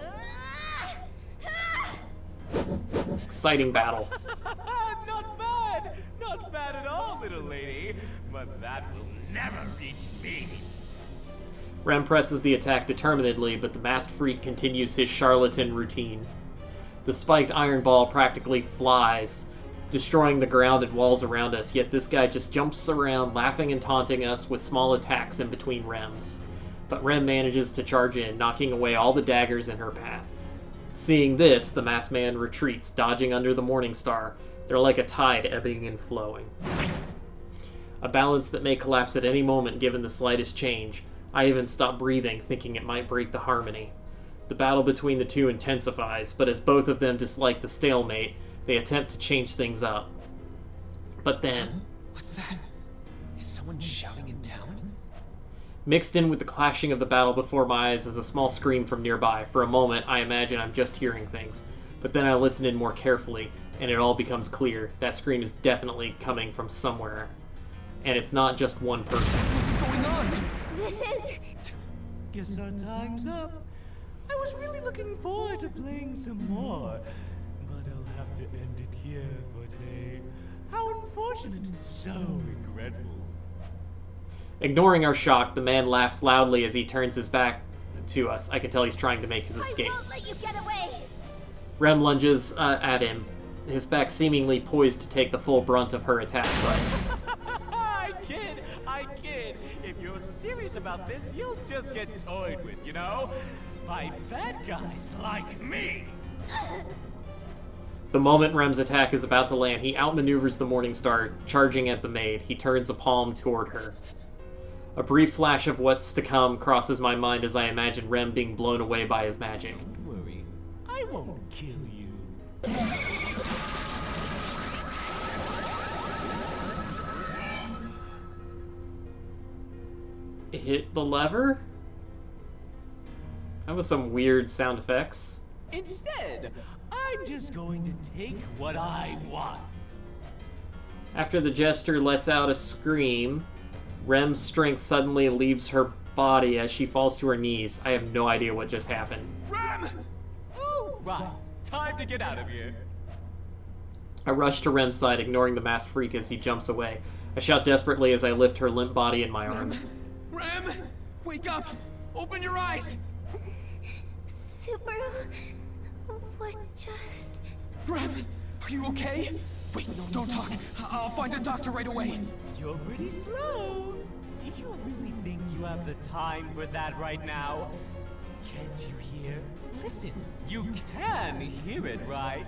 Exciting battle. Not bad! Not bad at all, little lady. But that will never reach me. Rem presses the attack determinedly, but the masked freak continues his charlatan routine. The spiked iron ball practically flies, destroying the ground and walls around us, yet this guy just jumps around, laughing and taunting us with small attacks in between Rems. But Rem manages to charge in, knocking away all the daggers in her path. Seeing this, the masked man retreats, dodging under the Morning Star. They're like a tide ebbing and flowing. A balance that may collapse at any moment given the slightest change. I even stop breathing, thinking it might break the harmony. The battle between the two intensifies, but as both of them dislike the stalemate, they attempt to change things up. But then... What's that? Is someone shouting in town? Mixed in with the clashing of the battle before my eyes is a small scream from nearby. For a moment, I imagine I'm just hearing things. But then I listen in more carefully, and it all becomes clear. That scream is definitely coming from somewhere. And it's not just one person. What's going on? This is... Guess our time's up. I was really looking forward to playing some more, but I'll have to end it here for today. How unfortunate. So regretful. Ignoring our shock, the man laughs loudly as he turns his back to us. I can tell he's trying to make his escape. I won't let you get away. Rem lunges at him, his back seemingly poised to take the full brunt of her attack, but... I kid. If you're serious about this, you'll just get toyed with, you know? By bad guys like me. The moment Rem's attack is about to land, he outmaneuvers the Morning Star, charging at the maid. He turns a palm toward her. A brief flash of what's to come crosses my mind as I imagine Rem being blown away by his magic. Don't worry, I won't kill you. Hit the lever? That was some weird sound effects. Instead, I'm just going to take what I want. After the jester lets out a scream, Rem's strength suddenly leaves her body as she falls to her knees. I have no idea what just happened. Rem! Oh, right. Time to get out of here. I rush to Rem's side, ignoring the masked freak as he jumps away. I shout desperately as I lift her limp body in my arms. Rem! Wake up! Open your eyes! Subaru... What just... Rem! Are you okay? Wait, no, don't talk. I'll find a doctor right away. You're pretty slow. Do you really think you have the time for that right now? Can't you hear? Listen, you can hear it, right?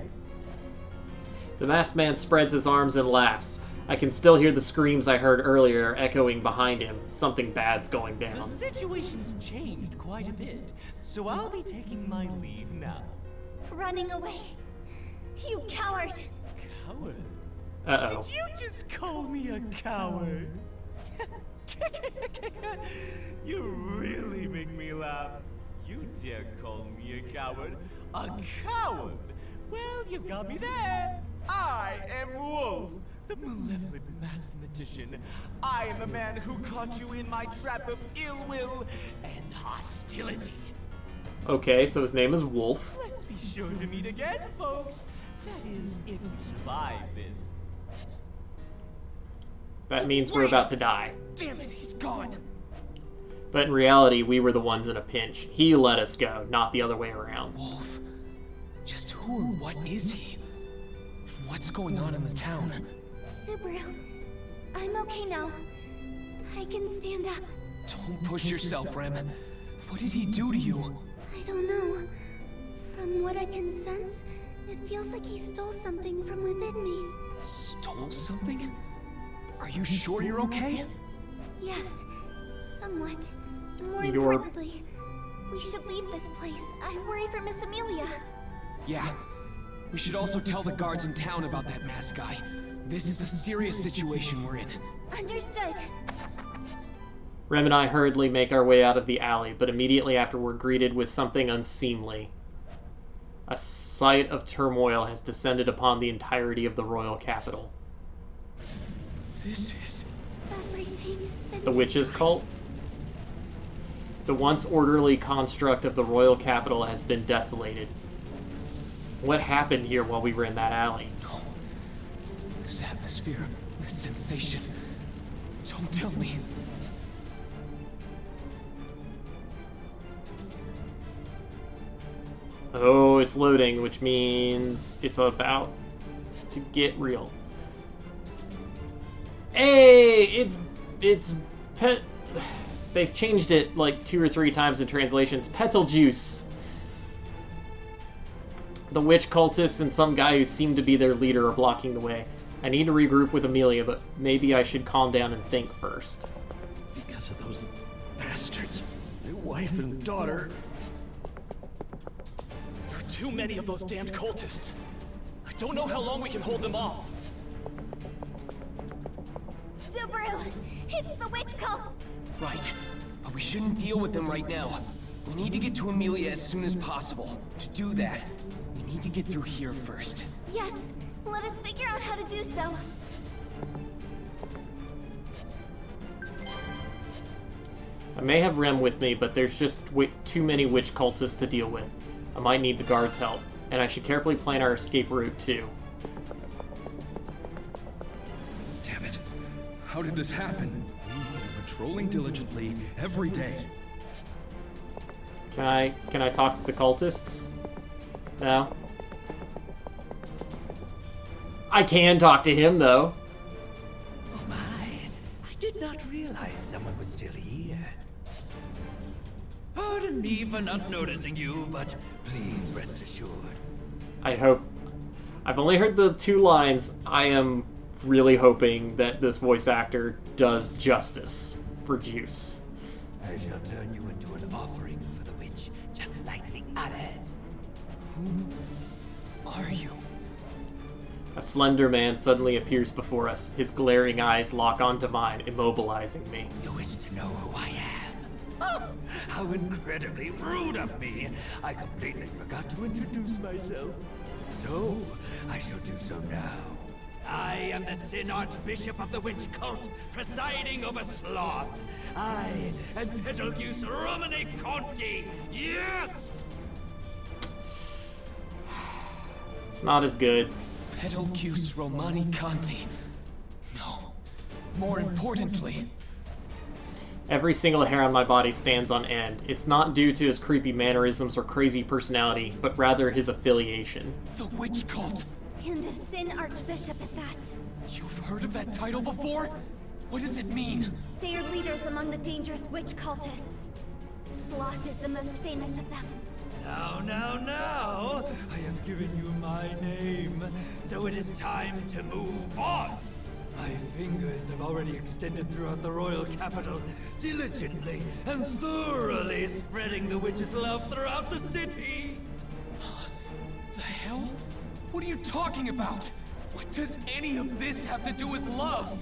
The masked man spreads his arms and laughs. I can still hear the screams I heard earlier echoing behind him. Something bad's going down. The situation's changed quite a bit, so I'll be taking my leave now. Running away. You coward. Coward? Uh-oh. Did you just call me a coward? You really make me laugh. You dare call me a coward? A coward? Well, you've got me there. I am Wolf, the malevolent masked magician. I am the man who caught you in my trap of ill will and hostility. Okay, so his name is Wolf. Let's be sure to meet again, folks. That is, if you survive this. That means we're about to die. Damn it, he's gone. But in reality, we were the ones in a pinch. He let us go, not the other way around. Wolf. Just who or what is he? And what's going on in the town? Subaru, I'm okay now. I can stand up. Don't push yourself, Rem. What did he do to you? I don't know. From what I can sense, it feels like he stole something from within me. Stole something? Are you sure you're okay? Yes, somewhat. More You're- importantly, we should leave this place. I worry for Miss Amelia. Yeah. We should also tell the guards in town about that masked guy. This is a serious situation we're in. Understood. Rem and I hurriedly make our way out of the alley, but immediately after we're greeted with something unseemly. A sight of turmoil has descended upon the entirety of the royal capital. This is... Everything has been The witches' cult? The once orderly construct of the royal capital has been desolated. What happened here while we were in that alley? No. This atmosphere, this sensation. Don't tell me. Oh, it's loading, which means it's about to get real. Hey, it's pet. They've changed it like 2 or 3 times in translations. Betelgeuse. The witch cultists and some guy who seemed to be their leader are blocking the way. I need to regroup with Amelia, but maybe I should calm down and think first. Because of those bastards. My wife and daughter. There are too many of those damned cultists. I don't know how long we can hold them off. Subaru! It's the witch cult! Right. But we shouldn't deal with them right now. We need to get to Amelia as soon as possible. To do that, we need to get through here first. Yes, let us figure out how to do so. I may have Rem with me, but there's just too many witch cultists to deal with. I might need the guards' help, and I should carefully plan our escape route too. Damn it. How did this happen? We're patrolling diligently every day. Can I talk to the cultists? No? I can talk to him, though. Oh my, I did not realize someone was still here. Pardon me for not noticing you, but please rest assured. I hope... I've only heard the 2 lines. I am really hoping that this voice actor does justice for Juice. I shall turn you into an offering for the witch, just like the others. Who are you? A slender man suddenly appears before us. His glaring eyes lock onto mine, immobilizing me. You wish to know who I am? Oh, how incredibly rude of me! I completely forgot to introduce myself. So, I shall do so now. I am the Sin Archbishop of the Witch Cult, presiding over Sloth. I am Betelgeuse Romane Conti! Yes! It's not as good. Betelgeuse Romani Conti. No. More importantly... Every single hair on my body stands on end. It's not due to his creepy mannerisms or crazy personality, but rather his affiliation. The Witch Cult! And a Sin Archbishop at that. You've heard of that title before? What does it mean? They are leaders among the dangerous witch cultists. Sloth is the most famous of them. Now, I have given you my name, so it is time to move on. My fingers have already extended throughout the royal capital, diligently and thoroughly spreading the witch's love throughout the city. The hell? What are you talking about? What does any of this have to do with love?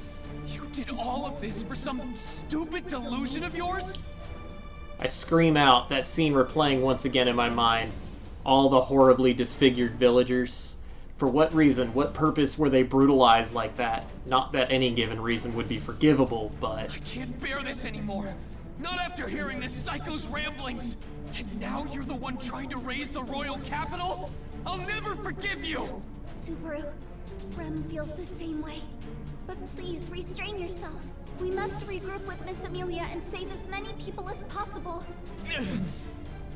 You did all of this for some stupid delusion of yours? I scream out, that scene replaying once again in my mind. All the horribly disfigured villagers. For what reason, what purpose were they brutalized like that? Not that any given reason would be forgivable, but... I can't bear this anymore. Not after hearing this psycho's ramblings. And now you're the one trying to raise the royal capital? I'll never forgive you! Subaru, Rem feels the same way. But please, restrain yourself. We must regroup with Miss Amelia and save as many people as possible.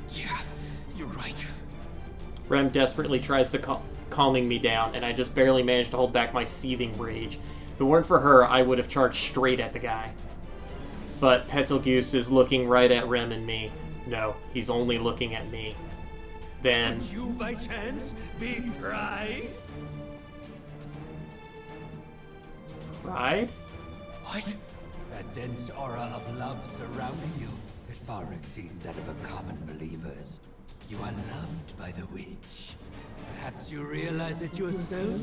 Yeah, you're right. Rem desperately tries to calming me down, and I just barely manage to hold back my seething rage. If it weren't for her, I would have charged straight at the guy. But Betelgeuse is looking right at Rem and me. No, he's only looking at me. Then... Would you, by chance, be Pride? Pride? What? That dense aura of love surrounding you, it far exceeds that of a common believer's. You are loved by the witch. Perhaps you realize it yourself?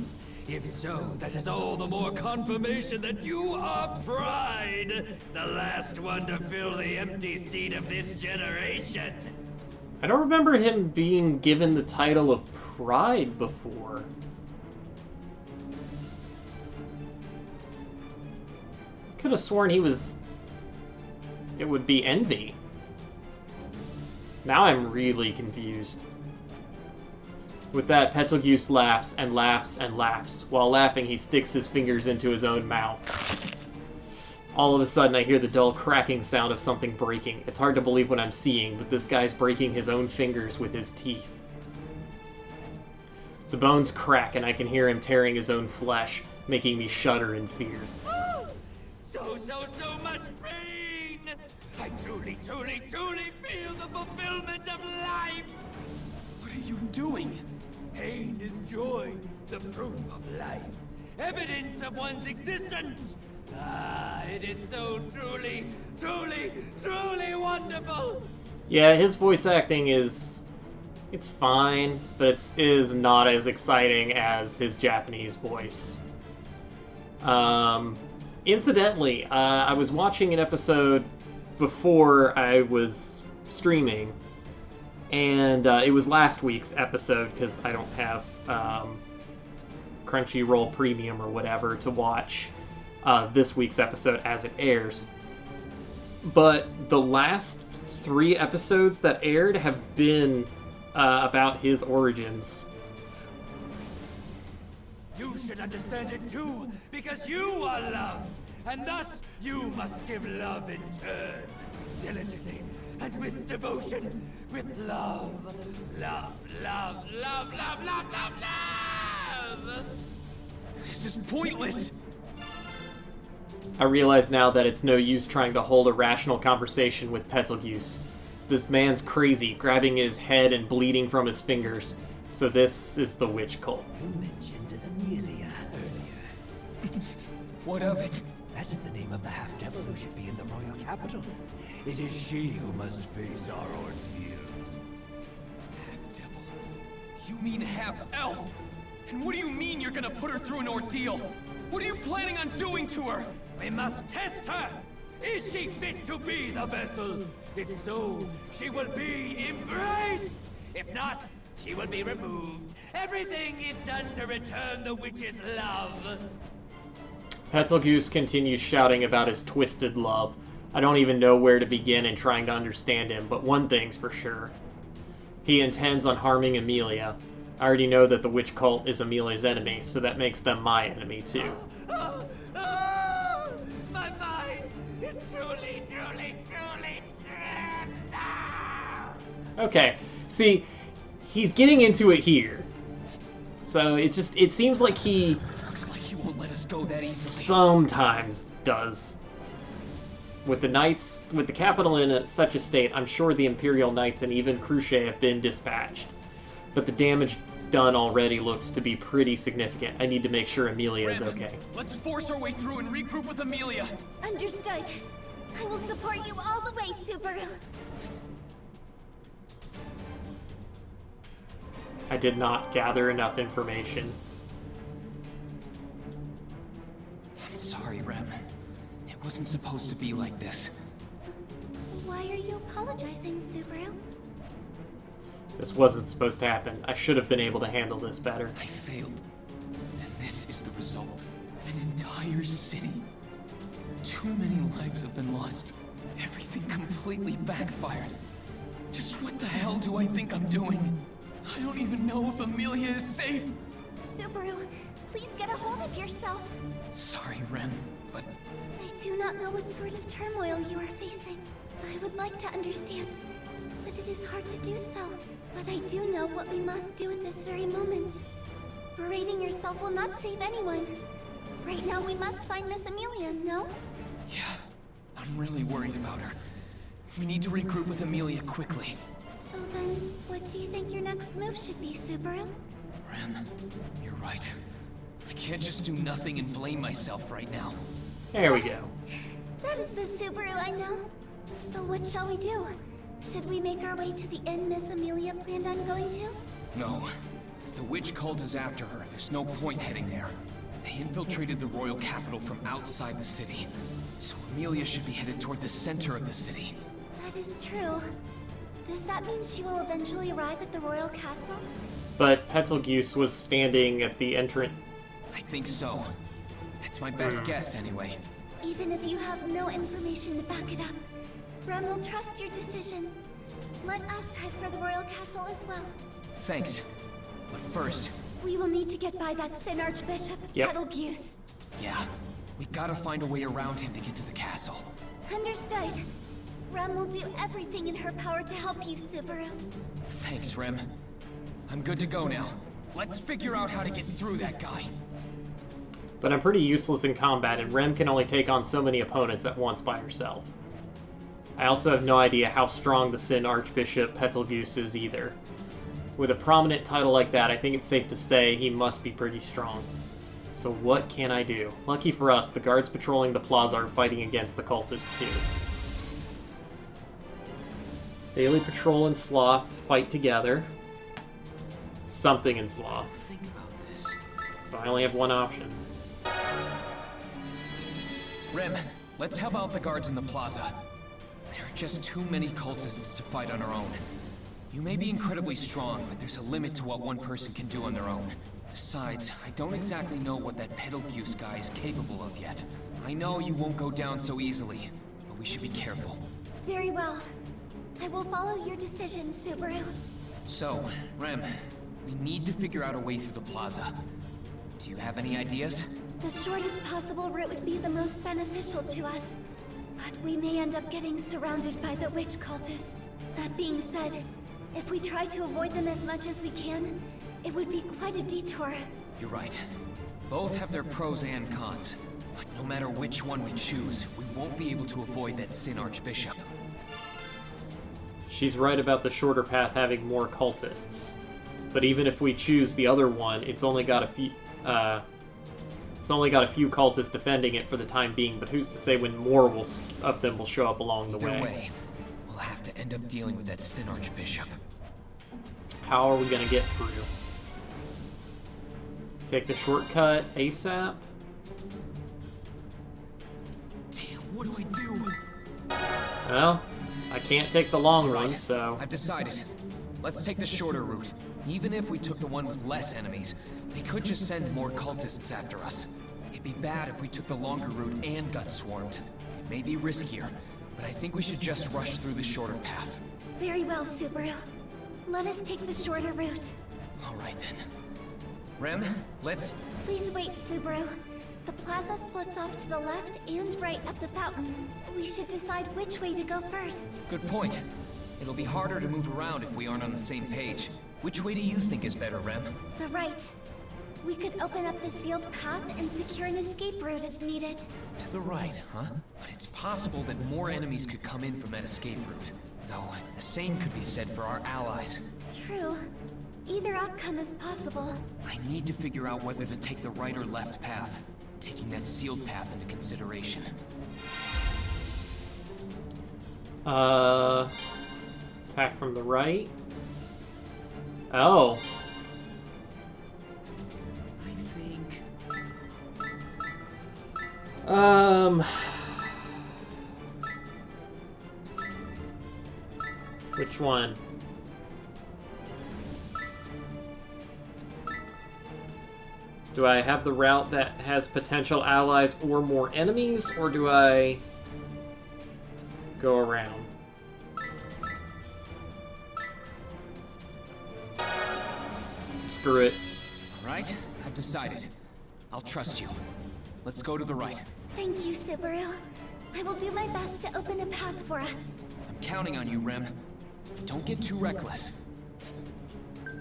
If so, that is all the more confirmation that you are Pride, the last one to fill the empty seat of this generation. I don't remember him being given the title of Pride before. Could have sworn he was... It would be Envy. Now I'm really confused. With that, Betelgeuse laughs and laughs and laughs. While laughing, he sticks his fingers into his own mouth. All of a sudden, I hear the dull cracking sound of something breaking. It's hard to believe what I'm seeing, but this guy's breaking his own fingers with his teeth. The bones crack, and I can hear him tearing his own flesh, making me shudder in fear. So much pain! I truly feel the fulfillment of life! What are you doing? Pain is joy, the proof of life, evidence of one's existence! Ah, it is so truly wonderful! Yeah, his voice acting is... It's fine, but it is not as exciting as his Japanese voice. Incidentally, I was watching an episode before I was streaming, and it was last week's episode because I don't have Crunchyroll Premium or whatever to watch this week's episode as it airs. But the last 3 episodes that aired have been about his origins. You should understand it too, because you are loved, and thus you must give love in turn. Diligently, and with devotion, with love. Love. This is pointless! I realize now that it's no use trying to hold a rational conversation with Betelgeuse. This man's crazy, grabbing his head and bleeding from his fingers. So this is the witch cult. You mentioned Amelia earlier. What of it? That is the name of the half-devil who should be in the royal capital. It is she who must face our ordeals. Half-devil? You mean half-elf? And what do you mean you're gonna put her through an ordeal? What are you planning on doing to her? We must test her! Is she fit to be the vessel? If so, she will be embraced! If not, she will be removed. Everything is done to return the witch's love. Betelgeuse continues shouting about his twisted love. I don't even know where to begin in trying to understand him, but one thing's for sure. He intends on harming Amelia. I already know that the witch cult is Amelia's enemy, so that makes them my enemy too. My mind! It truly. Okay, see, he's getting into it here. So it seems like he... Looks like he won't let us go that easily. Sometimes does. With the knights, with the capital in such a state, I'm sure the Imperial Knights and even Cruchet have been dispatched. But the damage done already looks to be pretty significant. I need to make sure Amelia is okay. Let's force our way through and regroup with Amelia. Understood. I will support you all the way, Subaru. I did not gather enough information. I'm sorry, Rem. It wasn't supposed to be like this. Why are you apologizing, Subaru? This wasn't supposed to happen. I should have been able to handle this better. I failed. And this is the result. An entire city. Too many lives have been lost. Everything completely backfired. Just what the hell do I think I'm doing? I don't even know if Amelia is safe. Subaru, please get a hold of yourself. Sorry, Rem, but... I do not know what sort of turmoil you are facing. I would like to understand, but it is hard to do so. But I do know what we must do at this very moment. Berating yourself will not save anyone. Right now we must find Miss Amelia, no? Yeah, I'm really worried about her. We need to regroup with Amelia quickly. So then, what do you think your next move should be, Subaru? Rem, you're right. I can't just do nothing and blame myself right now. There we go. That is the Subaru I know. So what shall we do? Should we make our way to the inn Miss Amelia planned on going to? No. If the witch cult is after her, there's no point heading there. They infiltrated the royal capital from outside the city. So Amelia should be headed toward the center of the city. That is true. Does that mean she will eventually arrive at the royal castle? But Betelgeuse was standing at the entrance. I think so. That's my best guess, anyway. Even if you have no information to back it up, Rem will trust your decision. Let us head for the royal castle as well. Thanks. But first... We will need to get by that Sin Archbishop, Betelgeuse. Yeah. We gotta find a way around him to get to the castle. Understood. Rem will do everything in her power to help you, Subaru. Thanks, Rem. I'm good to go now. Let's figure out how to get through that guy. But I'm pretty useless in combat, and Rem can only take on so many opponents at once by herself. I also have no idea how strong the Sin Archbishop Betelgeuse is either. With a prominent title like that, I think it's safe to say he must be pretty strong. So what can I do? Lucky for us, the guards patrolling the plaza are fighting against the cultists too. Daily Patrol and Sloth fight together. Something in Sloth. Think about this. So I only have one option. Rem, let's help out the guards in the plaza. There are just too many cultists to fight on our own. You may be incredibly strong, but there's a limit to what one person can do on their own. Besides, I don't exactly know what that Betelgeuse guy is capable of yet. I know you won't go down so easily, but we should be careful. Very well. I will follow your decision, Subaru. So, Rem, we need to figure out a way through the plaza. Do you have any ideas? The shortest possible route would be the most beneficial to us. But we may end up getting surrounded by the witch cultists. That being said, if we try to avoid them as much as we can, it would be quite a detour. You're right. Both have their pros and cons. But no matter which one we choose, we won't be able to avoid that Sin Archbishop. She's right about the shorter path having more cultists. But even if we choose the other one, it's only got a few cultists defending it for the time being, but who's to say when more of them will show up along the way? Either way, we'll have to end up dealing with that Sin Archbishop. How are we gonna get through? Take the shortcut ASAP? Damn, what do I do? Well, I can't take the long run, so... I've decided. Let's take the shorter route. Even if we took the one with less enemies, they could just send more cultists after us. It'd be bad if we took the longer route and got swarmed. It may be riskier, but I think we should just rush through the shorter path. Very well, Subaru. Let us take the shorter route. All right, then. Rem, let's... Please wait, Subaru. The plaza splits off to the left and right of the fountain. We should decide which way to go first. Good point. It'll be harder to move around if we aren't on the same page. Which way do you think is better, Rem? The right. We could open up the sealed path and secure an escape route if needed. To the right, huh? But it's possible that more enemies could come in from that escape route. Though, the same could be said for our allies. True. Either outcome is possible. I need to figure out whether to take the right or left path, taking that sealed path into consideration. Attack from the right? Oh. I think... Which one? Do I have the route that has potential allies or more enemies, or do I go around? Screw it. Alright, I've decided. I'll trust you. Let's go to the right. Thank you, Subaru. I will do my best to open a path for us. I'm counting on you, Rem. Don't get too reckless.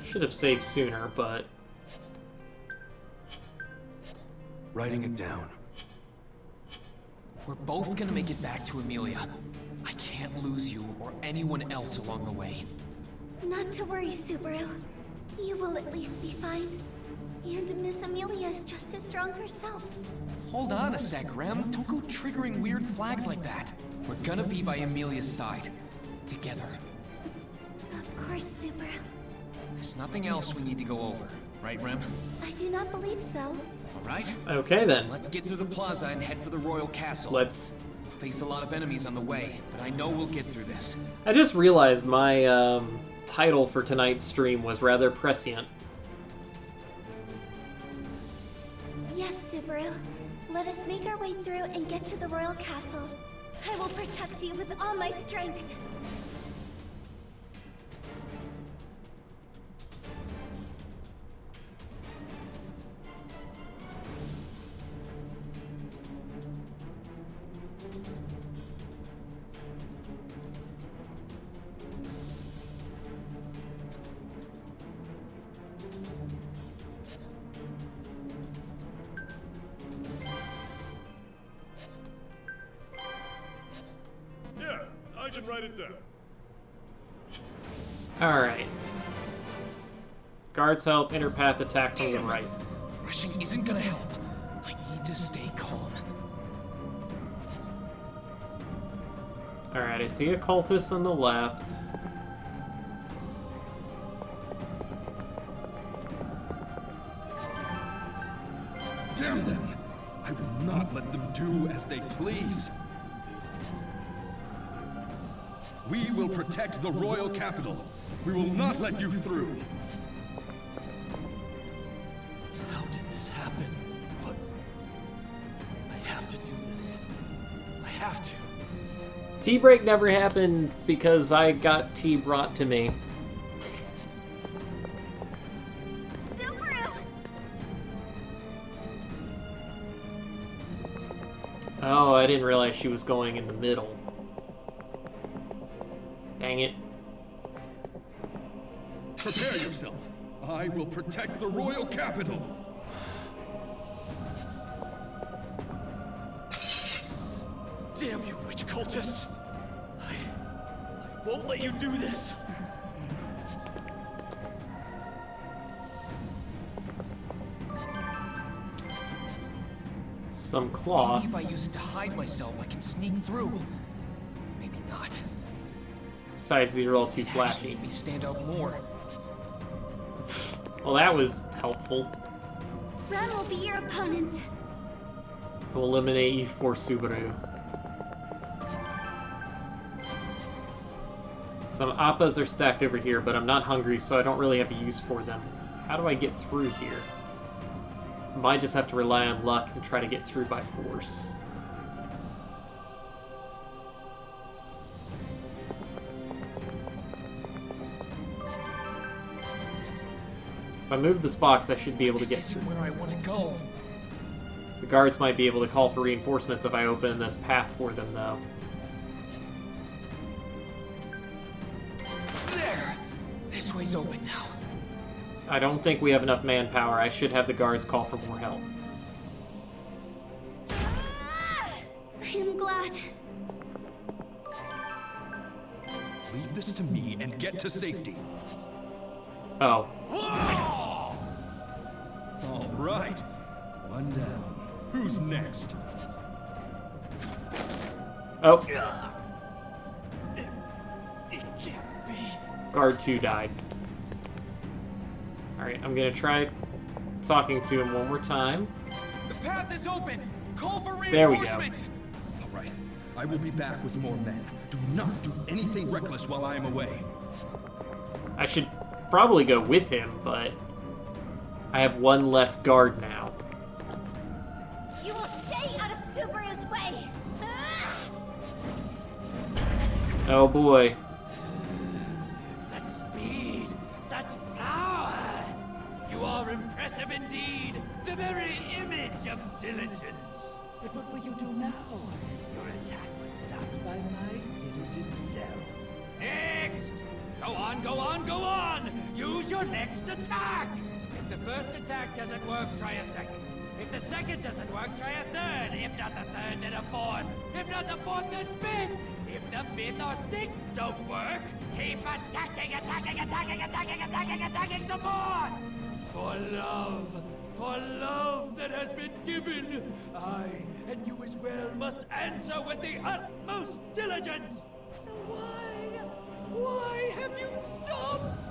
Should have saved sooner, but... Writing it down. We're both gonna make it back to Amelia. I can't lose you or anyone else along the way. Not to worry, Subaru. You will at least be fine. And Miss Amelia is just as strong herself. Hold on a sec, Rem. Don't go triggering weird flags like that. We're gonna be by Amelia's side. Together. Of course, Subaru. There's nothing else we need to go over, right, Rem? I do not believe so. Alright? Okay, then. Let's get through the plaza and head for the royal castle. Let's face a lot of enemies on the way, but I know we'll get through this. I just realized my title for tonight's stream was rather prescient. Yes, Subaru. Let us make our way through and get to the royal castle. I will protect you with all my strength. I can write it down. Alright. Guards help, inner path attack from the right. Rushing isn't gonna help. I need to stay calm. Alright, I see a cultist on the left. Damn them! I will not let them do as they please. We will protect the royal capital. We will not let you through. How did this happen? But I have to do this. I have to. Tea break never happened because I got tea brought to me. Subaru! Oh, I didn't realize she was going in the middle. Dang it. Prepare yourself. I will protect the royal capital. Damn you, witch cultists! I won't let you do this! Some cloth. Maybe if I use it to hide myself, I can sneak through. Maybe not. Besides, these are all too It flashy. actually made me stand out more. Well, that was helpful. Ren will be your opponent. We'll eliminate you for Subaru. Some appas are stacked over here, but I'm not hungry, so I don't really have a use for them. How do I get through here? I might just have to rely on luck and try to get through by force. If I move this box, I should be able to get This through. isn't where I want to go. The guards might be able to call for reinforcements if I open this path for them, though. There! This way's open now. I don't think we have enough manpower. I should have the guards call for more help. I am glad. Leave this to me and get to safety. Oh. All right. One down. Who's next? Oh. It can't be. Guard 2 died. Alright, I'm gonna try talking to him one more time. The path is open! Call for There we go. reinforcements! All right. I will be back with more men. Do not do anything reckless while I am away. I should probably go with him, but I have one less guard now. You will stay out of Subaru's way. Oh boy. Such speed, such power! You are impressive indeed, the very image of diligence. But what will you do now? Your attack was stopped by my diligent self. Next! Go on, go on, go on! Use your next attack! If the first attack doesn't work, try a second. If the second doesn't work, try a third. If not the third, then a fourth. If not the fourth, then fifth. If the fifth or sixth don't work, keep attacking, attacking, attacking, attacking, attacking, attacking some more! For love that has been given, I and you as well must answer with the utmost diligence. So why have you stopped?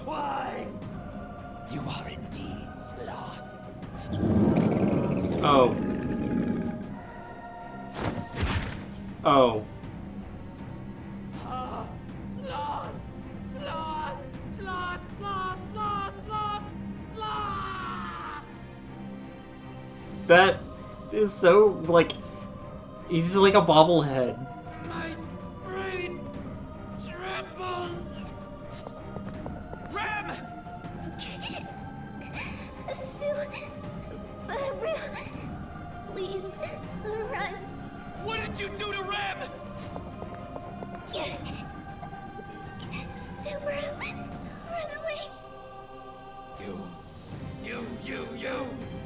Why? You are indeed sloth. Oh. Oh. Sloth! Sloth! Sloth! Sloth! Sloth! Sloth! Sloth! That is so, like, he's like a bobblehead. My brain trembles! Rem! Please, run. What did you do to Rem? Subaru, run away.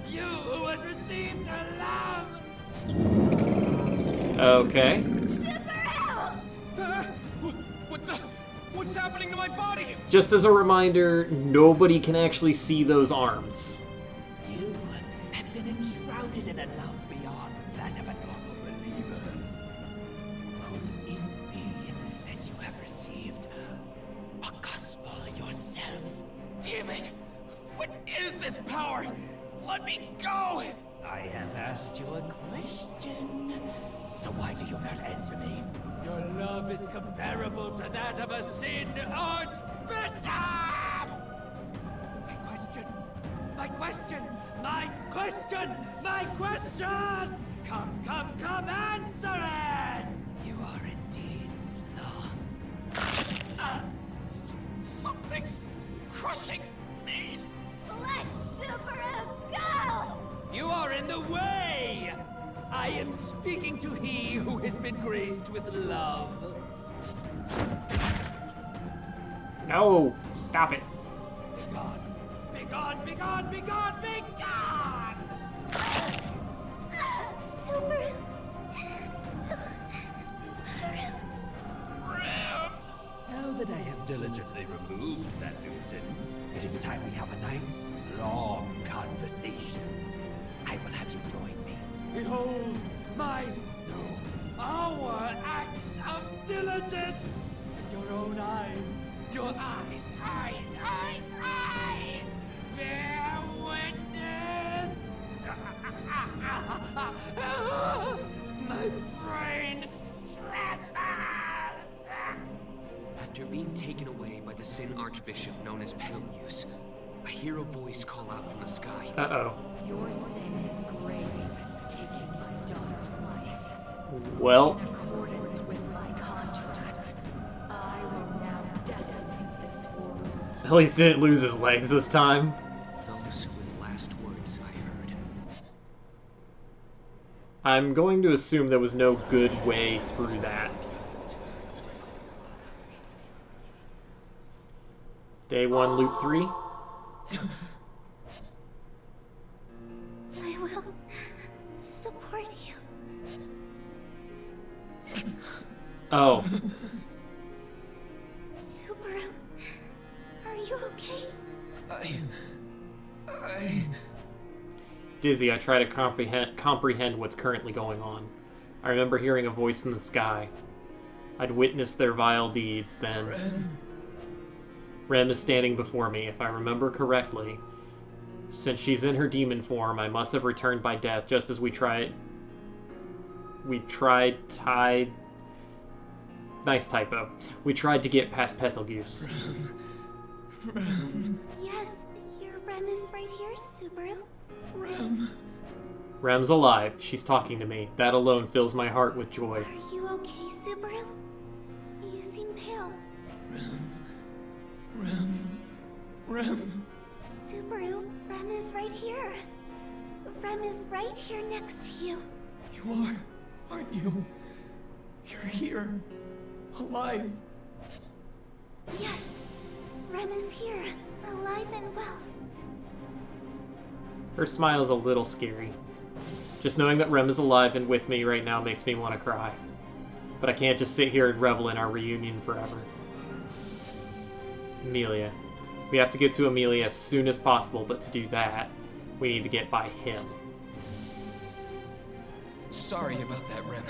You who was received her love! Okay. What's happening to my body? Just as a reminder, nobody can actually see those arms. You have been enshrouded in a love beyond that of a normal believer. Could it be that you have received a gospel yourself? Damn it! What is this power? Let me go! I have asked you a question. So why do you not answer me? Your love is comparable to that of a sin archbishop! My question! My question! My question! My question! Come, answer it! You are indeed sloth. Something's crushing me. Let Subaru go! You are in the way! I am speaking to he who has been graced with love. No, stop it. Be gone, be gone, be gone, be gone! Subaru. Now that I have diligently removed that nuisance, it is time we have a nice, long conversation. I will have you join me. Behold, our acts of diligence! With your own eyes, your eyes, bear witness! My brain trembles! After being taken away by the Sin Archbishop known as Betelgeuse, I hear a voice call out from the sky. Uh-oh. Your sin is grave, taking my daughter's life. Well. In accordance with my contract, I will now decimate this world. At least didn't lose his legs this time. Those were the last words I heard. I'm going to assume there was no good way through that. Day 1, loop 3. I will support you. Oh. Subaru, are you okay? Dizzy, I try to comprehend what's currently going on. I remember hearing a voice in the sky. I'd witnessed their vile deeds, then... Rem is standing before me, if I remember correctly. Since she's in her demon form, I must have returned by death, just as we tried... Nice typo. We tried to get past Betelgeuse. Yes, your Rem is right here, Subaru. Rem's alive. She's talking to me. That alone fills my heart with joy. Are you okay, Subaru? You seem pale. Rem. Subaru, Rem is right here. Rem is right here next to you. You are, aren't you? You're here. Alive. Yes, Rem is here, alive and well. Her smile is a little scary. Just knowing that Rem is alive and with me right now makes me want to cry. But I can't just sit here and revel in our reunion forever. Amelia. We have to get to Amelia as soon as possible, but to do that, we need to get by him. Sorry about that, Rem.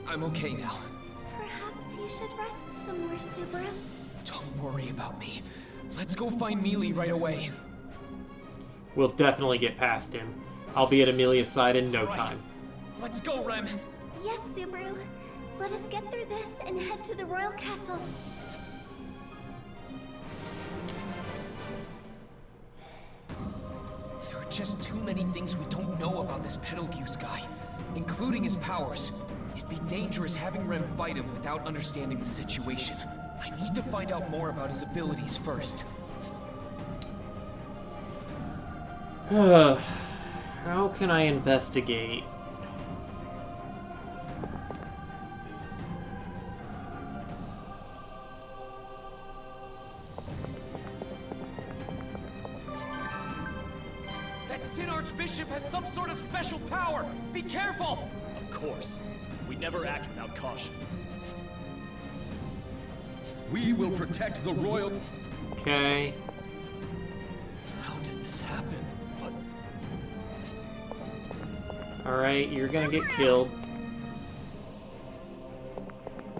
I'm okay now. Perhaps you should rest some more, Subaru. Don't worry about me. Let's go find Mealy right away. We'll definitely get past him. I'll be at Amelia's side in no time. Let's go, Rem. Yes, Subaru. Let us get through this and head to the royal castle. There are just too many things we don't know about this Betelgeuse guy, including his powers. It'd be dangerous having Rem fight him without understanding the situation. I need to find out more about his abilities first. How can I investigate? That Sin Archbishop has some sort of special power! Be careful! Of course. We never act without caution. We will protect the royal... Okay. How did this happen? What? Alright, you're gonna get killed.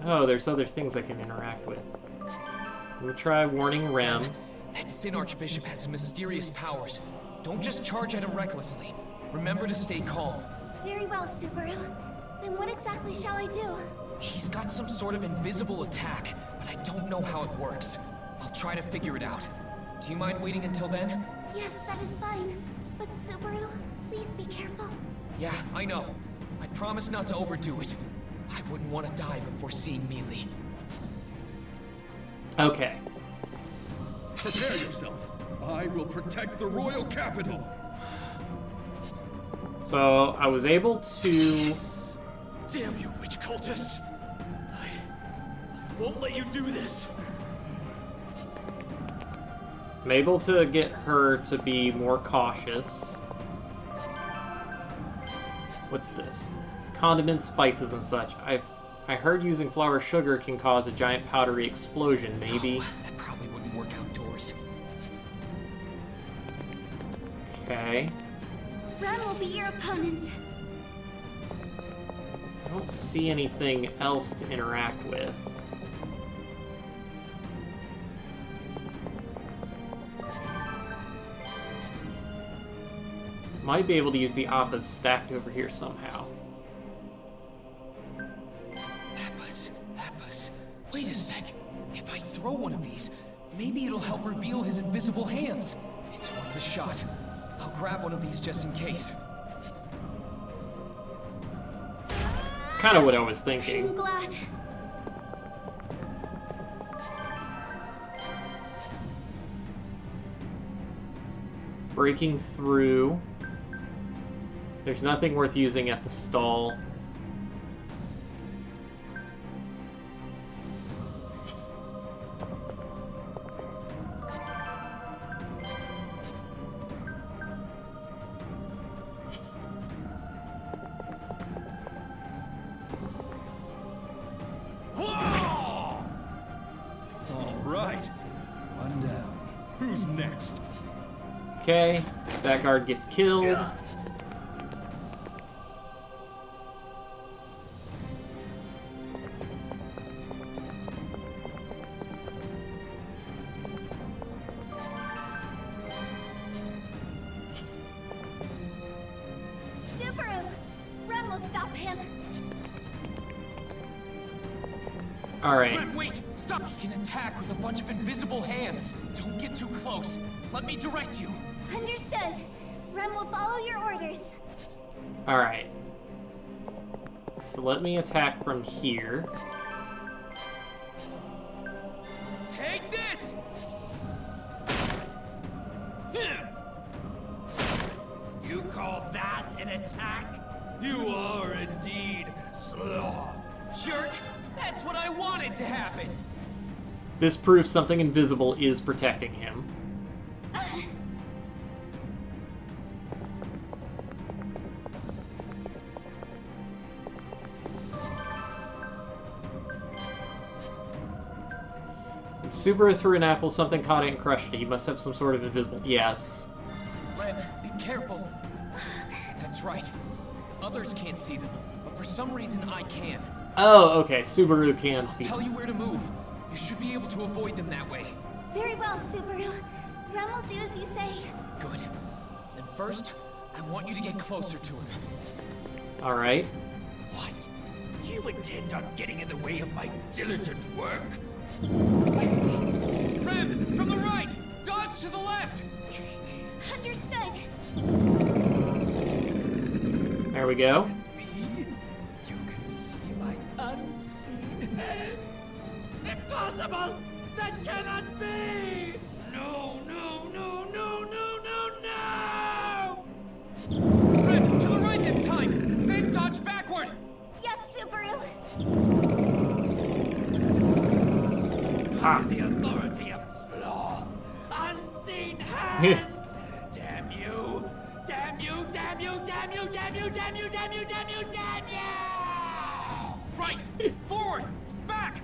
Oh, there's other things I can interact with. Let me try warning Rem. That Sin Archbishop has some mysterious powers. Don't just charge at him recklessly. Remember to stay calm. Very well, Subaru. Then what exactly shall I do? He's got some sort of invisible attack, but I don't know how it works. I'll try to figure it out. Do you mind waiting until then? Yes, that is fine. But Subaru, please be careful. Yeah, I know. I promise not to overdo it. I wouldn't want to die before seeing Mealy. Okay. Prepare yourself. I will protect the royal capital. So, I was able to... Damn you, witch cultists! I won't let you do this! I'm able to get her to be more cautious. What's this? Condiments, spices, and such. I heard using flour sugar can cause a giant powdery explosion, maybe. Oh, that probably wouldn't work outdoors. Okay. Rem will be your opponent. I don't see anything else to interact with. Might be able to use the Appas stacked over here somehow. Appas. Wait a sec. If I throw one of these, maybe it'll help reveal his invisible hands. It's worth a shot. I'll grab one of these just in case. It's kind of what I was thinking. I'm glad. Breaking through. There's nothing worth using at the stall. All right. One down. Who's next? Okay, that guard gets killed. Yeah. Subaru! Rem will stop him. Alright. Wait! Stop! He can attack with a bunch of invisible hands. Don't get too close. Let me direct you. Understood. Rem will follow your orders. Alright. So let me attack from here. Take this! You call that an attack? You are indeed sloth. Jerk! That's what I wanted to happen! This proves something invisible is protecting him. Subaru threw an apple, something caught it and crushed it. He must have some sort of invisible... Yes. Ren, be careful. That's right. Others can't see them, but for some reason I can. Oh, okay. Subaru can see. I'll tell you where to move. You should be able to avoid them that way. Very well, Subaru. Rem will do as you say. Good. Then first, I want you to get closer to him. Alright. What? Do you intend on getting in the way of my diligent work? Rem, from the right! Dodge to the left! Understood. There we go. You can see my unseen hands. Impossible! That cannot be! No, no, no, no, no, no, no! Rem, to the right this time! Then dodge backward! Yes, Subaru. Ha! The authority of sloth! Unseen hands! Damn you! Damn you! Damn you! Damn you! Damn you! Damn you! Damn you! Damn you! Damn you! Right! Forward! Back!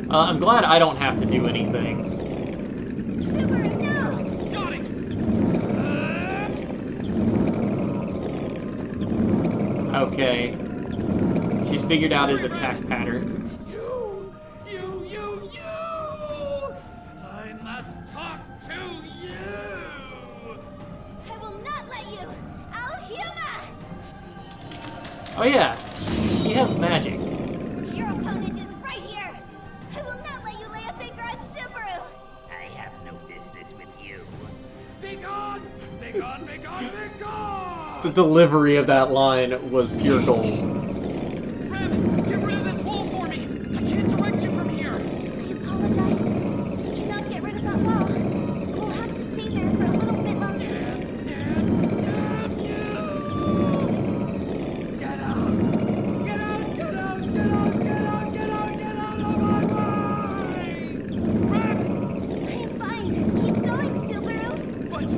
I'm glad I don't have to do anything. Subaru, no! Got it! Okay. She's figured out his attack pattern. You! I must talk to you! I will not let you! Alhuma! Oh yeah, he has magic. Your opponent is right here! I will not let you lay a finger on Subaru! I have no business with you. Begone! Begone! Begone! Begone! The delivery of that line was pure gold. Rem, get rid of this wall for me! I can't direct you from here! I apologize. I cannot get rid of that wall. We'll have to stay there for a little bit longer. Damn you! Get out! Get out! Get out! Get out! Get out! Get out! Get out of my way! Rem! I am fine. Keep going, Subaru. But...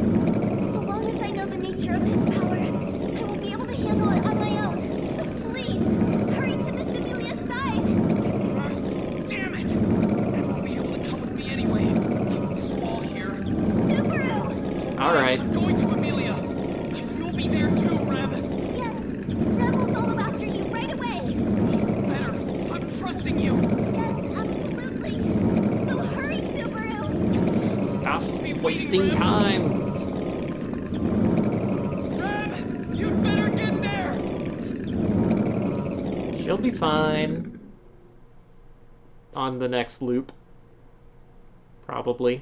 So long as I know the nature of his power, I will be able to handle it on my own. So please, hurry to Miss Amelia's side. Damn it! Rem won't be able to come with me anyway. Not with this wall here. Subaru! Alright. I'm going to Amelia. You'll be there too, Rem. Yes, Rem will follow after you right away. Better. I'm trusting you. Yes, absolutely. So hurry, Subaru. Stop wasting time. Rem, you'd better get there. She'll be fine. On the next loop. Probably.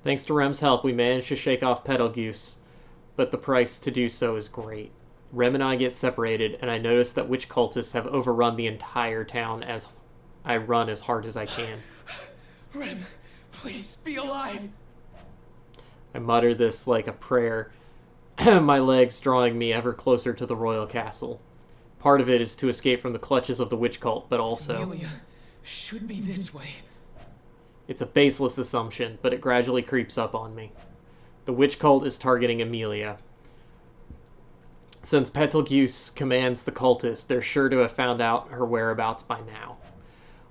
Thanks to Rem's help, we managed to shake off Betelgeuse, but the price to do so is great. Rem and I get separated, and I notice that witch cultists have overrun the entire town as I run as hard as I can. Rem, please be alive. I mutter this like a prayer, my legs drawing me ever closer to the royal castle. Part of it is to escape from the clutches of the witch cult, but also... Amelia should be this way. It's a baseless assumption, but it gradually creeps up on me. The witch cult is targeting Amelia. Since Betelgeuse commands the cultists, they're sure to have found out her whereabouts by now.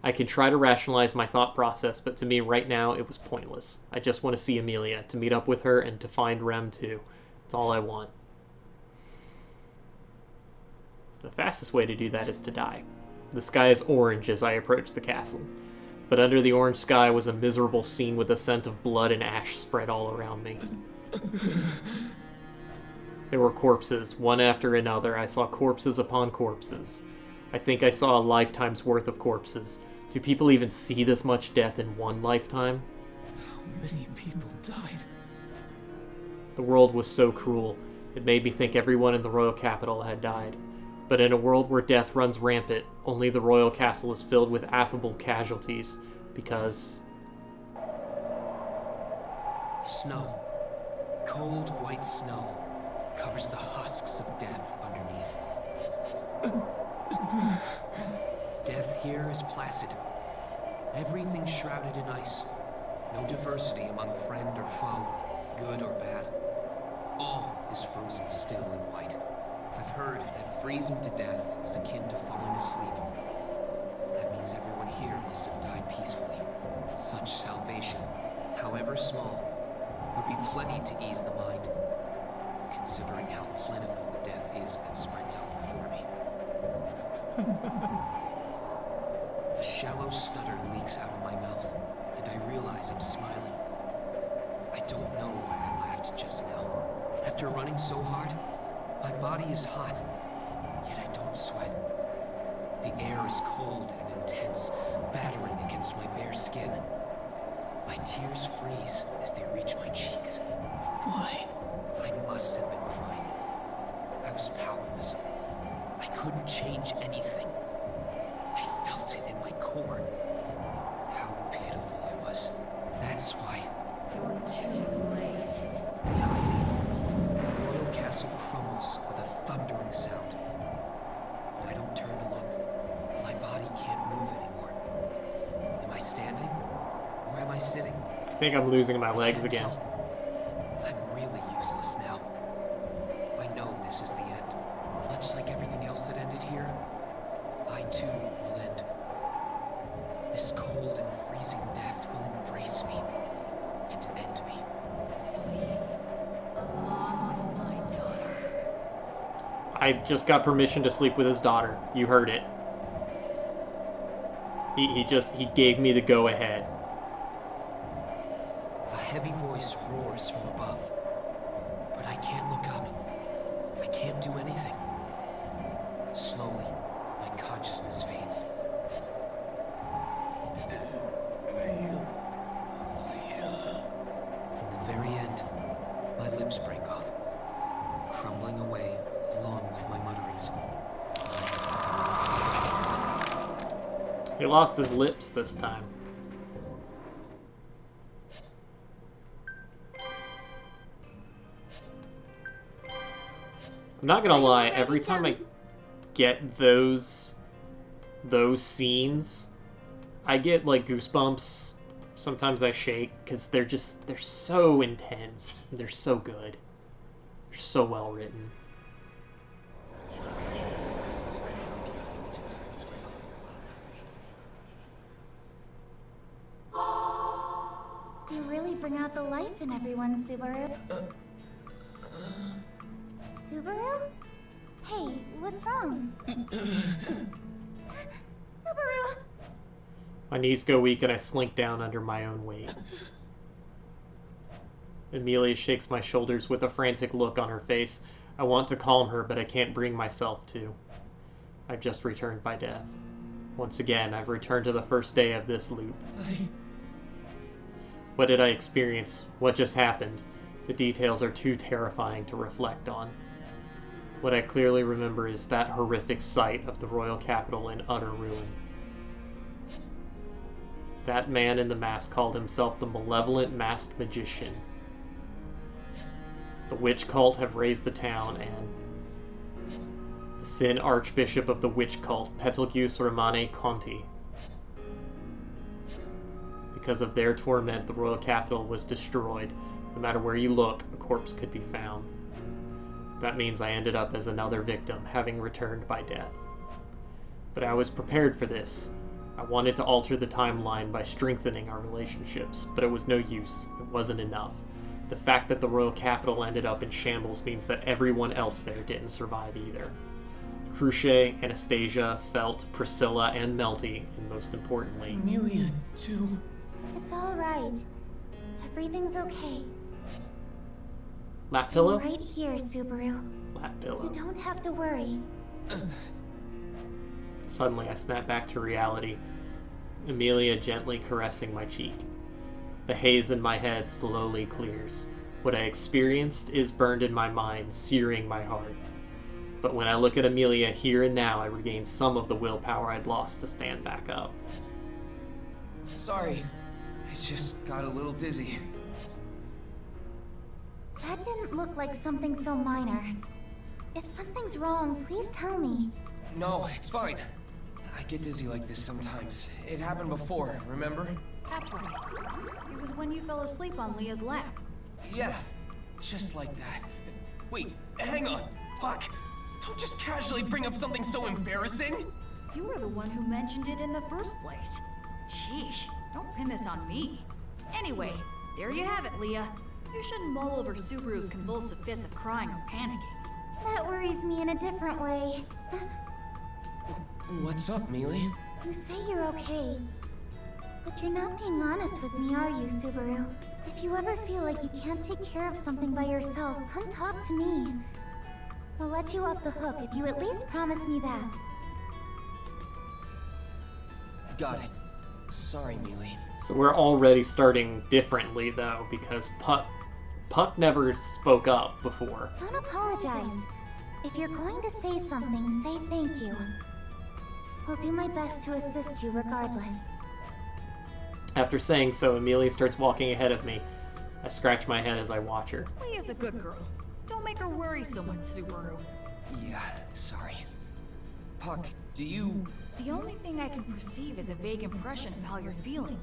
I can try to rationalize my thought process, but to me right now it was pointless. I just want to see Amelia, to meet up with her, and to find Rem too. That's all I want. The fastest way to do that is to die. The sky is orange as I approach the castle. But under the orange sky was a miserable scene with a scent of blood and ash spread all around me. There were corpses, one after another. I saw corpses upon corpses. I think I saw a lifetime's worth of corpses. Do people even see this much death in one lifetime? How many people died? The world was so cruel. It made me think everyone in the royal capital had died. But in a world where death runs rampant, only the royal castle is filled with affable casualties, because... Snow. Cold white snow covers the husks of death underneath. Death here is placid. Everything shrouded in ice. No diversity among friend or foe, good or bad. All is frozen still in white. I've heard that freezing to death is akin to falling asleep. That means everyone here must have died peacefully. Such salvation, however small, would be plenty to ease the mind, considering how plentiful the death is that spreads out before me. A shallow stutter leaks out of my mouth, and I realize I'm smiling. I don't know why I laughed just now. After running so hard, my body is hot, yet I don't sweat. The air is cold and intense, battering against my bare skin. My tears freeze as they reach my cheeks. Why? I must have been crying. I was powerless. I couldn't change anything. I felt it in my core. How pitiful I was. That's why. You're too late. Behind me, the royal castle crumbles with a thundering sound. But I don't turn to look. My body can't move anymore. Am I standing? Or am I sitting? I think I'm losing my legs again. I'm really useless now. I know this is the end. Much like everything else that ended here, I too will end. This cold and freezing death will embrace me and end me. Sleep along with my daughter. I just got permission to sleep with his daughter. You heard it. He gave me the go-ahead. A heavy voice roars from above, but I can't look up. I can't do anything. Slowly, my consciousness fades. In the very end, my lips break off, crumbling away along with my mutterings. He lost his lips this time. I'm not gonna lie, every time I get those scenes, I get like goosebumps. Sometimes I shake because they're so intense. They're so good. They're so well written. You really bring out the life in everyone, Subaru. Subaru? Hey, what's wrong? Subaru! My knees go weak and I slink down under my own weight. Amelia shakes my shoulders with a frantic look on her face. I want to calm her, but I can't bring myself to. I've just returned by death. Once again, I've returned to the first day of this loop. What did I experience? What just happened? The details are too terrifying to reflect on. What I clearly remember is that horrific sight of the royal capital in utter ruin. That man in the mask called himself the malevolent masked magician. The witch cult have raised the town, and the Sin Archbishop of the witch cult, Betelgeuse Romane Conti. Because of their torment, the royal capital was destroyed. No matter where you look, a corpse could be found. That means I ended up as another victim, having returned by death. But I was prepared for this. I wanted to alter the timeline by strengthening our relationships, but it was no use. It wasn't enough. The fact that the royal capital ended up in shambles means that everyone else there didn't survive either. Cruce, Anastasia, Felt, Priscilla, and Melty, and most importantly... Amelia, too. It's all right. Everything's okay. Lap pillow? I'm right here, Subaru. Lap pillow. You don't have to worry. Suddenly, I snap back to reality. Amelia gently caressing my cheek. The haze in my head slowly clears. What I experienced is burned in my mind, searing my heart. But when I look at Amelia here and now, I regain some of the willpower I'd lost to stand back up. Sorry, I just got a little dizzy. That didn't look like something so minor. If something's wrong, please tell me. No, it's fine. I get dizzy like this sometimes. It happened before, remember? That's right. It was when you fell asleep on Leah's lap. Yeah, just like that. Wait, hang on. Puck, don't just casually bring up something so embarrassing. You were the one who mentioned it in the first place. Sheesh, don't pin this on me. Anyway, there you have it, Leah. You shouldn't mull over Subaru's convulsive fits of crying or panicking. That worries me in a different way. What's up, Mealy? You say you're okay. But you're not being honest with me, are you, Subaru? If you ever feel like you can't take care of something by yourself, come talk to me. I'll let you off the hook if you at least promise me that. Got it. Sorry, Mealy. So we're already starting differently, though, because Puck never spoke up before. Don't apologize. If you're going to say something, say thank you. I'll do my best to assist you regardless. After saying so, Amelia starts walking ahead of me. I scratch my head as I watch her. Leah's a good girl. Don't make her worry so much, Subaru. Yeah, sorry. Puck, do you... The only thing I can perceive is a vague impression of how you're feeling.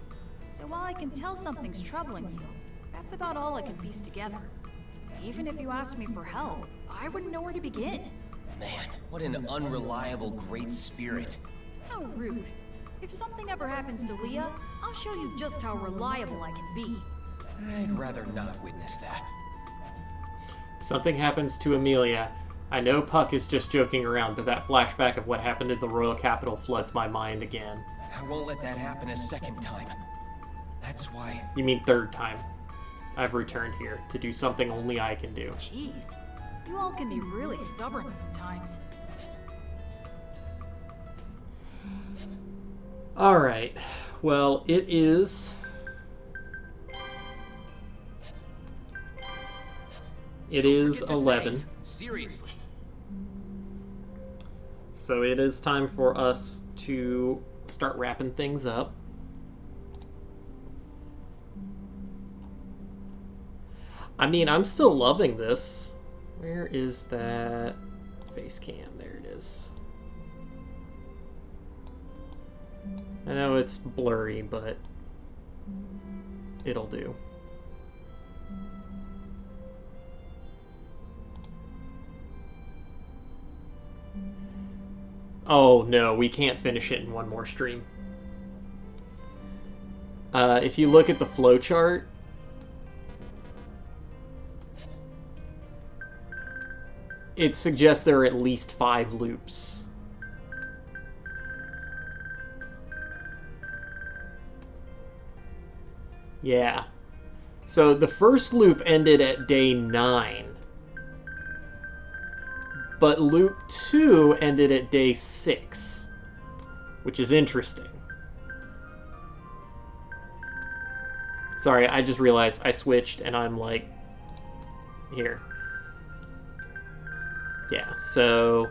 So while I can tell something's troubling you, that's about all I can piece together. Even if you asked me for help, I wouldn't know where to begin. Man, what an unreliable great spirit. How rude. If something ever happens to Leah, I'll show you just how reliable I can be. I'd rather not witness that. If something happens to Amelia, I know Puck is just joking around, but that flashback of what happened at the Royal Capitol floods my mind again. I won't let that happen a second time. That's why... You mean third time. I've returned here to do something only I can do. Jeez, you all can be really stubborn sometimes. Alright, well, it is... It is 11. Seriously. So it is time for us to start wrapping things up. I mean, I'm still loving this. Where is that face cam? There it is. I know it's blurry, but it'll do. Oh no, we can't finish it in one more stream. If you look at the flowchart, it suggests there are at least 5 loops. Yeah. So the first loop ended at day 9. But loop 2 ended at day 6. Which is interesting. Sorry, I just realized I switched and I'm like... Here. Yeah, so...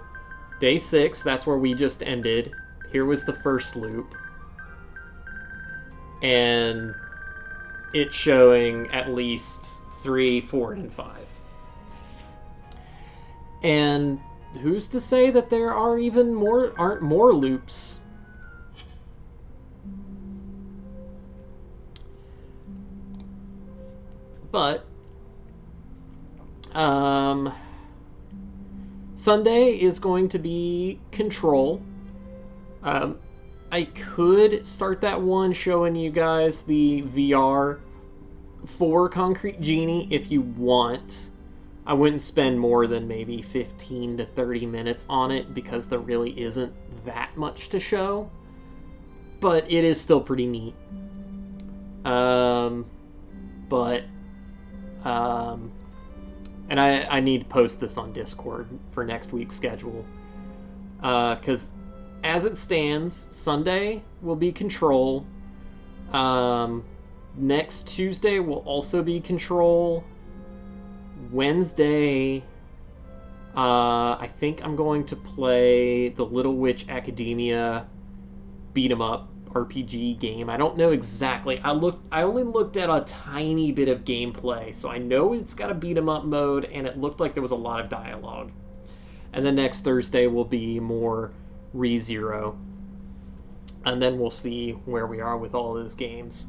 Day 6, that's where we just ended. Here was the first loop. And... it's showing at least 3, 4, and 5. And who's to say that there are even aren't more loops? But Sunday is going to be Control. I could start that one showing you guys the VR for Concrete Genie if you want. I wouldn't spend more than maybe 15 to 30 minutes on it because there really isn't that much to show. But it is still pretty neat. And I need to post this on Discord for next week's schedule. Because as it stands, Sunday will be Control. Next Tuesday will also be Control. Wednesday, I think I'm going to play the Little Witch Academia beat 'em up RPG game. I don't know exactly. I only looked at a tiny bit of gameplay, so I know it's got a beat 'em up mode, and it looked like there was a lot of dialogue. And then next Thursday will be more ReZero. And then we'll see where we are with all those games.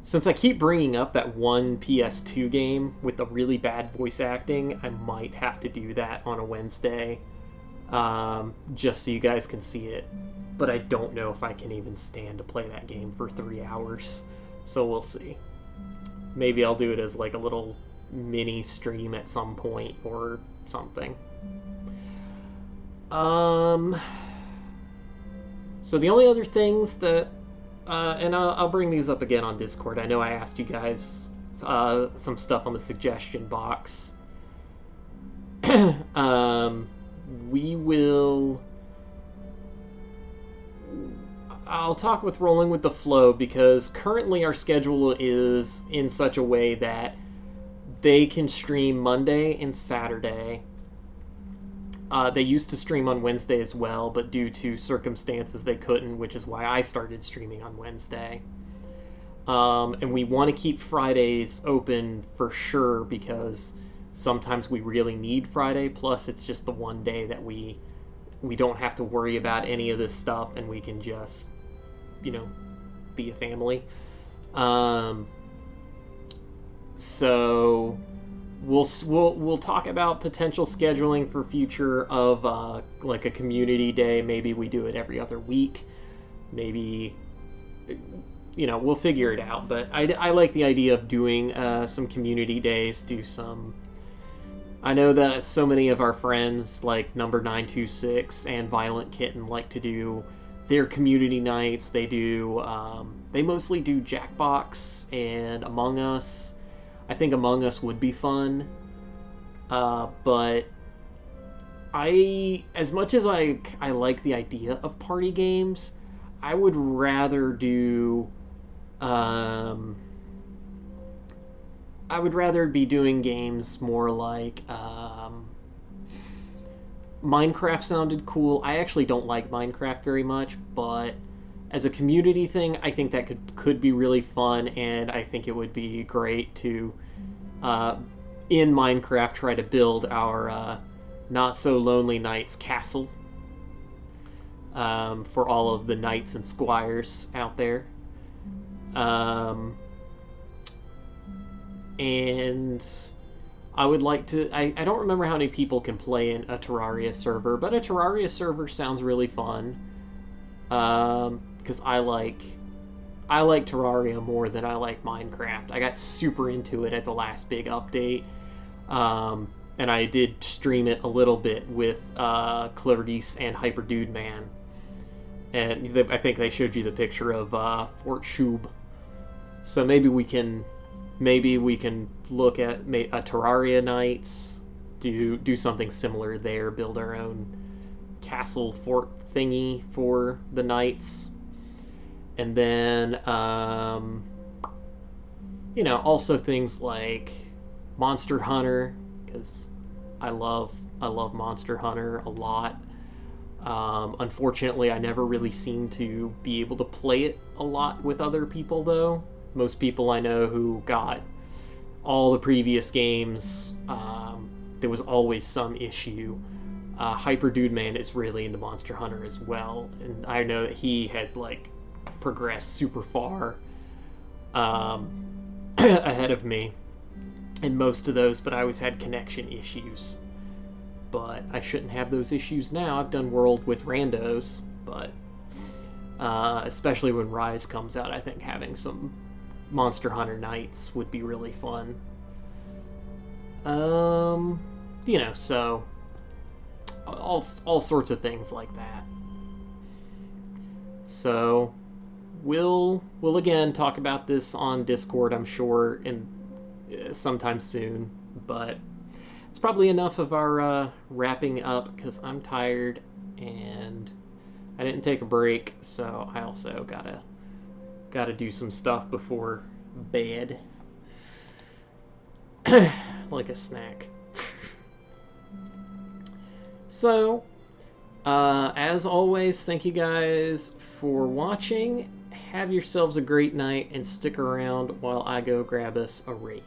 Since I keep bringing up that one PS2 game with the really bad voice acting, I might have to do that on a Wednesday, just so you guys can see it. But I don't know if I can even stand to play that game for 3 hours, so we'll see. Maybe I'll do it as like a little mini stream at some point or something. So the only other things that... and I'll bring these up again on Discord. I know I asked you guys some stuff on the suggestion box. We will... I'll talk with Rolling with the Flow, because currently our schedule is in such a way that they can stream Monday and Saturday. They used to stream on Wednesday as well, but due to circumstances they couldn't, which is why I started streaming on Wednesday. And we want to keep Fridays open for sure, because sometimes we really need Friday, plus it's just the one day that we don't have to worry about any of this stuff, and we can just, you know, be a family. So we'll talk about potential scheduling for future of like a community day. Maybe we do it every other week. Maybe, you know, we'll figure it out. But I like the idea of doing some community days. Do some. I know that so many of our friends, like Number 926 and Violent Kitten, like to do their community nights. They do. They mostly do Jackbox and Among Us. I think Among Us would be fun, but as much as I like the idea of party games, I would rather do, I would rather be doing games more like, Minecraft sounded cool. I actually don't like Minecraft very much, but as a community thing, I think that could be really fun, and I think it would be great to, in Minecraft, try to build our Not So Lonely Knights castle for all of the knights and squires out there. And I would like to... I don't remember how many people can play in a Terraria server, but a Terraria server sounds really fun. Because I like Terraria more than I like Minecraft. I got super into it at the last big update, and I did stream it a little bit with Clarice and Hyper Dude Man, and I think they showed you the picture of Fort Shub. So maybe we can look at a Terraria Nights, do something similar there, build our own castle fort thingy for the knights. And then, you know, also things like Monster Hunter, because I love Monster Hunter a lot. Unfortunately, I never really seem to be able to play it a lot with other people, though. Most people I know who got all the previous games, there was always some issue. Hyper Dude Man is really into Monster Hunter as well, and I know that he had, like, progressed super far ahead of me in most of those, but I always had connection issues. But I shouldn't have those issues now. I've done World with randos, but especially when Rise comes out, I think having some Monster Hunter Nights would be really fun. You know, so all sorts of things like that. So we'll again talk about this on Discord, I'm sure, in sometime soon, but it's probably enough of our wrapping up, because I'm tired and I didn't take a break, so I also gotta do some stuff before bed. Like a snack. So as always, thank you guys for watching. Have yourselves a great night, and stick around while I go grab us a raid.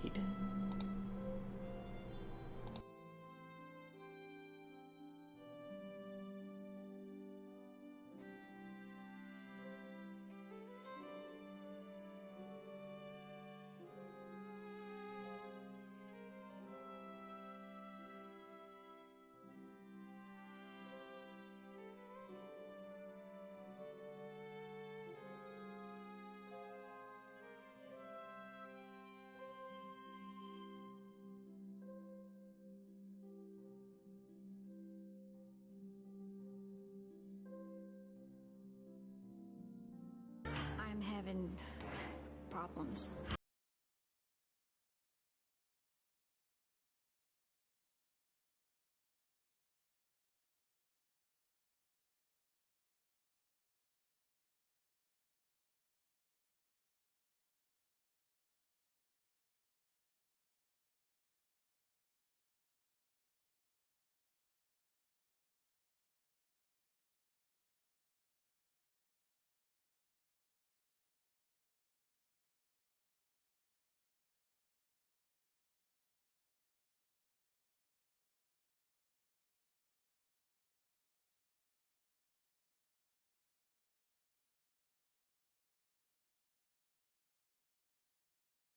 I'm having problems.